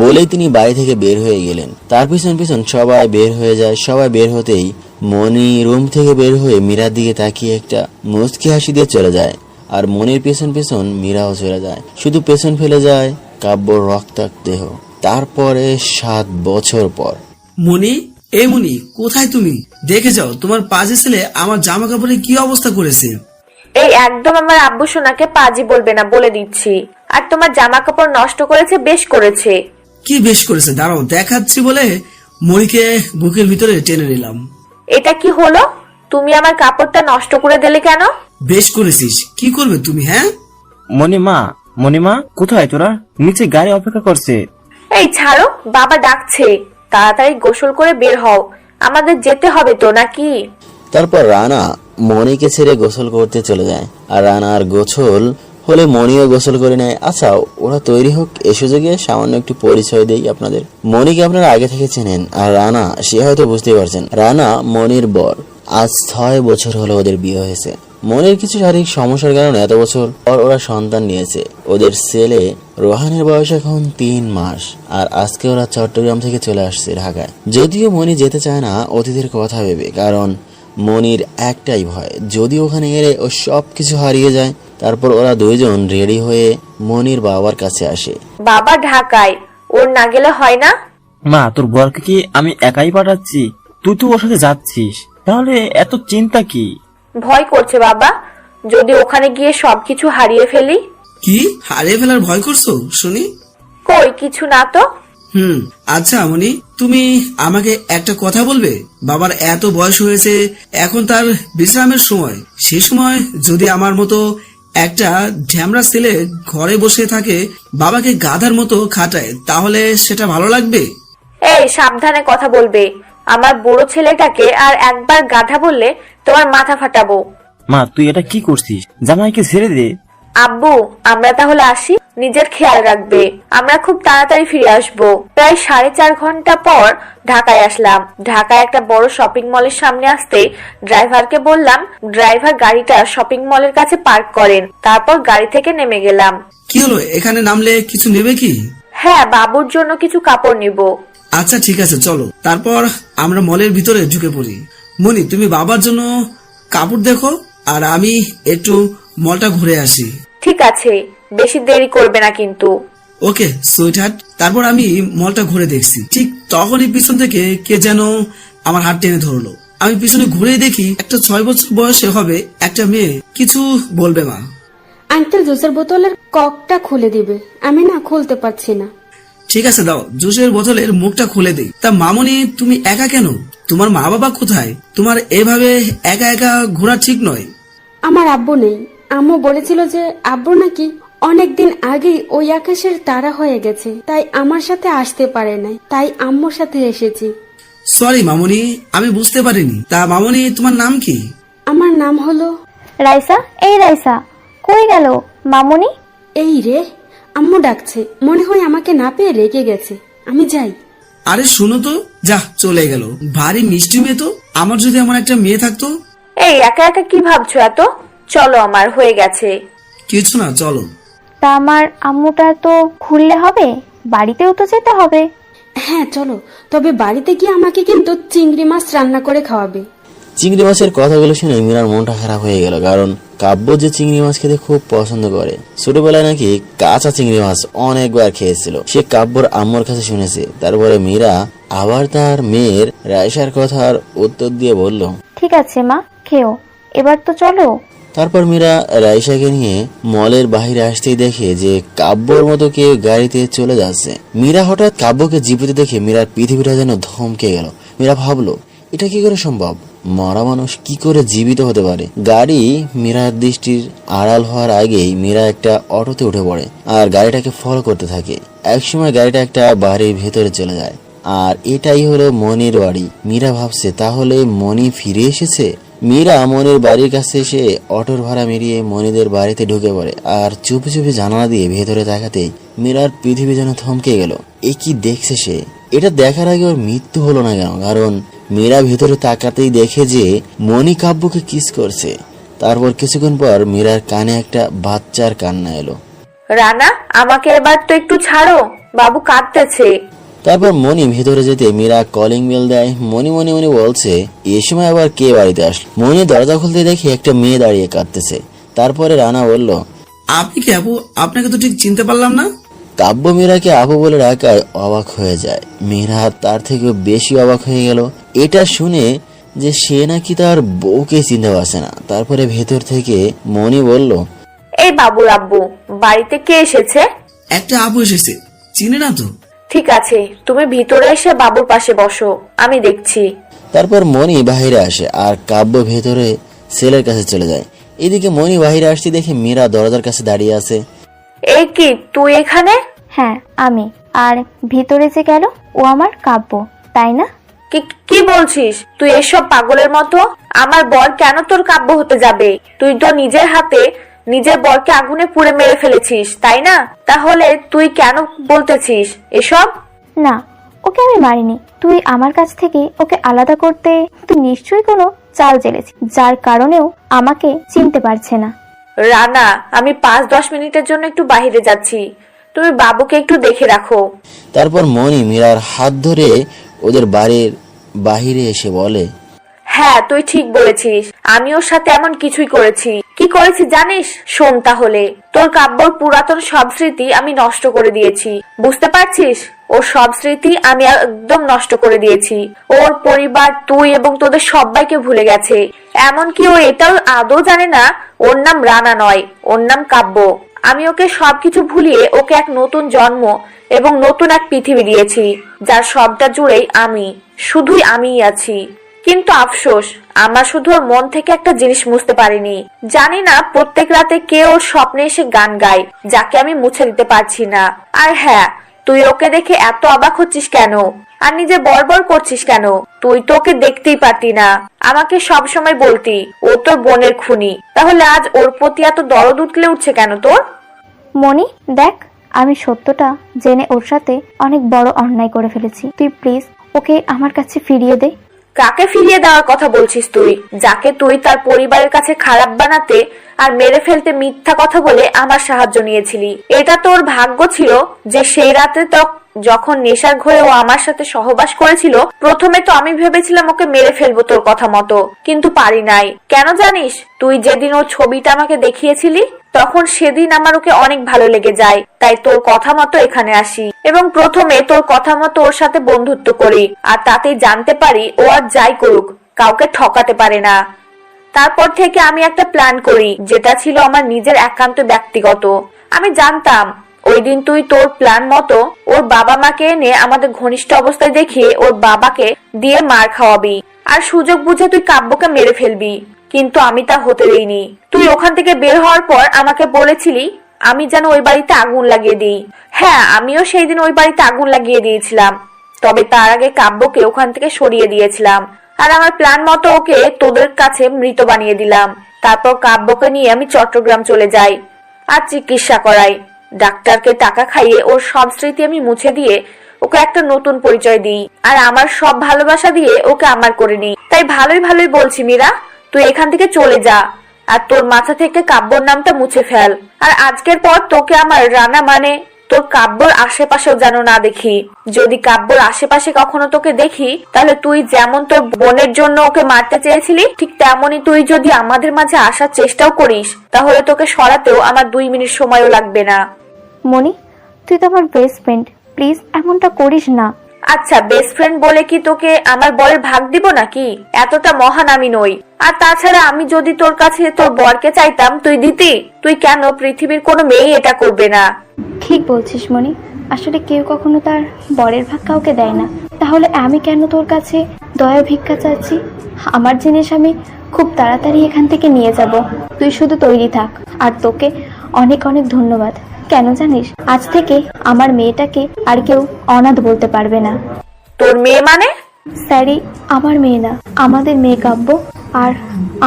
বলেই তিনি বাড়ি থেকে বের হয়ে গেলেন। তার পিছন পিছন সবাই বের হয়ে যায়। সবাই বের হতেই মনি রুম থেকে বের হয়ে মীরার দিকে তাকিয়ে একটা মুচকি হাসি দিয়ে চলে যায়। আর মনির পেছন পেছন মীরাও চলে যায়। শুধু পেছন ফেলে যায় কাব্যর রক্তাক্ত দেহ। তারপরে 7 বছর পর।
মনি, এই মনি, কোথায় তুমি? দেখে যাও তোমার পাজি ছেলে আমার জামা কাপড়ে কি অবস্থা করেছে।
এই একদম আমার আব্বু সোনাকে পাজি বলবে না, বলে দিচ্ছি। আর তোমার জামা কাপড় নষ্ট করেছে, বেশ করেছে।
কি বেশ করেছে, দাঁড়াও দেখাচ্ছি বলে মনিকে বুকের ভিতরে টেনে নিলাম।
এটা কি হলো? তুমি আমার কাপড়টা নষ্ট করে দিলে কেন?
বেশ করেছিস, কি করবে তুমি? হ্যাঁ
মণিমা, কোথায় তোরা? নিচে গাড়ি অপেক্ষা করছে।
এই ছাড়ো, বাবা ডাকছে। তাড়াতাড়ি গোসল করে বের হও, আমাদের যেতে হবে তো, নাকি?
তারপর রানা মনিকে ছেড়ে গোসল করতে চলে যায়। আর রানার গোসল হলে মনিও গোসল করে নেয়। আচ্ছা, ওরা তৈরি হোক। এ সুযোগে সামান্য একটু পরিচয় দেই আপনাদের। মনিকে আপনারা আগে থেকে চেনেন, আর রানা সে হয়তো বুঝতেই পারছেন। রানা মনির বর। আজ 6 বছর হলো ওদের বিয়ে হয়েছে। মনির কিছু শারীরিক সমস্যার কারণে এত বছর পর ওরা সন্তান নিয়েছে। ওদের ছেলে রোহানের বয়স এখন 3 মাস। আর আজকে ওরা চট্টগ্রাম থেকে চলে আসছে ঢাকায়। যদিও মনি যেতে চায় না অতিথির কথা ভেবে, কারণ মনির একটাই ভয়, যদি ওখানে এলে ও সবকিছু হারিয়ে যায়। তারপর ওরা দুইজন রেডি হয়ে মনির বাবার কাছে আসে।
বাবা ঢাকায়, ওর না গেলে হয় না?
মা, তোর বরকে কি আমি একাই পাঠাচ্ছি? তুই তো ওর সাথে যাচ্ছিস, তাহলে এত চিন্তা কি?
ভয় করছে বাবা, যদি ওখানে গিয়ে সবকিছু হারিয়ে ফেলি।
কি হারিয়ে ফেলার ভয় করছো শুনি?
কই কিছু না তো।
আচ্ছা মনি, তুমি আমাকে একটা কথা বলবে? বাবার এত বয়স হয়েছে, এখন তার বিশ্রামের সময়। সে সময় যদি আমার মতো একটা ঢ্যামরা ছেলে ঘরে বসে থাকে, বাবাকে গাধার মতো খাটায়, তাহলে সেটা ভালো লাগবে?
এই সাবধানে কথা বলবে। আমার বুড়ো ছেলেটাকে আর একবার গাধা বললে তোমার মাথা ফাটাবো।
মা, তুই এটা কি করছিস? জামাইকে ছেড়ে দে।
আব্বু, আমরা তাহলে আসি। নিজের খেয়াল রাখবে। আমরা খুব তাড়াতাড়ি ফিরে আসবো। প্রায় 4.5 ঘন্টা পর ঢাকায় আসলাম। ঢাকায় একটা বড় শপিং মলের সামনে আসতে ড্রাইভারকে বললাম ড্রাইভার গাড়িটা শপিং মলের কাছে পার্ক করেন। তারপর গাড়ি থেকে নেমে গেলাম।
কি হলো, এখানে নামলে কিছু নেবে কি?
হ্যাঁ, বাবুর জন্য কিছু কাপড় নিব।
আচ্ছা ঠিক আছে, চলো। তারপর আমরা মলের ভিতরে ঢুকে পড়ি। মনি, তুমি বাবার জন্য কাপড় দেখো, আর আমি একটু মলটা ঘুরে আসি।
ঠিক আছে, বেশি দেরি করবে না কিন্তু।
ওকে সুইটহার্ট। তারপর আমি মলটা ঘুরে দেখছি। ঠিক তখনই পিছন থেকে কে যেন আমার হাত টেনে ধরলো। আমি পিছনে ঘুরে দেখি একটা 6 বছর বয়সে হবে একটা মেয়ে। কিছু বলবে মা?
আঙ্কেল জুসের বোতলের ককটা খুলে দিবে, আমি না খুলতে পারছি না।
ঠিক আছে, দাও, জুসের বোতলের মুখটা খুলে দেই। তা মামনি, তুমি একা কেন? তোমার মা বাবা কোথায়? তোমার এভাবে একা একা ঘোরা ঠিক নয়।
আমার আব্বু নেই। আম্মু বলেছিল যে আব্বু নাকি অনেকদিন আগেই ওই আকাশের তারা হয়ে গেছে, তাই আমার সাথে আসতে পারে নাই, তাই আম্মুর সাথে এসেছি।
সরি মামুনি, আমি বুঝতে পারিনি। তা মামুনি, তোমার নাম কি?
আমার নাম হলো
রাইসা, এই রাইসা, কই গেল মামুনি?
এই রে, আম্মু ডাকছে, মনে হয় আমাকে না পেয়ে রেগে গেছে। আমি যাই।
আরে শোনো তো, যা চলে গেল। ভারী মিষ্টি মেয়ে তো। আমার যদি এমন একটা মেয়ে থাকতো।
এই একা একা কি ভাবছো এত? চলো, আমার হয়ে গেছে।
কিছু না, চলো।
তা আমার আম্মুটা তো খুললে হবে, বাড়িতেও তো যেতে হবে।
হ্যাঁ চলো, তবে বাড়িতে গিয়ে আমাকে কিন্তু চিংড়ি মাছ রান্না করে খাওয়াবে।
চিংড়ি মাছের কথাগুলো শুনে মীরার মনটা খারাপ হয়ে গেল, কারণ কাব্য যে চিংড়ি মাছ খেতে খুব পছন্দ করে। ছোটবেলায় নাকি কাঁচা চিংড়ি মাছ অনেকবার খেয়েছিল, সে কাব্যর আম্মুর কাছে শুনেছে। তারপরে মীরা আবার তার মেয়ের রাইসার কথার উত্তর দিয়ে বলল,
ঠিক আছে মা, খেও, এবার তো চলো।
তারপর মীরা রাইসাকে নিয়ে মলের বাইরে আসতেই দেখে যে কাব্যর মতো কেউ গাড়িতে চলে যাচ্ছে। মীরা হঠাৎ কাব্যকে জীবিত দেখে মীরার পৃথিবীটা যেন থমকে গেল। মীরা ভাবলো, এটা কি করে সম্ভব? মরা মানুষ কি করে জীবিত হতে পারে? গাড়ি মীরার দৃষ্টির আড়াল হওয়ার আগেই মীরা একটা অটোতে উঠে পড়ে আর গাড়িটাকে ফলো করতে থাকে। একসময় গাড়িটা একটা বাড়ির ভেতরে চলে যায়, আর এটাই হলো মনির বাড়ি। মীরা ভাবছে, তাহলে মনি ফিরে এসেছে। মীরা মনির বাড়ির কাছে এসে অটোর ভাড়া মিলিয়ে মনিদের বাড়িতে ঢুকে পড়ে, আর চুপি চুপি জানালা দিয়ে ভেতরে তাকাতেই মীরার পৃথিবী যেন থমকে গেল। এ কি দেখছে সে? এটা দেখার আগে ওর মৃত্যু হলো না কেন? কারণ মীরা ভেতরে তাকাতেই দেখে যে মনি কাব্যকে কিস করছে। তারপর কিছুক্ষণ পর মীরার কানে একটা বাচ্চার কান্না এলো।
রানা, আমাকে এবার তো একটু ছাড়ো, বাবু কাঁদতেছে।
তারপর মনি ভেতরে যেতে মীরা কলিং বেল দেয়। মনি মনি মনি বলছে, এ সময় আবার কে বাড়িতে আসলো? মনি দরজা খুলতে দেখে একটা মেয়ে দাঁড়িয়ে কাঁদতেছে। তারপরে রানা বলল,
আপনি কি আপু? আপনাকে তো ঠিক চিনতে পারলাম না।
কাব্য মীরাকে আপু বলে ডাকায় অবাক হয়ে যায়। মীরা তার থেকে বেশি অবাক হয়ে গেল এটা শুনে যে সে নাকি তার বউকে চিনতে পারছে না। তারপরে ভেতর থেকে মনি বলল,
এই বাবুর আব্বু, বাড়িতে কে এসেছে?
একটা আপু এসেছে, চিনে না তো?
ঠিক আছে, তুমি ভিতরে এসে বাবুর পাশে বসো, আমি দেখছি।
তারপর মনি বাহিরে আসে আর কাব্য ভেতরে ছেলের কাছে চলে যায়। এদিকে মনি বাহিরে আসতে দেখে মীরা দরজার কাছে দাঁড়িয়ে আছে।
এই কি, তুই এখানে?
হ্যাঁ আমি। আর ভিতরে যে গেল, ও আমার কাব্য, তাই না?
কি কি বলছিস তুই এসব পাগলের মতো? আমার বর কেন তোর কাব্য হতে যাবে? তুই তো নিজের হাতে নিজের বরকে আগুনে পুড়ে মেরে ফেলেছিস, তাই না? তাহলে তুই কেন বলতেছিস এসব?
না, ওকে আমি মারিনি। তুই আমার কাছ থেকে ওকে আলাদা করতে তুই নিশ্চয়ই কোনো চাল চেলেছিস, যার কারণেও আমাকে চিনতে পারছে না।
রানা, আমি 5-10 মিনিটের জন্য একটু বাইরে যাচ্ছি, তুমি বাবুকে একটু দেখে রাখো।
তারপর মনি মীরার হাত ধরে ওদের বাড়ির বাহিরে এসে বলে,
হ্যাঁ, তুই ঠিক বলেছিস, আমি ওর সাথে এমন কিছুই করেছি। কি করেছি জানিস? শোন তাহলে, তোর কাব্যর পুরাতন সব স্মৃতি আমি নষ্ট করে দিয়েছি, বুঝতে পারছিস? ওর সব স্মৃতি আমি একদম নষ্ট করে দিয়েছি। ওর পরিবার, তুই এবং তোদের সবাইকে ভুলে গেছে। এমনকি ও এটাও আদৌ জানে না ওর নাম রানা নয়, ওর নাম কাব্য। আমি ওকে সবকিছু ভুলিয়ে ওকে এক নতুন জন্ম এবং নতুন এক পৃথিবী দিয়েছি, যার সবটা জুড়েই আমি, শুধুই আমিই আছি। কিন্তু আফসোস, আমার শুধু ওর মন থেকে একটা জিনিস মুছতে পারিনি। জানি না প্রত্যেক রাতে কে ওর স্বপ্নে এসে গান গায়, যাকে আমি মুছে দিতে পারছি না। আর হ্যাঁ, তুই ওকে দেখে এত অবাক হচ্ছিস কেন আর নিজে বড়বড় করছিস কেন? তুই তো ওকে দেখতেই পারতি না, আমাকে সব সময় বলতি ও তোর বোনের খুনি। তাহলে আজ ওর প্রতি এত দরদ উঠলে উঠছে কেন তোর?
মনি দেখ, আমি সত্যটা জেনে ওর সাথে অনেক বড় অন্যায় করে ফেলেছি। তুই প্লিজ ওকে আমার কাছে ফিরিয়ে দে।
কাকে ফিরিয়ে দেওয়ার কথা বলছিস তুই? যাকে তুই তার পরিবারের কাছে খারাপ বানাতে আর মেরে ফেলতে মিথ্যা কথা বলে আমার সাহায্য নিয়েছিলি। এটা তোর ভাগ্য ছিল যে সেই রাতে যখন নেশার ঘরে ও আমার সাথে সহবাস করেছিল, প্রথমে তো আমি ভেবেছিলাম ওকে মেরে ফেলবো তোর কথা মতো, কিন্তু পারি নাই। কেন জানিস? তুই যেদিন ওর ছবিটা আমাকে দেখিয়েছিলি, তখন সেদিন আমার ওকে অনেক ভালো লেগে যায়। তাই তোর কথা মতো এখানে আসি এবং প্রথমে তোর কথা মতো ওর সাথে বন্ধুত্ব করি, আর তাতেই জানতে পারি ও আর যাই করুক কাউকে ঠকাতে পারে না। তারপর থেকে আমি একটা প্ল্যান করি, যেটা ছিল আমার নিজের একান্ত ব্যক্তিগত। আমি জানতাম ওই দিন তুই তোর প্ল্যান মতো ওর বাবা মাকে এনে আমাদের ঘনিষ্ঠ অবস্থায় দেখিয়ে ওর বাবাকে দিয়ে মার খাওয়াবি, আর সুযোগ বুঝে তুই কাব্যকে মেরে ফেলবি। কিন্তু আমি তা হতে দেইনি। তুই ওখান থেকে বের হওয়ার পর আমাকে বলেছিলি আমি যেন ওই বাড়িতে আগুন লাগিয়ে দিই। হ্যাঁ, আমিও সেই দিন ওই বাড়িতে আগুন লাগিয়ে দিয়েছিলাম। তবে তার আগে কাব্যকে ওখান থেকে সরিয়ে দিয়েছিলাম আর আমার প্ল্যান মতো ওকে তোদের কাছে মৃত বানিয়ে দিলাম। তারপর কাব্যকে নিয়ে আমি চট্টগ্রাম চলে যাই আর চিকিৎসা করাই। ডাক্তারকে টাকা খাইয়ে ওর সব স্মৃতি আমি মুছে দিয়ে ওকে একটা নতুন পরিচয় দিই আর আমার সব ভালোবাসা দিয়ে ওকে আমার করে নিই। তাই ভালোই ভালোই বলছি মীরা, তুই এখান থেকে চলে যা আর তোর মাথা থেকে কাব্যর নামটা মুছে ফেল। আর আজকের পর তোকে আমার রানা মানে তোর কাব্যর আশেপাশেও যেন না দেখি। যদি কাব্যর আশেপাশে কখনো তোকে দেখি তাহলে তুই যেমন তোর বোনের জন্য ওকে মারতে চেয়েছিলি ঠিক তেমনই তুই যদি আমাদের মাঝে আসার চেষ্টাও করিস তাহলে তোকে সরাতেও আমার 2 মিনিট সময়ও লাগবে না।
মনি, তুই তো আমার বেস্ট ফ্রেন্ড, প্লিজ এমনটা করিস না।
আচ্ছা, বেস্ট ফ্রেন্ড বলে কি তোকে আমার বরের ভাগ দিব নাকি? এতটা মহান আমি নই। আর তাছাড়া আমি যদি তোর কাছে তোর বরকে চাইতাম তুই দিতি? তুই কেন? পৃথিবীর কোনো মেয়ে এটা করবে না।
ঠিক বলছিস মনি, আসলে কেউ কখনো তার বরের ভাগ কাউকে দেয় না। তাহলে আমি কেন তোর কাছে দয়া ভিক্ষা চাচ্ছি? আমার জিনিস আমি খুব তাড়াতাড়ি এখান থেকে নিয়ে যাব, তুই শুধু তৈরি থাক। আর তোকে অনেক অনেক ধন্যবাদ। কেন জানিস, আজ থেকে আমার মেয়েটাকে আর কেউ অনাথ বলতে পারবে না।
তোর মেয়ে মানে?
স্যারি, আমার মেয়ে না, আমাদের মেয়ে কাব্য। আর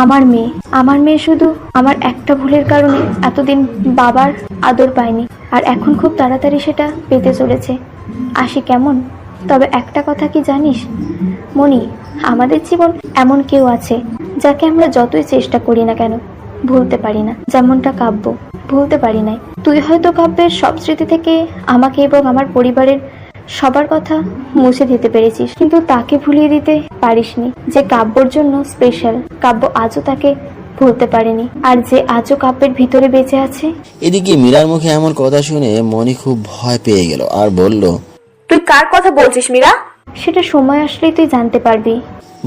আমার মেয়ে শুধু আমার একটা ভুলের কারণে এতদিন বাবার আদর পায়নি, আর এখন খুব তাড়াতাড়ি সেটা পেতে চলেছে। আসি কেমন? তবে একটা কথা কি জানিস মনি, আমাদের জীবন এমন কেউ আছে যাকে আমরা যতই চেষ্টা করি না কেন ভুলতে পারি না, যেমনটা কাব্য ভুলতে পারি নাই। তুই হয়তো কাব্যের সব স্মৃতি থেকে আমাকে এবং আমার পরিবারের সবার কথা মুছে দিতে পেরেছিস, কিন্তু তাকে ভুলিয়ে দিতে পারিসনি যে কাব্যর জন্য স্পেশাল। কাব্য আজও তাকে ভুলতে পারেনি, আর যে আজও কাব্যের ভিতরে বেঁচে আছে।
এদিকে মীরার মুখে এমন কথা শুনে মনি খুব ভয় পেয়ে গেল আর বলল,
তুই কার কথা বলছিস মীরা?
সেটা সময় আসলেই তুই জানতে পারবি।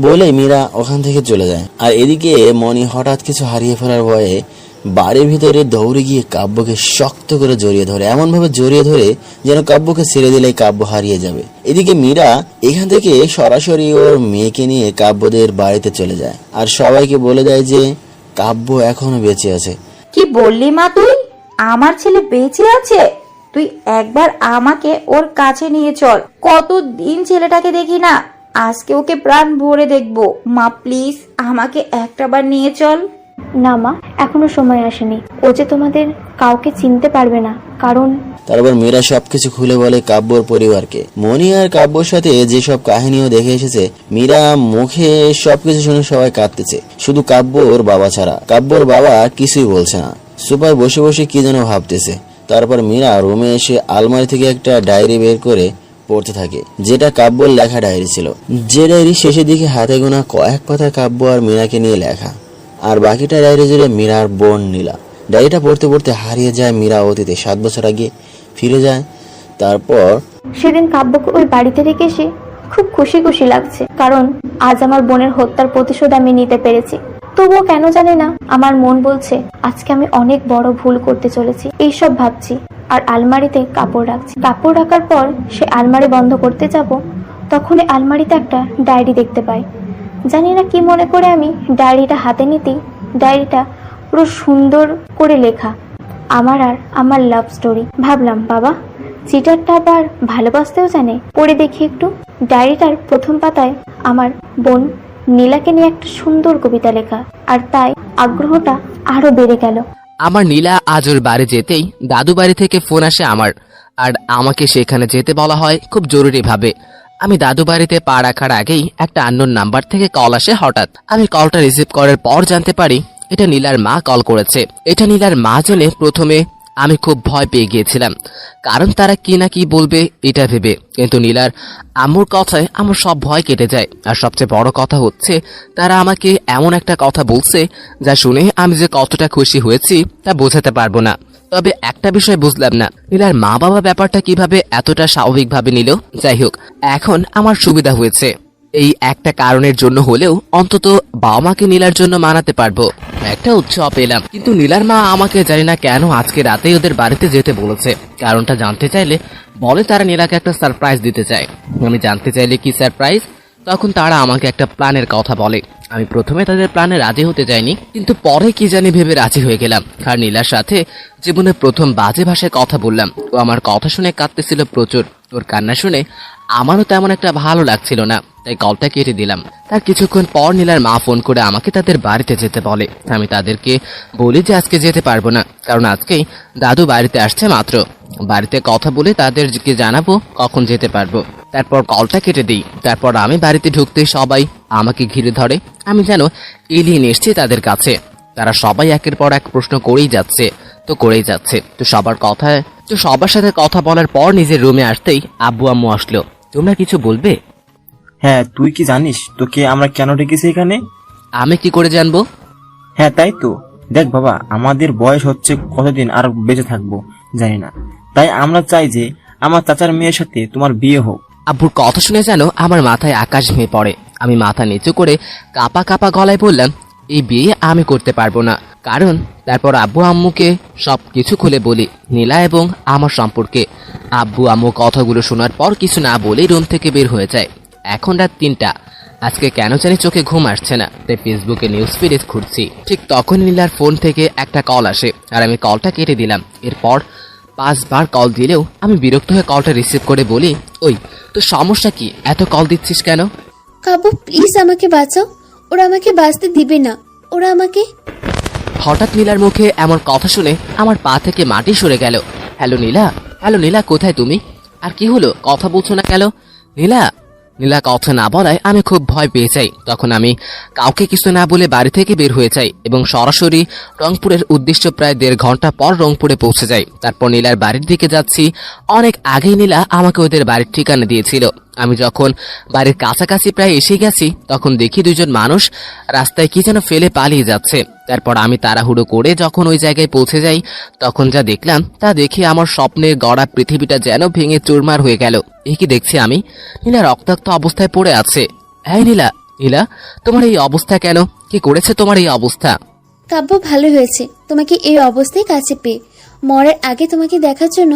বলে মীরা ওখান থেকে চলে যায়। আর এদিকে মনি হঠাৎ কিছু হারিয়ে ফেলার ভয়ে বাড়ির ভিতরে দৌড়ে গিয়ে কাব্যকে শক্ত করে জড়িয়ে ধরে, এমন ভাবে জড়িয়ে ধরে যেন কাব্যকে ছেড়ে দিলে কাব্য হারিয়ে যাবে। এদিকে মীরা এখান থেকে সরাসরি ওর মেয়েকে নিয়ে কাব্যদের বাড়িতে চলে যায় আর সবাইকে বলে দেয় যে কাব্য এখনো বেঁচে আছে।
কি বললি মা তুই? আমার ছেলে বেঁচে আছে? তুই একবার আমাকে ওর কাছে নিয়ে চল, কতদিন ছেলেটাকে দেখি না, আজকে ওকে প্রাণ ভরে দেখবো। মা প্লিজ আমাকে একটাবার নিয়ে চল।
না মা, এখনো সময় আসেনি। ও যে তোমাদের কাউকে চিনতে পারবে না, কারণ
তারপর মীরা সবকিছু খুলে বলে কাব্যর পরিবারকে। মনি আর কাব্যর সাথে যেসব কাহিনীও দেখে এসেছে, মীরা মুখে সবকিছু শুনে সবাই কাঁদতেছে, শুধু কাব্যর বাবা ছাড়া। কাব্যর বাবা কিছুই বলছে না, সোফায় বসে বসে কি যেন ভাবতেছে। তারপর মীরা রুমে এসে আলমারি থেকে একটা ডায়েরি বের করে পড়তে থাকে, যেটা কাব্যর লেখা ডায়েরি ছিল। যে ডায়েরি শেষের দিকে হাতে গোনা কয়েক পাতা কাব্য আর মীরাকে নিয়ে লেখা, আর বাকিটা ডায়েরি জুড়ে মীরার বোন নীলা। ডায়েরিটা পড়তে পড়তে হারিয়ে যায় মীরা অতীতে 7 বছর আগে ফিরে যায়। তারপর
সেদিন কাব্যকে ওই বাড়িতে রেখে এসে খুব খুশি খুশি লাগছে, কারণ আজ আমার বোনের হত্যার প্রতিশোধ আমি নিতে পেরেছি। তবুও কেন জানি না আমার মন বলছে আজকে আমি অনেক বড় ভুল করতে চলেছি। এইসব ভাবছি আর আলমারিতে কাপড় রাখছি। কাপড় রাখার পর সে আলমারি বন্ধ করতে যাব, তখন আলমারিতে একটা ডায়েরি দেখতে পাই। জানি না কি মনে করে আমি ডায়েরিটা হাতে নিতেই ডায়েরিটা পুরো সুন্দর করে লেখা আমার আর আমার লাভ স্টোরি। ভাবলাম বাবা, চিটারটা আবার ভালোবাসতেও জানে। পড়ে দেখি একটু, ডায়েরিটার প্রথম পাতায় আমার বোন নীলাকে নিয়ে একটা সুন্দর কবিতা লেখা, আর তাই আগ্রহটা আরো বেড়ে গেল।
আমার নীলা আজ ওর বাড়ি যেতেই দাদু বাড়ি থেকে ফোন আসে আমার, আর আমাকে সেখানে যেতে বলা হয় খুব জরুরি ভাবে। আমি দাদু বাড়িতে পা রাখার আগেই একটা আননোন নাম্বার থেকে কল আসে হঠাৎ। আমি কলটা রিসিভ করার পর জানতে পারি এটা নীলার মা কল করেছে। এটা নীলার মা জেনে প্রথমে আমি খুব ভয় পেয়ে গিয়েছিলাম, কারণ তারা কি না কি বলবে এটা ভেবে। কিন্তু নীলার আম্মুর কথায় আমার সব ভয় কেটে যায়। আর সবচেয়ে বড় কথা হচ্ছে তারা আমাকে এমন একটা কথা বলছে যা শুনে আমি যে কতটা খুশি হয়েছি তা বোঝাতে পারবো না। তবে একটা বিষয় বুঝলাম না, নীলার মা বাবা ব্যাপারটা কিভাবে এতটা স্বাভাবিকভাবে নিল। যাই হোক, এখন আমার সুবিধা হয়েছে। এই একটা কারণের জন্য হলেও অন্তত বাবা মাকে নীলার জন্য মানাতে পারবো। একটা উৎসাহ পেলাম। কিন্তু নীলার মা আমাকে জানি না কেন আজকে রাতেই ওদের বাড়িতে যেতে বলেছে। কারণটা জানতে চাইলে বলে তারা নীলাকে একটা সারপ্রাইজ দিতে চায়। আমি জানতে চাইলে কি সারপ্রাইজ, তখন তারা আমাকে একটা প্ল্যানের কথা বলে। আমি প্রথমে তাদের প্ল্যানে রাজি হতে যাইনি, কিন্তু পরে কি জানি ভেবে রাজি হয়ে গেলাম। আর নীলার সাথে জীবনে প্রথম বাজে ভাষায় কথা বললাম। ও আমার কথা শুনে কাঁদতেছিল প্রচুর। ওর কান্না শুনে আমারও তেমন একটা ভালো লাগছিল না, তাই কলটা কেটে দিলাম। তার কিছুক্ষণ পর নীলার মা ফোন করে আমাকে তাদের বাড়িতে যেতে বলে। আমি তাদেরকে বলি যে আজকে যেতে পারবো না, কারণ আজকেই দাদু বাড়িতে আসছে মাত্র। বাড়িতে কথা বলে তাদেরকে জানাবো কখন যেতে পারবো। তারপর কলটা কেটে দিই। তারপর আমি বাড়িতে ঢুকতে সবাই আমাকে ঘিরে ধরে। আমি যেন এলিয়ে এসছি তাদের কাছে। তারা সবাই একের পর এক প্রশ্ন করেই যাচ্ছে তো সবার সাথে কথা বলার পর নিজের রুমে আসতেই আব্বু আম্মু আসলো। তোমরা কিছু বলবে?
হ্যাঁ, তুই কি জানিস তোকে আমরা কেন ডেকেছি এখানে?
আমি কি করে জানবো?
হ্যাঁ তাই তো, দেখ বাবা, আমাদের বয়স হচ্ছে কতদিন আর বেঁচে থাকবো জানি না, তাই আমরা চাই যে আমার চাচার মেয়ের সাথে তোমার বিয়ে হোক।
আব্বুর কথা শুনে যেন আমার মাথায় আকাশ ভেঙে পড়ে। আমি মাথা নিচু করে কাপা কাপা গলায় বললাম, এই বিয়ে আমি করতে পারবো না। কারণ তারপর আব্বু আম্মুকে সব কিছু খুলে বলি নীলা এবং আমার সম্পর্কে। আব্বু আম্মু কথাগুলো শোনার পর কিছু না বলেই রুম থেকে বের হয়ে যায়। এখন রাত 3টা। আজকে কেন জানি চোখে ঘুম আসছে না, তাই ফেসবুকে নিউজ ফিড খুঁজছি। ঠিক তখন নীলার ফোন থেকে একটা কল আসে, আর আমি কলটা কেটে দিলাম। এরপর 5 বার কল দিলেও আমি বিরক্ত হয়ে কলটা রিসিভ করে বলি, ওই তোর সমস্যা কি, এত কল দিচ্ছিস কেন?
কাব্বু প্লিজ আমাকে বাঁচাও, ওরা আমাকে বাঁচতে দিবে না, ওরা আমাকে।
হঠাৎ নীলার মুখে এমন কথা শুনে আমার পা থেকে মাটি সরে গেল। হ্যালো নীলা, কোথায় তুমি? আর কি হলো, কথা বলছো না কেন? নীলা কথা না বলায় আমি খুব ভয় পেয়ে যাই। তখন আমি কাউকে কিছু না বলে বাড়ি থেকে বের হয়ে যাই এবং সরাসরি রংপুরের উদ্দেশ্য। প্রায় 1.5 ঘন্টা পর রংপুরে পৌঁছে যাই। তারপর নীলার বাড়ির দিকে যাচ্ছি। অনেক আগেই নীলা আমাকে ওদের বাড়ির ঠিকানা দিয়েছিল। আমি যখন বাড়ির কাছাকাছি প্রায় এসে গেছি, তখন দেখি 2 জন মানুষ রাস্তায় কি যেন ফেলে পালিয়ে যাচ্ছে। তারপর আমি তাড়াহুড়ো করে যখন ওই জায়গায় পৌঁছে যাই, তখন যা দেখলাম তা দেখে আমার স্বপ্নের গড়া পৃথিবীটা যেন ভেঙে চুরমার হয়ে গেল। এই কি দেখছি আমি, নীলা রক্তাক্ত অবস্থায় পড়ে আছে। এই নীলা, তোমার এই অবস্থা কেন? কি করেছে তোমার এই অবস্থা?
কাব্য ভালো হয়েছে তোমাকে এই অবস্থায় কাছে পেয়ে। মরার আগে তোমাকে দেখার জন্য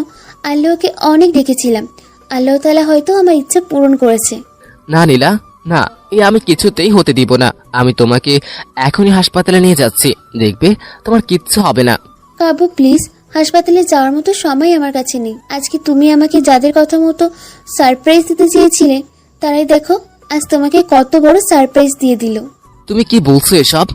আল্লাহকে অনেক ডেকেছিলাম। আল্লাহ তাআলা হয়তো আমার ইচ্ছা পূরণ করেছে।
না নীলা, না, এই আমি কিছুতেই হতে দিব না। আমি তোমাকে এখনই হাসপাতালে নিয়ে যাচ্ছি, দেখবে তোমার কিচ্ছু হবে না।
কাব্য প্লিজ, হাসপাতালে যাওয়ার মতো সময় আমার কাছে নেই। আজকে তুমি আমাকে যাদের কথা মতো সারপ্রাইজ দিতে চেয়েছিলে, তারাই দেখো আজ তোমাকে কত বড় সারপ্রাইজ দিয়ে দিল।
তুমি কি বলছো এসব?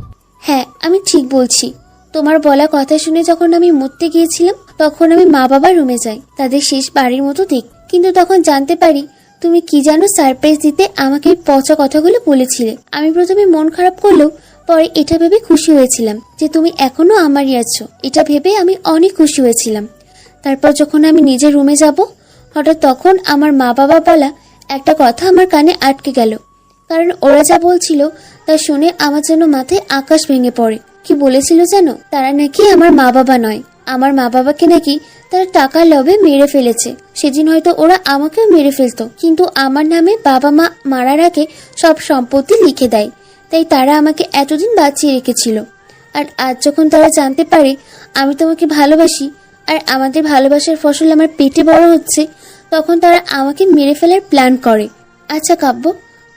হ্যাঁ, আমি ঠিক বলছি। তোমার বলা কথা শুনে যখন আমি মরতে গিয়েছিলাম, তখন আমি মা বাবার রুমে যাই, তাদের শেষ বাড়ির মতো দেখ। কিন্তু তখন জানতে পারি তুমি কি যেন সারপ্রাইজ দিতে আমাকে পচা কথাগুলো বলেছিলে। আমি প্রথমে মন খারাপ করলেও পরে এটা ভেবে খুশি হয়েছিলাম যে তুমি এখনো আমারই আছো। এটা ভেবে আমি অনেক খুশি হয়েছিলাম। তারপর যখন আমি নিজের রুমে যাব, হঠাৎ তখন আমার মা বাবা বলা একটা কথা আমার কানে আটকে গেল। কারণ ওরা যা বলছিল তা শুনে আমার জন্য মাথায় আকাশ ভেঙে পড়ে। কি বলেছিল জানো? তারা নাকি আমার মা বাবা নয়, আমার মা বাবাকে নাকি তারা টাকার লোভে মেরে ফেলেছে। সেদিন হয়তো ওরা আমাকেও মেরে ফেলতো, কিন্তু আমার নামে বাবা মা মারার আগে সব সম্পত্তি লিখে দেয়, তাই তারা আমাকে এতদিন বাঁচিয়ে রেখেছিল। আর আজ যখন তারা জানতে পারে আমি তোমাকে ভালোবাসি আর আমাদের ভালোবাসার ফসল আমার পেটে বড় হচ্ছে, তখন তারা আমাকে মেরে ফেলার প্ল্যান করে। আচ্ছা কাব্য,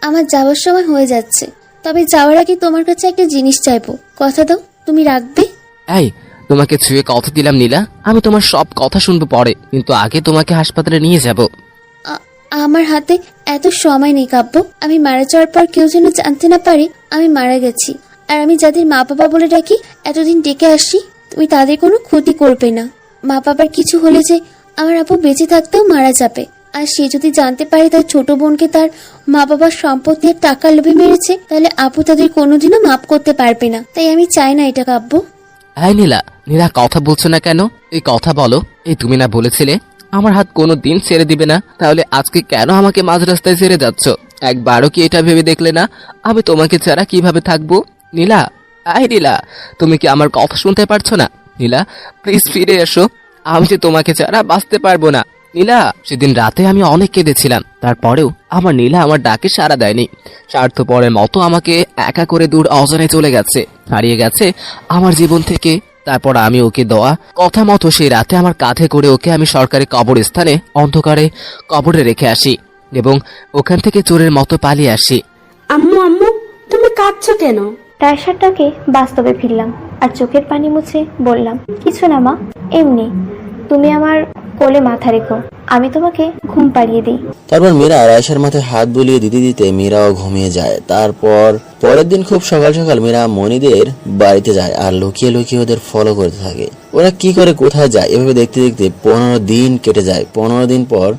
আমার যাওয়ার সময় হয়ে যাচ্ছে, তবে যাওয়ার আগে তোমার কাছে একটা জিনিস চাইবো, কথা দাও তুমি রাখবে?
এই, তোমাকে ছুঁয়ে কথা দিলাম নীলা, আমি তোমার সব কথা শুনবো পরে, কিন্তু আগে তোমাকে হাসপাতালে নিয়ে যাব।
আমার হাতে এত সময় নেই কাব্য। আমি মারা যাওয়ার পর কেউ যেন জানতে না পারে আমি মারা গেছি। আর আমি যাদের মা বাবা বলে ডাকি, এতদিন ডেকে আসি, তুমি তাদের কোনো ক্ষতি করবে না। মা বাবার কিছু হলে যে আমার আপু বেঁচে থাকতেও মারা যাবে, আর সে যদি জানতে পারে তার ছোট বোনকে তার মা বাবার সম্পত্তি আর টাকার লোভে মেরেছে, তাহলে আপু তাদের কোনোদিনও মাফ করতে পারবে না। তাই আমি চাই না এটা কাব্য।
এই নীলা কথা বলছো না কেন? এই কথা বলো। এই তুমি না বলেছিলে আমার হাত কোনো দিন ছেড়ে দিবে না, তাহলে আজকে কেন আমাকে মাঝ রাস্তায় ছেড়ে যাচ্ছ? একবারও কি এটা ভেবে দেখলে না আমি তোমাকে ছাড়া কিভাবে থাকবো? নীলা, তুমি কি আমার কথা শুনতে পারছো না? নীলা প্লিজ ফিরে এসো, আমি যে তোমাকে ছাড়া বাঁচতে পারবো না। নীলা, সেদিন রাতে আমি অনেক কেঁদেছিলাম, তারপরেও আমার নীলা আমার ডাকে সাড়া দেয়নি। স্বার্থপরের মতো আমাকে একা করে দূর অজানে চলে গেছে, হারিয়ে গেছে আমার জীবন থেকে। তারপর আমি ওকে দেওয়া কথা মতো সেই রাতে আমার কাঁধে করে ওকে আমি সরকারি কবরস্থানে অন্ধকারে কবরে রেখে আসি। এবং ওখান থেকে চোরের মতো পালিয়ে আসি।
আম্মু আম্মু তুমি কাঁদছো কেন?
রায়সারটাকে বাস্তবে ফিরলাম আর চোখের পানি মুছে বললাম, কিছু না মা, এমনি। তুমি আমার কোলে মাথা রেখো, আমি তোমাকে ঘুম পাড়িয়ে দিই।
তারপর মীরা রায়সার মাথায় হাত বুলিয়ে দিতে দিতে মীরাও ঘুমিয়ে যায়। তারপর পরের দিন খুব সকাল সকাল মীরা মনিদের বাড়িতে যায় আর লুকিয়ে লুকিয়ে ওদের ফলো করতে থাকে। ওরা কি করে কোথায় যায় এভাবে দেখতে দেখতে 15 দিন কেটে যায়। 15 দিন পর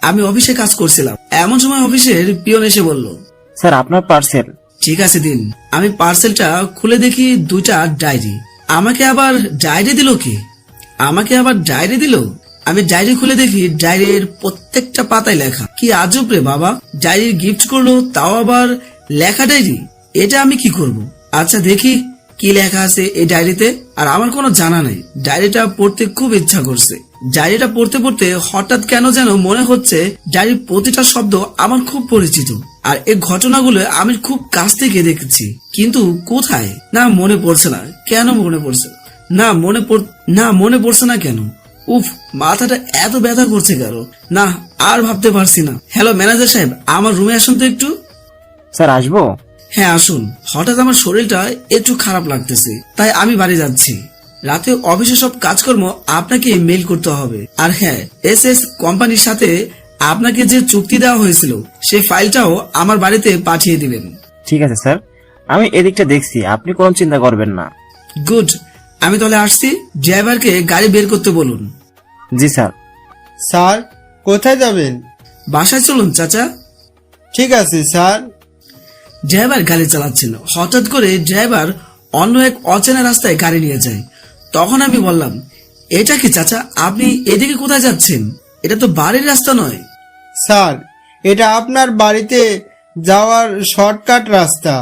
আমি অফিসে কাজ করছিলাম, এমন সময় অফিসের পিয়ন এসে বলল,
স্যার আপনার পার্সেল।
ঠিক আছে দিন। আমি পার্সেলটা খুলে দেখি 2টা ডায়েরি। আমাকে আবার ডায়েরি দিল কি? আমি ডায়েরি খুলে দেখি ডায়েরির প্রত্যেকটা পাতায় লেখা। কি আজব রে বাবা, ডায়েরি গিফট করলো, তাও আবার লেখা ডায়েরি। এটা আমি কি করব? আচ্ছা দেখি কি লেখা আছে এই ডায়েরিতে। আর আমার কোনো জানা নেই, ডায়েরিটা পড়তে খুব ইচ্ছা করছে। ডায়েরিটা পড়তে পড়তে হঠাৎ কেন যেন মনে হচ্ছে ডায়েরির প্রতিটা শব্দ আমার খুব পরিচিত, আর এই ঘটনাগুলো আমি খুব কাছ থেকে দেখেছি, কিন্তু কোথায় না মনে পড়ছে না। কেন মনে পড়ছে মনে পড়ছে না কেন? উফ, মাথাটা এত ব্যথা করছে কেন? না, আর ভাবতে পারছি না। হ্যালো ম্যানেজার সাহেব, আমার রুমে আসুন তো একটু।
স্যার আসবো?
হ্যাঁ আসুন। হঠাৎ আমার শরীরটা একটু খারাপ লাগতেছে, তাই আমি বাড়ি যাচ্ছি। রাতে অফিসে সব কাজকর্ম আপনাকে মেইল করতে হবে। আর হ্যাঁ, এসএস কোম্পানির সাথে আপনাকে যে চুক্তি দেওয়া হয়েছিল সেই ফাইলটাও আমার বাড়িতে পাঠিয়ে দিবেন।
ঠিক আছে স্যার, আমি এদিকটা দেখছি, আপনি কোনো চিন্তা করবেন না।
গুড, আমি তাহলে আসছি। ড্রাইভারকে গাড়ি বের করতে বলুন।
জি স্যার।
স্যার কোথায় যাবেন?
বাসায় চলুন চাচা।
ঠিক আছে স্যার।
ড্রাইভার গাড়ি চালাচ্ছিল, হঠাৎ করে ড্রাইভার অন্য এক অচেনা রাস্তায় গাড়ি নিয়ে যায়। তখন আমি বললাম, এটা কি চাচা, আপনি এদিকে কোথায় যাচ্ছেন? এটা তো বাড়ির রাস্তা নয়।
স্যার এটা আপনার বাড়িতে যাওয়ার শর্টকাট রাস্তা।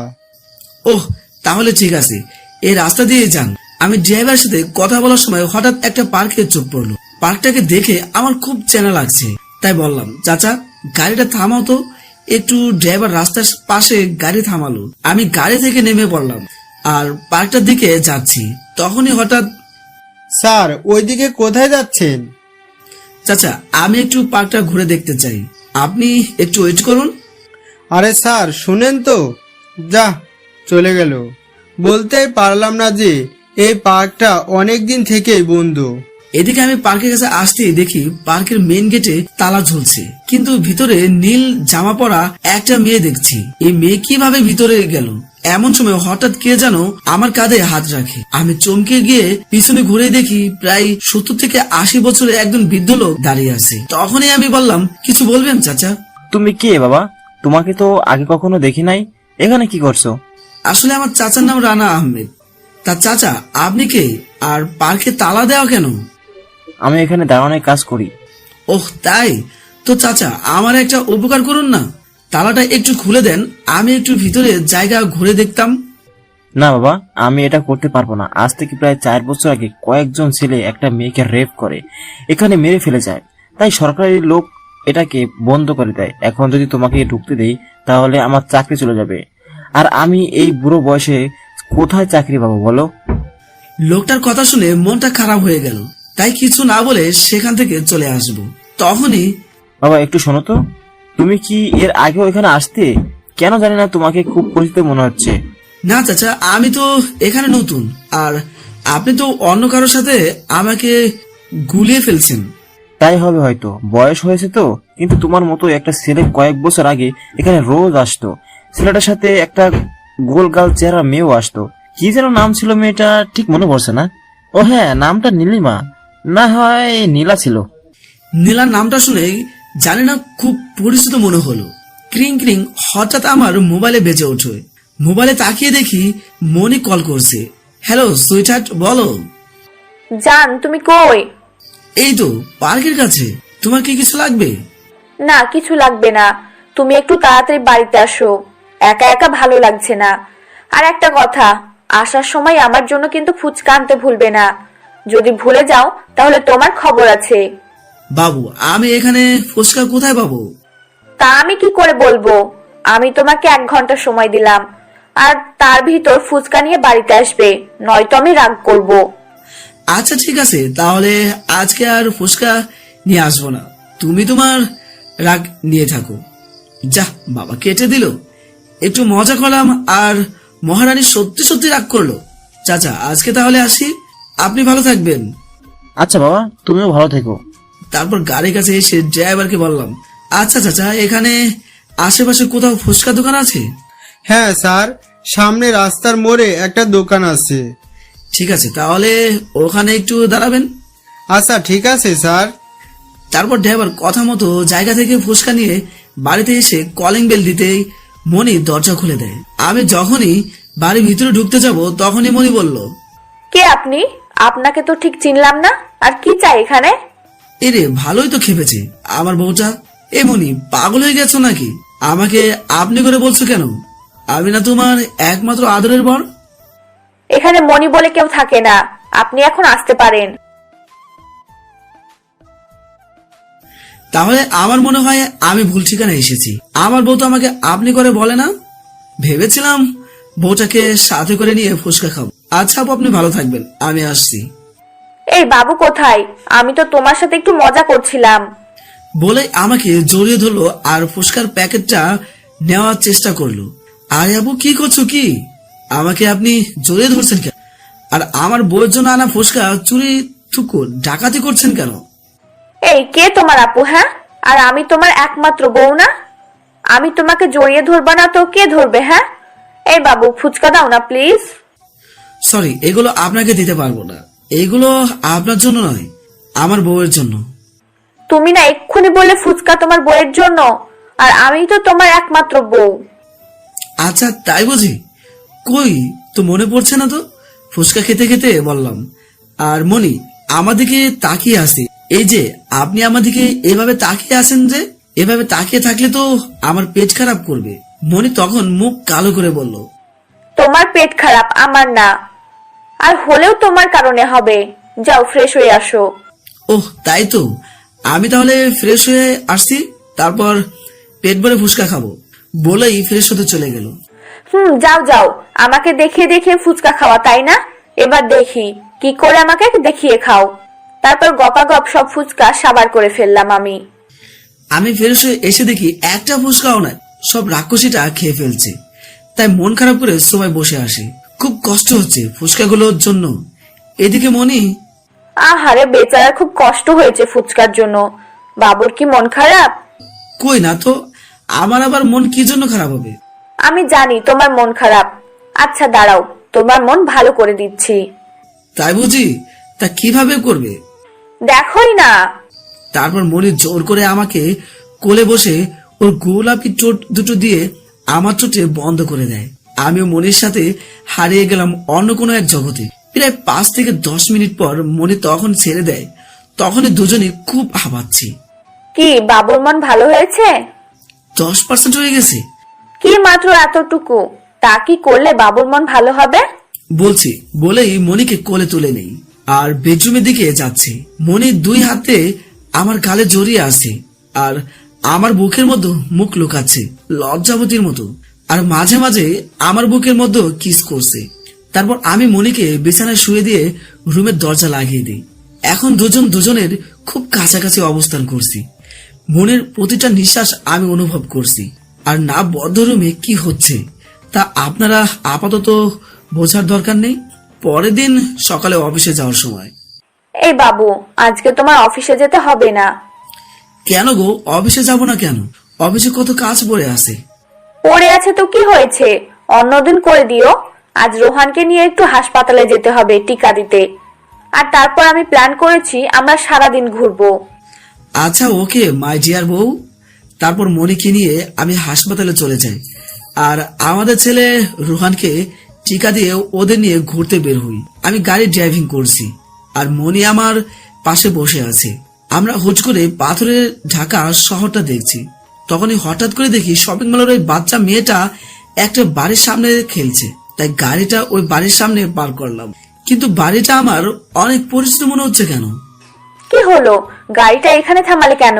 ওহ, তাহলে ঠিক আছে, এই রাস্তা দিয়ে যান। আমি ড্রাইভারের সাথে কথা বলার সময় হঠাৎ একটা পার্কে চোখ পড়লো। পার্কটাকে দেখে আমার খুব চেনা লাগছে, তাই বললাম, চাচা গাড়িটা থামাও তো একটু। ড্রাইভার রাস্তার পাশে গাড়ি থামালো। আমি গাড়ি থেকে নেমে পড়লাম আর পার্কটার দিকে যাচ্ছি। তখনই হঠাৎ,
স্যার ওইদিকে কোথায় যাচ্ছেন?
চাচা আমি একটু পার্কটা ঘুরে দেখতে চাই, আপনি একটু ওয়েট করুন।
আরে স্যার শুনেন তো, যা চলে গেল। বলতেই পারলাম না যে এই পার্কটা অনেক দিন থেকেই বন্ধ।
এদিকে আমি পার্কের কাছে আসতেই দেখি পার্কের মেইন গেটে তালা ঝুলছে, কিন্তু ভিতরে নীল জামা পরা একটা মেয়ে দেখছি। এই মেয়ে কিভাবে ভিতরে গেল? এমন সময় হঠাৎ কে যেন আমার কাঁধে হাত রাখে। আমি চমকে গিয়ে পিছনে ঘুরে দেখি প্রায় 70 থেকে 80 বছরের একজন বৃদ্ধ লোক দাঁড়িয়ে আছে। তখনই আমি বললাম, কিছু বলবেন চাচা?
তুমি কে বাবা? তোমাকে তো আগে কখনো দেখি নাই, এখানে কি করছো?
আসলে আমার চাচার নাম রানা আহমেদ। তা চাচা আপনি কে, আর পার্কে তালা দেওয়া কেন?
আমি এখানে দাঁড়ানোর কাজ করি।
ওহ তাই তো চাচা, আমার একটা উপকার করুন না, তালাটা একটু খুলে দেন, আমি একটু ভিতরে জায়গা ঘুরে দেখতাম।
না বাবা, আমি এটা করতে পারবো না। আজ থেকে প্রায় 4 বছর আগে কয়েকজন ছেলে একটা মেয়েকে রেপ করে এখানে মেরে ফেলে যায়, তাই সরকারি লোক এটাকে বন্ধ করে দেয়। এখন যদি তোমাকে ঢুকতে দেই তাহলে আমার চাকরি চলে যাবে, আর আমি এই বুড়ো বয়সে কোথায় চাকরি পাবো বলো?
লোকটার কথা শুনে মনটা খারাপ হয়ে গেল, তাই কিছু না বলে সেখান থেকে চলে আসবো। তখনই,
বাবা একটু শোনো তো, তুমি কি এর আগেও এখানে আসতে? কেন জানি না তোমাকে খুব পরিচিত মনে হচ্ছে।
না চাচা, আমি তো এখানে নতুন, আর আপনি তো অন্য কারোর সাথে আমাকে গুলিয়ে ফেলছেন।
তাই হবে হয়তো, বয়স হয়েছে তো। কিন্তু তোমার মতো একটা ছেলে কয়েক বছর আগে এখানে রোজ আসতো। ছেলেটার সাথে একটা গোলগাল চেহারা মেয়েও আসতো। কি যেন নাম ছিল মেয়েটা, ঠিক মনে পড়ছে না। ও হ্যাঁ, নামটা নীলিমা, না হয় নীলা ছিল।
নীলার নামটা শুনে জানি না খুব পরিচিত মনে হলো। ক্রিং ক্রিং হঠাৎ আমার মোবাইলে বেজে ওঠে। মোবাইলে তাকিয়ে দেখি মনি কল করছে। হ্যালো সুইটহার্ট, বলো।
জান তুমি কই?
এই তো পার্কের কাছে। তোমার কি কিছু লাগবে?
না কিছু লাগবে না, তুমি একটু তাড়াতাড়ি বাড়িতে আসো, একা একা ভালো লাগছে না। আর একটা কথা, আসার সময় আমার জন্য কিন্তু ফুচকা আনতে ভুলবে না। যদি ভুলে যাও তাহলে তোমার খবর আছে।
বাবু আমি এখানে ফুচকা কোথায় পাবো?
তা আমি কি করে বলবো? আমি তোমাকে 1 ঘন্টা সময় দিলাম, আর তার ভিতর ফুচকা নিয়ে বাড়িতে আসবে, নয়তো আমি রাগ করব।
আচ্ছা ঠিক আছে, তাহলে আজকে আর ফুচকা নিয়ে আসবো না। তুমি তোমার রাগ নিয়ে থাকো। যা, বাবা কেটে দিল। একটু মজা করলাম আর মহারানী সত্যি সত্যি রাগ করলো। চাচা আজকে তাহলে আসি, আপনি ভালো থাকবেন।
আচ্ছা বাবা, তুমিও ভালো থেকো।
তারপর গাড়ির কাছে এসে ড্রাইভারকে বললাম, আচ্ছা চাচা, এখানে আশেপাশে কোথাও ফুচকা দোকান আছে?
হ্যাঁ স্যার, সামনে রাস্তার মোড়ে একটা দোকান আছে।
ঠিক আছে, তাহলে ওখানে একটু দাঁড়াবেন।
আচ্ছা ঠিক আছে স্যার।
তারপর ড্রাইভার কথা মতো জায়গা থেকে ফুচকা নিয়ে বাড়িতে এসে কলিং বেল দিতেই মনি দরজা খুলে দেয়। আমি যখনই বাড়ির ভিতরে ঢুকতে যাব তখনই মনি বলল,
কে আপনি? আপনাকে তো ঠিক চিনলাম না। আর কি চাই এখানে?
এরে ভালোই তো খেপেছে আমার বউটা। এ মনি, পাগল হয়ে গেছো নাকি? আমাকে আপনি করে বলছো কেন? আমি না তোমার একমাত্র আদরের বর?
এখানে মনি বলে কেউ থাকে না, আপনি এখন আসতে পারেন।
তাহলে আমার মনে হয় আমি ভুল ঠিকানায় এসেছি। আমার বউ তো আমাকে আপনি করে বলে না। ভেবেছিলাম বউটাকে সাথে করে নিয়ে ফুচকা খাবো। আচ্ছা আপু, আপনি ভালো থাকবেন, আমি আসছি।
এই বাবু কোথায়? আমি তো তোমার সাথে একটু মজা করছিলাম।
বলে আমাকে জড়িয়ে ধরলো আর ফুচকার প্যাকেটটা নেওয়ার চেষ্টা করলো। আরে আবু, কি করছো কি? আমাকে আপনি জড়িয়ে ধরছেন কেন? আর আমার বউয়ের জন্য আনা ফুচকা চুরি থুকু ডাকাতি করছেন কেন?
এই কে তোমার আপু? হ্যাঁ, আর আমি তোমার একমাত্র বউ না? আমি তোমাকে জড়িয়ে ধরবা না তো কে ধরবে? হ্যাঁ, এই বাবু ফুচকা দাও না প্লিজ।
সরি, এগুলো আপনাকে দিতে পারবো না। এগুলো আপনার জন্য নয়, আমার বউয়ের জন্য।
তুমি না এক্ষুনি বললে ফুচকা তোমার বউয়ের জন্য, আর আমি তো তোমার একমাত্র বউ।
আচ্ছা তাই বুঝি? কই তো মনে পড়ছে না তো। ফুচকা খেতে খেতে বললাম। আর মনি আমাদিকে তাকিয়ে আসে। এই যে আপনি আমাদিকে এভাবে তাকিয়ে আছেন, যে এভাবে তাকিয়ে থাকলে তো আমার পেট খারাপ করবে। মনি তখন মুখ কালো করে বলল,
তোমার পেট খারাপ, আমার না। আর হলেও তোমার কারণে হবে। যাও ফ্রেশ হয়ে আসো।
ওহ তাই তো, আমি তাহলে ফ্রেশ হয়ে আসছি, তারপর পেট ভরে ফুচকা খাবো বলেই ফ্রেশ হতে চলে গেল।
যাও যাও, আমাকে দেখিয়ে দেখিয়ে ফুচকা খাওয়া তাই না? এবার দেখি কি করে আমাকে দেখিয়ে খাও। তারপর গপাগপ সব ফুচকা সাবার করে ফেললাম আমি।
আমি ফ্রেশ হয়ে এসে দেখি একটা ফুচকাও নাই, সব রাক্ষসীটা খেয়ে ফেলছে। তাই মন খারাপ করে সবাই বসে আসে। খুব কষ্ট হচ্ছে ফুচকাগুলোর জন্য। এদিকে মনি,
আহারে বেচারার খুব কষ্ট হয়েছে ফুচকার জন্য। বাবুর কি মন খারাপ?
কই না তো, আমার আবার মন কি জন্য খারাপ হবে?
আমি জানি তোমার মন খারাপ। আচ্ছা দাঁড়াও, তোমার মন ভালো করে দিচ্ছি।
তাই বুঝি? তা কিভাবে করবে?
দেখোই না।
তারপর মনি জোর করে আমাকে কোলে বসে ওর গোলাপি চোট দুটো দিয়ে আমার চোটে বন্ধ করে দেয়। আমিও মনির সাথে হারিয়ে গেলাম অন্য কোনো এক জগতে। প্রায় 5 থেকে 10 মিনিট পর মনি তখন ছেড়ে দেয়। তখনই দুজনে খুব হাঁপাচ্ছি।
কি বাবুর মন ভালো হয়েছে?
10% হয়ে গেছে।
কি মাত্র এতটুকু? তা কি করলে বাবুর মন ভালো হবে?
বলছি বলেই মনিকে কোলে তুলে নেই আর বেডরুমের দিকে যাচ্ছে। মনি 2 হাতে আমার গালে জড়িয়ে আসে আর আমার বুকের মধ্যে মুখ লুকাচ্ছে লজ্জাবতীর মতো, আর মাঝে মাঝে আমার বুকের মধ্যে কিস করছে। তারপর আমি মনিকে বিছানায় শুয়ে দিয়ে রুমের দরজা লাগিয়ে দিই। এখন দুজন দুজনের খুব কাছাকাছি অবস্থান করছি। মনের প্রতিটা নিঃশ্বাস আমি অনুভব করছি। আর না বদ্ধ রুমে কি হচ্ছে তা আপনারা আপাতত বোঝার দরকার নেই। পরের দিন সকালে অফিসে যাওয়ার সময়,
এই বাবু আজকে তোমার অফিসে যেতে হবে না।
কেন গো, অফিসে যাব না কেন? অফিসে কত কাজ পড়ে আছে।
পড়ে আছে তো কি হয়েছে, অন্যদিন করে দিও। আজ রোহানকে নিয়ে একটু হাসপাতালে যেতে হবে টিকা দিতে। আর তারপর আমি প্ল্যান করেছি আমরা সারাদিন ঘুরবো।
আচ্ছা ওকে মাই ডিয়ার বউ। তারপর মনিকে নিয়ে আমি হাসপাতালে চলে যাই আর আমাদের ছেলে রোহানকে টিকা দিয়ে ওদের নিয়ে ঘুরতে বের হই। আমি গাড়ি ড্রাইভিং করছি আর মনি আমার পাশে বসে আছে। আমরা হুট করে পাথরের ঢাকা শহরটা দেখছি। তখনই হঠাৎ করে দেখি শপিং মলের ওই বাচ্চা মেয়েটা একটা বাড়ির সামনে খেলছে। তাই গাড়িটা ওই বাড়ির সামনে পার করলাম, কিন্তু বাড়িটা আমার অনেক পরিচিত মনে হচ্ছে কেন?
কি হলো, গাড়িটা এখানে থামালে কেন?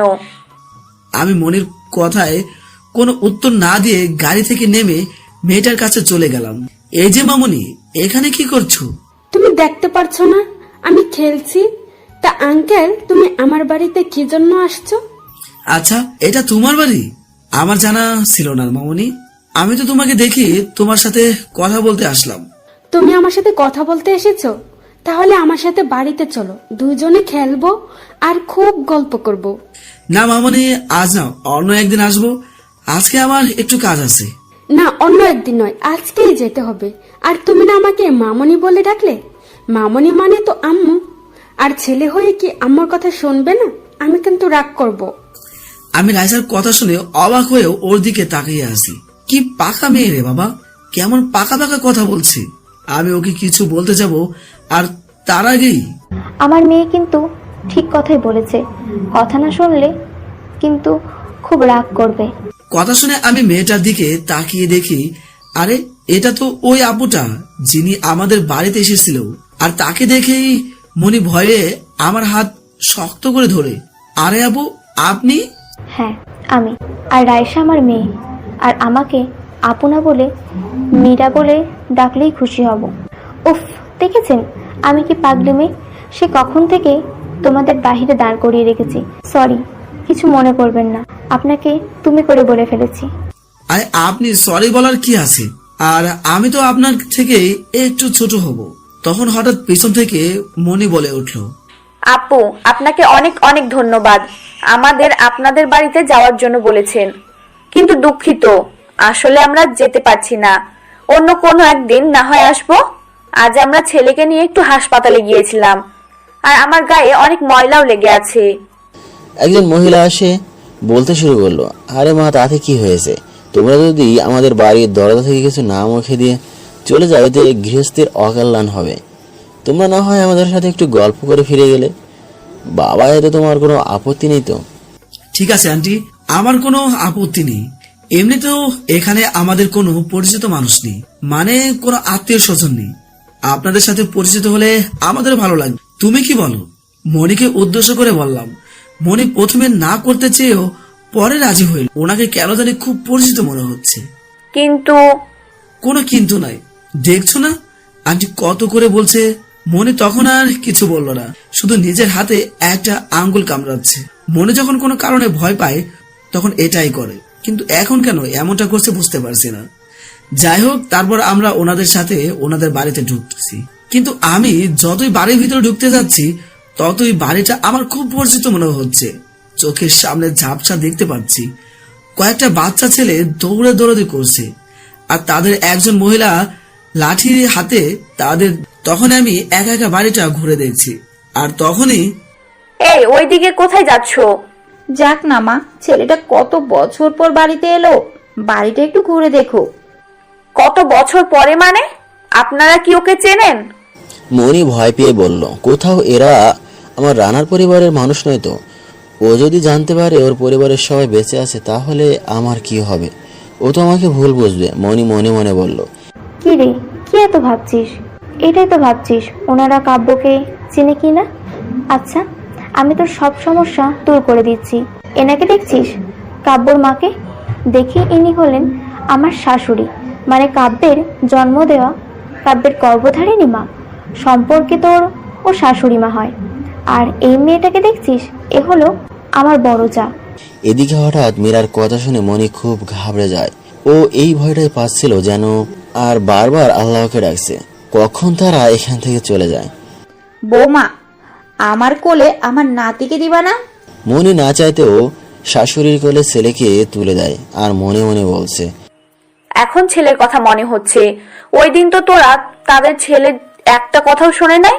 আমি মনির কথায় কোনো উত্তর না দিয়ে গাড়ি থেকে নেমে মেয়েটার কাছে চলে গেলাম। এই যে মামনি, এখানে কি করছো?
তুমি দেখতে পারছো না আমি খেলছি? তা আঙ্কেল, তুমি আমার বাড়িতে কি জন্য আসছো?
আচ্ছা, এটা তোমার বাড়ি? আমার জানা ছিল না মামনি। আমি তো তোমাকে দেখি তোমার সাথে কথা বলতে আসলাম।
তুমি আমার সাথে কথা বলতে এসেছো? তাহলে আমার সাথে বাড়িতে চলো, দুজনে খেলবো আর খুব গল্প করব।
না মামনি, আজ না, অন্য একদিন আসবো। আজকে আমার একটু কাজ আছে।
না, অন্য একদিন নয়, আজকেই যেতে হবে। আর তুমি না আমাকে মামনি বলে ডাকলে? মামনি মানে তো আম্মু। আর ছেলে হয়ে কি আম্মুর কথা শুনবে না? আমি কিন্তু রাগ করব।
আমি রাইসার কথা শুনে অবাক হয়েও ওর দিকে তাকিয়ে আছি। কি পাকা মেয়ে রে বাবা, কেমন পাকা পাকা কথা বলছে। আমি ওকে কিছু বলতে যাব, আর তার আগেই
আমার মেয়ে কিন্তু ঠিক কথাই বলেছে, কথা না শুনলে কিন্তু খুব রাগ করবে।
কথা শুনে আমি মেয়েটার দিকে তাকিয়ে দেখি, আরে এটা তো ওই আপুটা যিনি আমাদের বাড়িতে এসেছিল। আর তাকে দেখেই মনি ভয়ে আমার হাত শক্ত করে ধরে, আরে আপু, আপনি?
হ্যাঁ, আমি। আর রাইসা আমার মেয়ে, আর আমাকে আপু না বলে মীরা বলে ডাকলেই খুশি হব। উফ, দেখেছেন আমি কি পাগলি মেয়ে? সে কখন থেকে তোমাদের বাহিরে দাঁড় করিয়ে রেখেছি। সরি, কিছু মনে করবেন না, আপনাকে তুমি করে বলে ফেলেছি।
আরে আপনি সরি বলার কি আছে? আর আমি তো আপনার থেকে একটু ছোট হব। তখন হঠাৎ পেছন থেকে মনি বলে উঠল,
আপু, আপনাকে অনেক অনেক ধন্যবাদ আমাদের আপনাদের বাড়িতে যাওয়ার জন্য বলেছেন, কিন্তু দুঃখিত, আসলে আমরা যেতে পারছি না। অন্য কোনো একদিন না হয় আসবো। আজ আমরা ছেলেকে নিয়ে একটু হাসপাতালে গিয়েছিলাম, আর আমার গায়ে অনেক ময়লাও লেগে আছে।
একজন মহিলা আসে বলতে শুরু করলো, আরে মা, তাতে কি হয়েছে? তোমরা যদি আমাদের বাড়ির দরজা থেকে কিছু না মুখে দিয়ে চলে যাও, এতে গৃহস্থের অকল্যাণ হবে। তোমরা না হয় আমাদের সাথে একটু গল্প করে ফিরে গেলে। বাবা, এতে তোমার কোনো আপত্তি নেই তো?
ঠিক আছে আন্টি, আমার কোনো আপত্তি নেই। এমনিতেও এখানে আমাদের কোনো পরিচিত মানুষ নেই, মানে কোনো আত্মীয় স্বজন নেই। আপনাদের সাথে পরিচিত হলে আমাদের ভালো লাগবে। তুমি কি বলো? মনিকে উদ্দেশ্য করে বললাম। মনি প্রথমে না করতে চেয়েও পরে রাজি হইল। ওনাকে কেন জানি খুব পরিচিত মনে হচ্ছে।
কিন্তু
কোনো কিন্তু নাই, দেখছো না আন্টি কত করে বলছে। মনি তখন আর কিছু বলল না, শুধু নিজের হাতে একটা আঙ্গুল কামড়াচ্ছে। মনে যখন কোনো কারণে ভয় পায় তখন এটাই করে, কিন্তু এখন কেন এমনটা করছে বুঝতে পারছি না। যাই হোক, তারপর আমরা ওনাদের সাথে ওনাদের বাড়িতে ঢুকছি। কিন্তু আমি যতই বাড়ির ভিতরে ঢুকতে যাচ্ছি ততই বাড়িটা আমার খুব পরিচিত মনে হচ্ছে। চোখের সামনে ঝাপসা দেখতে পাচ্ছি, কয়েকটা বাচ্চা ছেলে দৌড়ে দৌড়াদৌড়ি করছে, আর তাদের একজন মহিলা লাঠি হাতে তাদের। তখন আমি একা একা বাড়িটা ঘুরে দেখছি, আর তখনই
এই, ওইদিকে কোথায় যাচ্ছো?
যাক না মা, ছেলেটা কত বছর পর বাড়িতে এলো, বাড়িটা একটু ঘুরে দেখো।
কত বছর পরে মানে? আপনারা কি ওকে চেনেন?
মনি ভয় পেয়ে বলল, কোথাও এরা আমার রানার পরিবারের মানুষ নয় তো? ও যদি জানতে পারে ওর পরিবারের সবাই বেঁচে আছে, তাহলে আমার কি হবে? ও তো আমাকে ভুল বুঝবে। মনি মনে মনে বলল,
কি রে, কি এত ভাবছিস? এটাই তো ভাবছিস ওনারা কাব্যকে চেনে কি না? আচ্ছা, আমি তোর সব সমস্যা দূর করে দিচ্ছি। এনাকে দেখছিস, কাব্যর মাকে? দেখি ইনি হলেন আমার শাশুড়ি, মানে কাব্যের জন্ম দেওয়া, কাব্যের গর্ভধারিণী মা। সম্পর্কে তোর ও শাশুড়ি মা হয়। আর এই মেয়েটাকে দেখছিস, এ হলো আমার বড় যা।
এদিকে হঠাৎ মীরার কথা শুনে মনি খুব ঘাবড়ে যায়। ও এই ভয়টাই পাচ্ছিল যেন, আর বারবার আল্লাহকে ডাকছে কখন তারা এখান থেকে চলে যায়।
বৌমা, আমার কোলে আমার নাতিকে দিবা না?
মনি না চাইতেও শাশুড়ির কোলে ছেলেকে তুলে দেয়, আর মনে মনে বলছে,
এখন ছেলের কথা মনে হচ্ছে। ওই দিন তো তোরা তাদের ছেলে একটা কথাও শোনে নাই।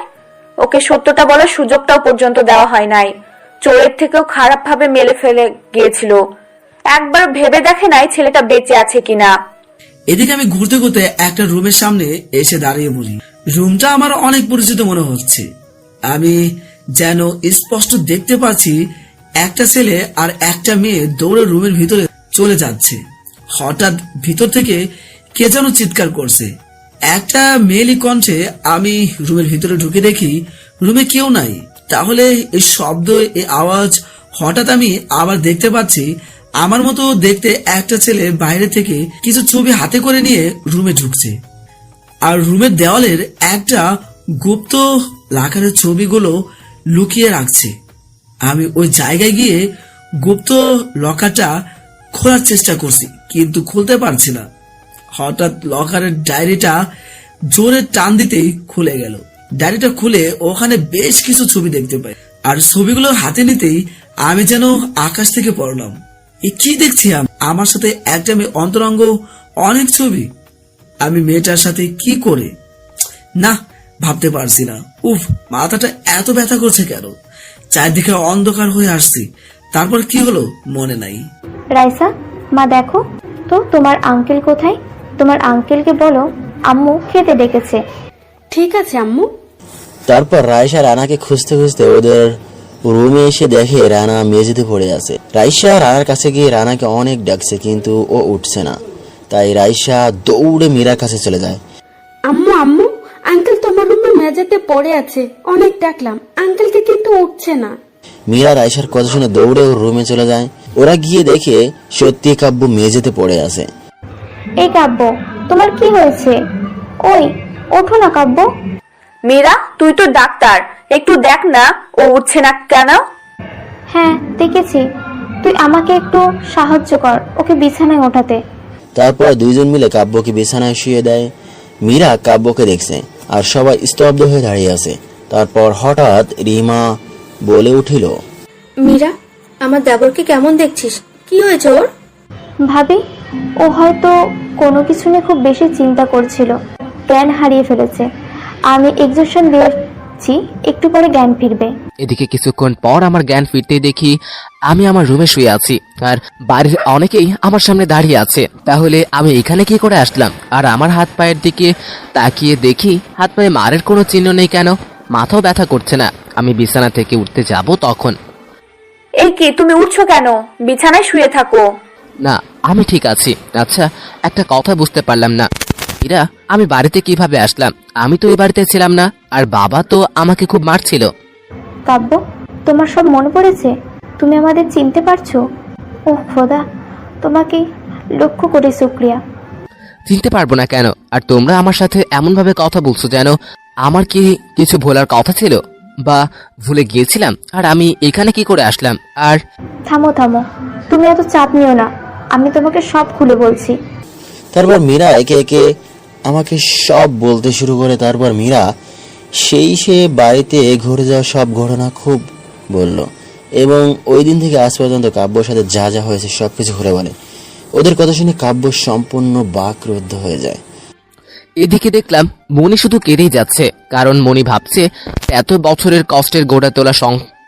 ওকে সত্যটা বলার সুযোগটাও পর্যন্ত দেওয়া হয় নাই। চোরের থেকেও খারাপ ভাবে মেলে ফেলে গিয়েছিল। একবার ভেবে দেখে নাই ছেলেটা বেঁচে আছে কিনা।
এদিকে আমি ঘুরতে ঘুরতে একটা রুমের সামনে এসে দাঁড়িয়ে পড়ি। রুমটা আমার অনেক পরিচিত মনে হচ্ছে। আমি যেন স্পষ্ট দেখতে পাচ্ছি একটা ছেলে আর একটা মেয়ে দৌড়ে রুমের ভিতরে চলে যাচ্ছে। হঠাৎ ভিতর থেকে কে যেন চিৎকার করছে একটা মেয়েলি কণ্ঠে। আমি রুমের ভিতরে ঢুকে দেখি রুমে কেউ নাই। তাহলে এই শব্দ, এই আওয়াজ, হঠাৎ আমি আবার দেখতে পাচ্ছি আমার মতো দেখতে একটা ছেলে বাইরে থেকে কিছু ছবি হাতে করে নিয়ে রুমে ঢুকছে, আর রুমের দেওয়ালের একটা গুপ্ত লাকারের ছবিগুলো লুকিয়ে রাখছে। আমি ওই জায়গায় গিয়ে গুপ্ত লকারটা খোলার চেষ্টা করছি, কিন্তু খুলতে পারছি না। হঠাৎ লকারের ডায়েরিটা জোরে টান দিতেই খুলে গেল। ডায়েরিটা খুলে ওখানে বেশ কিছু ছবি দেখতে পাই, আর ছবিগুলো হাতে নিতেই আমি যেন আকাশ থেকে পড়লাম। এ কি দেখছি আমার সাথে একটা মেয়ে অন্তরঙ্গ অনেক ছবি। আমি মেয়েটার সাথে কি করে, না ভাবতে পারছি না। উফ, মাথাটা এত ব্যথা করছে কেন? চারদিকে অন্ধকার হয়ে আসছি। তারপর কি হলো মনে নাই।
রাইসা, মা দেখো তো তোমার আঙ্কেল কোথায়? তোমার আঙ্কেলকে বলো আম্মু খেতে ডেকেছে।
ঠিক আছে আম্মু।
তারপর রাইসা রানাকে খুঁজতে খুঁজতে ওদের রুমে এসে দেখে রানা মেঝেতে পড়ে আছে। রাইসা রানার কাছে গিয়ে রানাকে অনেক ডাকছে, কিন্তু ও উঠছে না। তাই রাইসা দৌড়ে মীরার কাছে চলে যায়।
আম্মু আম্মু, আঙ্কেল তোমার রুমে মেঝেতে পড়ে আছে, অনেক ডাকলাম, আঙ্কেলকে কিন্তু উঠছে না।
মীরা রাইসার কথা শুনে দৌড়ে ওর রুমে চলে যায়। ওরা গিয়ে দেখে সত্যি কাব্য মেঝেতে পড়ে আছে।
এই কাব্য, তোমার কি হয়েছে? ওই ওঠো না কাব্য।
মীরা, তুই তো ডাক্তার, একটু দেখ না ও উঠছে না কেন।
হ্যাঁ দেখেছি, তুই আমাকে একটু সাহায্য কর ওকে বিছানায় ওঠাতে।
তারপর দুইজন মিলে কাব্যকে বিছানায় শুয়ে দেয়। মীরা কাব্যকে দেখছে আর সবাই স্তব্ধ হয়ে দাঁড়িয়ে আছে। তারপর হঠাৎ রিমা বলে উঠিল,
মীরা, আমার দেবরকে কেমন দেখছিস? কি হয়েছে ওর?
ভাবি, ও হয়তো কোনো কিছু নিয়ে খুব বেশি চিন্তা করছিল, জ্ঞান হারিয়ে ফেলেছে। আমি এক্সেশন দিয়েছি, একটু পরে জ্ঞান ফিরবে।
এদিকে কিছুক্ষণ পর আমার জ্ঞান ফিরতে দেখি আমি আমার রুমে শুয়ে আছি আর বাড়ির অনেকেই আমার সামনে দাঁড়িয়ে আছে। তাহলে আমি এখানে কি করে আসলাম? আর আমার হাত পায়ের দিকে তাকিয়ে দেখি হাত পায়ে মারের কোনো চিহ্ন নেই। কেন? মাথাও ব্যথা করছে না। আমি বিছানা থেকে উঠতে যাব তখন,
এই কি, তুমি উঠছো কেন? বিছানায় শুয়ে থাকো।
না আমি ঠিক আছি। আচ্ছা, একটা কথা বুঝতে পারলাম না, এরা আমি বাড়িতে কিভাবে আসলাম? আমি তো এই বাড়িতে ছিলাম না, আর বাবা তো আমাকে খুব মারছিল।
কাব্য, তোমার সব মনে পড়েছে? তুমি আমাদের চিনতে পারছো? ও খোদা, তোমাকে লক্ষ্য করে শুক্রিয়া।
চিনতে পারবো না কেন? আর তোমরা আমার সাথে এমন ভাবে কথা বলছো যেন আমার কি কিছু ভোলার কথা ছিল বা ভুলে গিয়েছিলাম। আর আমি এখানে কি করে আসলাম? আর
থামো থামো, তুমি এত চাপ নিও না, আমি তোমাকে সব খুলে বলছি।
তারপর মীরা একে একে আমাকে সব বলতে শুরু করে। তারপর মীরা সে বাড়িতে ঘটে যাওয়া সব ঘটনা খুব বলল, এবং ওই দিন থেকে আজ পর্যন্ত কাব্যর সাথে যা যা হয়েছে সবকিছু ঘুরে বলে। ওদের কথা শুনে কাব্য সম্পূর্ণ বাকরুদ্ধ হয়ে যায়।
এদিকে দেখলাম মনি শুধু কেঁদেই যাচ্ছে, কারণ মনি ভাবছে এত বছরের কষ্টের গড়ে তোলা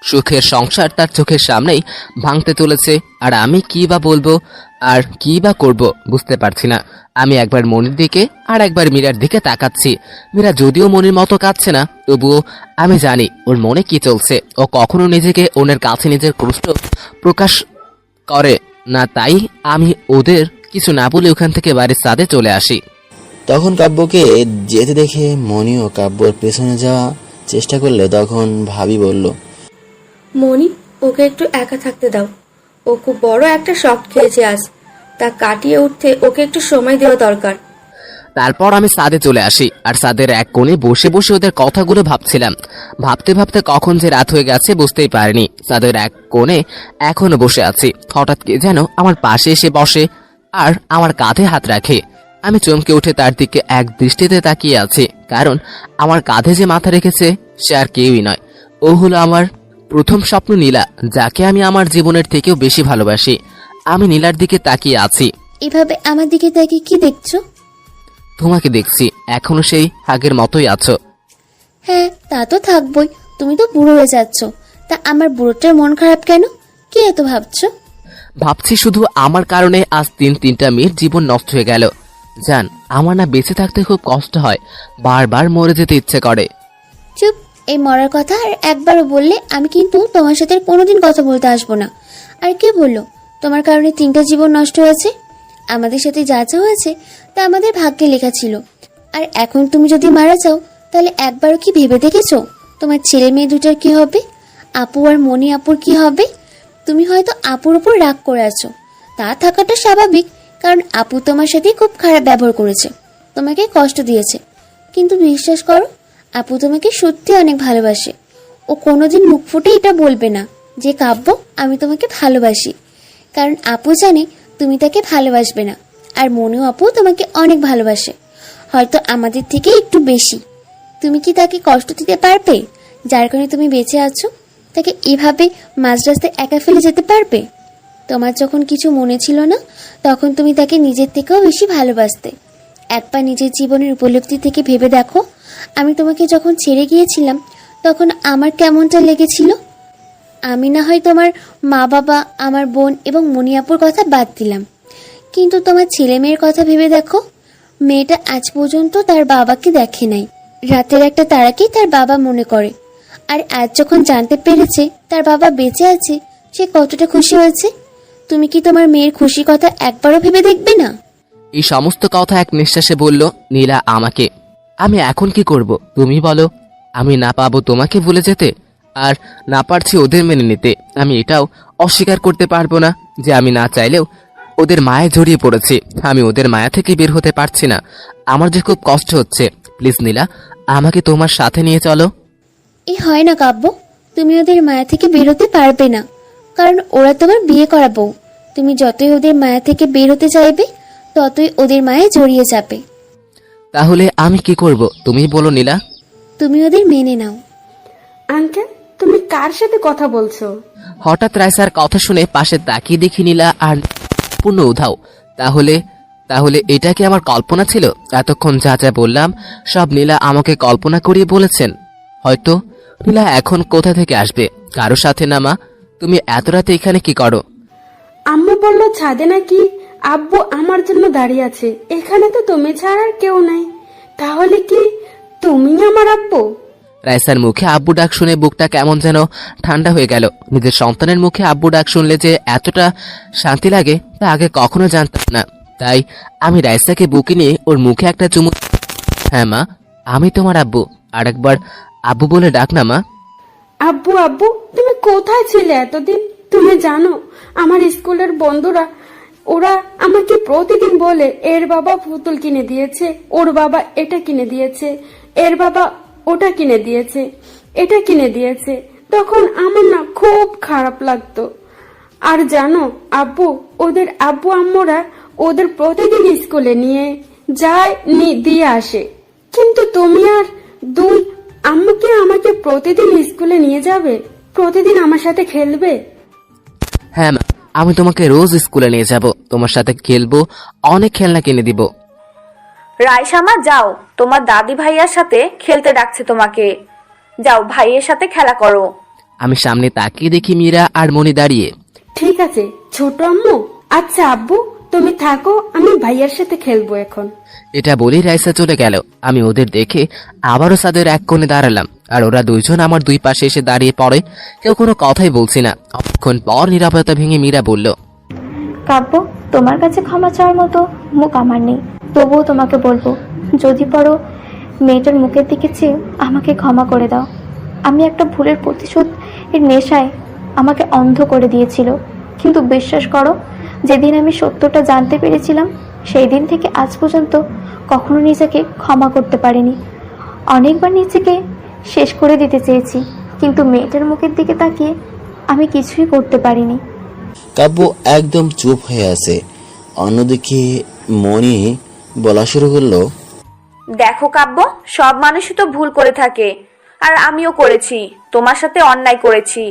সুখের সংসার তার চোখের সামনেই ভাঙতে চলেছে। আর আমি কি বা বলবো আর কি বা করব বুঝতে পারছি না। আমি একবার মনির দিকে আর একবার মীরার দিকে তাকাচ্ছি। মীরা যদিও মনির মতো কাঁদছে না, তবুও আমি জানি ওর মনে কি চলছে। ও কখনো নিজেকে ওনের কাছে নিজের কষ্ট প্রকাশ করে না, তাই আমি ওদের কিছু না বলে ওখান থেকে বাড়ির ছাদে চলে আসি।
তখন কাব্যকে যেতে দেখে মনিও কাব্যর পেছনে যাওয়া চেষ্টা করলে তখন ভাবি বলল,
মনি, ওকে একটু একা থাকতে দাও। ও খুব বড় একটা শক খেয়েছে আজ, তা কাটিয়ে উঠতে ওকে একটু সময় দেওয়া দরকার।
তারপর আমি ছাদে চলে আসি আর ছাদের এক কোণে বসে বসে ওদের কথাগুলো ভাবছিলাম। ভাবতে ভাবতে কখন যে রাত হয়ে গেছে বুঝতেই পারিনি। ছাদের এক কোণে এখনো বসে আছি। হঠাৎ কে যেন আমার পাশে এসে বসে আর আমার কাঁধে হাত রাখে। আমি চমকে উঠে তার দিকে এক দৃষ্টিতে তাকিয়ে আছি, কারণ আমার কাঁধে যে মাথা রেখেছে সে আর কেউই নয়, ও হলো আমার প্রথম স্বপ্ন নীলা, যাকে আমি আমার জীবনের থেকেও বেশি ভালোবাসি। আমি নীলার দিকে তাকিয়ে আছি।
এভাবে আমার দিকে তাকিয়ে কি দেখছো?
তোমাকে দেখছি, এখনো সেই আগের মতোই আছো।
হ্যাঁ, তা তো থাকবই, তুমি তো বুড়ো হয়ে যাচ্ছ। তা আমার বুড়োটার মন খারাপ কেন? কি এত ভাবছো?
ভাবছি শুধু আমার কারণে আজ তিনটা মেয়ের জীবন নষ্ট হয়ে গেল। জান, আমার না বেঁচে থাকতে খুব কষ্ট হয়, বারবার মরে যেতে ইচ্ছে করে।
চুপ, এই মরার কথা আর একবারও বললে আমি কিন্তু তোমার সাথে আর কোনোদিন কথা বলতে আসবো না। আর কে বললো তোমার কারণে 3টা জীবন নষ্ট হয়েছে? আমাদের সাথে যা যা হয়েছে তা আমাদের ভাগ্যে লেখা ছিল। আর এখন তুমি যদি মারা যাও, তাহলে একবারও কি ভেবে দেখেছো তোমার ছেলে মেয়ে দুটার কি হবে? আপু আর মনি আপুর কি হবে? তুমি হয়তো আপুর উপর রাগ করে আছো, তা থাকাটা স্বাভাবিক, কারণ আপু তোমার সাথে খুব খারাপ ব্যবহার করেছে, তোমাকে কষ্ট দিয়েছে। কিন্তু বিশ্বাস করো, আপু তোমাকে সত্যি অনেক ভালোবাসে। ও কোনোদিন মুখ ফুটে এটা বলবে না, যে কাব্য আমি তোমাকে ভালোবাসি, কারণ আপু জানে তুমি তাকে ভালোবাসবে না, আর মনেও আপু তোমাকে অনেক ভালোবাসে, হয়তো আমাদের থেকে একটু বেশি। তুমি কি তাকে কষ্ট দিতে পারবে? যার কারণে তুমি বেঁচে আছো, তাকে এভাবে মাঝ রাস্তায় একা ফেলে যেতে পারবে? তোমার যখন কিছু মনে ছিল না, তখন তুমি তাকে নিজের থেকেও বেশি ভালোবাসতে। একবার নিজের জীবনের উপলব্ধি থেকে ভেবে দেখো, আমি তোমাকে যখন ছেড়ে গিয়েছিলাম তখন আমার কেমনটা লেগেছিল। আমি না হয় তোমার মা বাবা, আমার বোন এবং মণিয়াপুর কথা বাদ দিলাম, কিন্তু তোমার ছেলে মেয়ের কথা ভেবে দেখো। মেয়েটা আজ পর্যন্ত তার বাবাকে দেখে নাই, রাতের একটা তারাকেই তার বাবা মনে করে, আর আজ যখন জানতে পেরেছে তার বাবা বেঁচে আছে, সে কতটা খুশি হয়েছে। তুমি কি তোমার মেয়ের খুশি কথা একবারও ভেবে দেখবে না?
এই সমস্ত কথা এক নিঃশ্বাসে বলল নীলা আমাকে। আমি এখন কি করব তুমি বলো? আমি না পাবো তোমাকে ভুলে যেতে, আর না পারছি ওদের মেনে নিতে। আমি এটাও অস্বীকার করতে পারবো না যে আমি না চাইলেও ওদের মায়ে জড়িয়ে পড়েছি। আমি ওদের মায়া থেকে বের হতে পারছি না, আমার যে খুব কষ্ট হচ্ছে। প্লিজ নীলা, আমাকে তোমার সাথে নিয়ে চলো।
এ হয় না কাব্য, তুমি ওদের মায়া থেকে বেরোতে পারবে না, কারণ ওরা তোমার বিয়ে করা বউ। তুমি যতই ওদের মায়া থেকে বের হতে চাইবে, ততই ওদের মায়ে জড়িয়ে যাবে।
তাহলে আমি কি করব তুমি বলো নীলা।
তুমি ওদের মেনে নাও।
আঙ্কেল, তুমি কার সাথে কথা বলছো?
হঠাৎ রাইসার কথা শুনে পাশে তাকিয়ে দেখি নীলা আর পূর্ণ উধাও। তাহলে তাহলে এটা কি আমার কল্পনা ছিল? এতক্ষণ যা যা বললাম সব নীলা আমাকে কল্পনা করিয়ে বলেছেন। হয়তো নীলা এখন কোথা থেকে আসবে? কারো সাথে না মা? তুমি এত রাতে এখানে কি করো?
আম্মু বললো ছাদে নাকি আব্বু আমার জন্য দাঁড়িয়ে আছে। এখানে তো তুমি ছাড়া আর কেউ নাই। তাহলে কি তুমি আমার আব্বু?
রাইসার মুখে আব্বু ডাক শুনে বুকটা কেমন যেন ঠান্ডা হয়ে গেল। নিজের সন্তানের মুখে আব্বু ডাক শুনলে যে এতটা শান্তি লাগে তা আগে কখনো জানতাম না। তাই আমি রাইসাকে বুকে নিয়ে ওর মুখে একটা চুমু। হ্যাঁ মা, আমি তোমার আব্বু। আরেকবার আব্বু বলে ডাক না মা।
আব্বু আব্বু, তুমি কোথায় ছিলে এতদিন? তুমি জানো আমার স্কুলের বন্ধুরা ওরা আমাকে প্রতিদিন বলে এর বাবা পুতুল কিনে দিয়েছে, ওর বাবা এটা কিনে দিয়েছে, এর বাবা ওটা কিনে দিয়েছে, এটা কিনে দিয়েছে। তখন আমার না খুব খারাপ লাগতো। আর জানো আব্বু, ওদের আব্বু আম্মুরা ওদের প্রতিদিন স্কুলে নিয়ে যায়, দিয়ে আসে। কিন্তু তুমি আর দুই আম্মুকে আমাকে প্রতিদিন স্কুলে নিয়ে যাবে, প্রতিদিন আমার সাথে খেলবে?
হ্যাঁ মা, আমি তোমাকে রোজ স্কুলে নিয়ে যাব, তোমার সাথে খেলবো, অনেক খেলনা কিনে দিব।
রাইসামা যাও, তোমার দাদি ভাইয়ার সাথে খেলতে ডাকছে তোমাকে। যাও ভাইয়ের সাথে খেলা করো।
আমি সামনে তাকিয়ে দেখি মীরা আর মনি দাঁড়িয়ে।
ঠিক আছে ছোট আম্মু। আচ্ছা আব্বু, তুমি থাকো, আমি ভাইয়ার সাথে খেলবো এখন।
এটা বলেই রাইসা চলে গেল। আমি ওদের দেখে আবারও ছাদের এক কোণে দাঁড়ালাম, আর ওরা দুইজন আমার দুই পাশে এসে দাঁড়িয়ে পড়ে। কেউ কোনো কথাই বলছি না। অনেকক্ষণ পর নীরবতা ভেঙে মীরা বলল,
কাব্য, তোমার কাছে ক্ষমা চাওয়ার মতো মুখ আমার নেই, তবুও তোমাকে বলবো, যদি পারো মেয়েটার মুখের দিকে চেয়ে আমাকে ক্ষমা করে দাও। আমি একটা ভুলের প্রতিশোধ এর নেশায় আমাকে অন্ধ করে দিয়েছিল, কিন্তু বিশ্বাস করো, যেদিন আমি সত্যটা জানতে পেরেছিলাম সেই দিন থেকে আজ পর্যন্ত কখনো নিজেকে ক্ষমা করতে পারিনি। অনেকবার নিজেকে শেষ করে দিতে চেয়েছি, কিন্তু মেয়েটার মুখের দিকে তাকিয়ে আমি কিছুই করতে পারিনি।
কাব্য একদম চুপ হয়ে আছে। অন্যদিকে মনি বলা শুরু করলো,
দেখো কাব্য, সব মানুষই তো ভুল করে থাকে, আর আমিও করেছি, তোমার সাথে অন্যায় করেছি।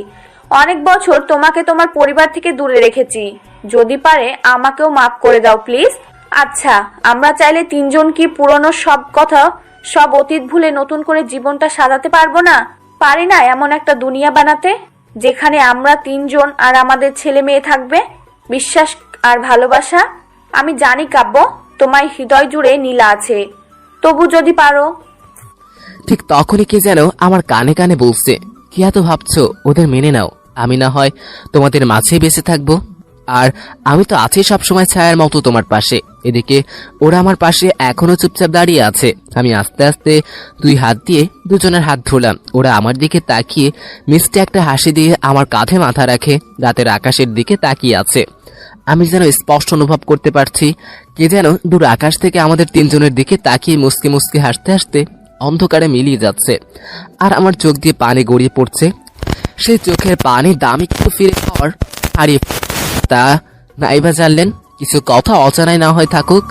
অনেক বছর তোমাকে তোমার পরিবার থেকে দূরে রেখেছি, যদি পারে আমাকেও মাফ করে দাও প্লিজ। আচ্ছা, আমরা চাইলে তিনজন কি পুরনো সব কথা, সব অতীত ভুলে নতুন করে জীবনটা সাজাতে পারবো না? পারি না এমন একটা দুনিয়া বানাতে, যেখানে আমরা তিনজন আর আমাদের ছেলে মেয়ে থাকবে, বিশ্বাস আর ভালোবাসা। আমি জানি কাব্য, তোমার হৃদয় জুড়ে নীলা আছে, তবু যদি পারো।
ঠিক তখনই কে যেন আমার কানে কানে বলছে, কি এত ভাবছো? ওদের মেনে নাও, আমি না হয় তোমাদের মাঝে বেঁচে থাকবো। আর আমি তো আছি সবসময় ছায়ার মতো তোমার পাশে। এদিকে ওরা আমার পাশে এখনো চুপচাপ দাঁড়িয়ে আছে। আমি আস্তে আস্তে দুই হাত দিয়ে দুজনের হাত ধরলাম। ওরা আমার দিকে তাকিয়ে মিষ্টি একটা হাসি দিয়ে আমার কাঁধে মাথা রাখে, রাতের আকাশের দিকে তাকিয়ে আছে। আমি যেন স্পষ্ট অনুভব করতে পারছি কে যেন দূর আকাশ থেকে আমাদের তিনজনের দিকে তাকিয়ে মুসকে মুসকে হাসতে হাসতে অন্ধকারে মিলিয়ে যাচ্ছে, আর আমার চোখ দিয়ে পানি গড়িয়ে পড়ছে। সেই চোখের পানি দামি কিছু ফিরে পাওয়ার হারিয়ে তা নাইবা জানলেন কিছু কথা অজানায় না হয় থাকুক।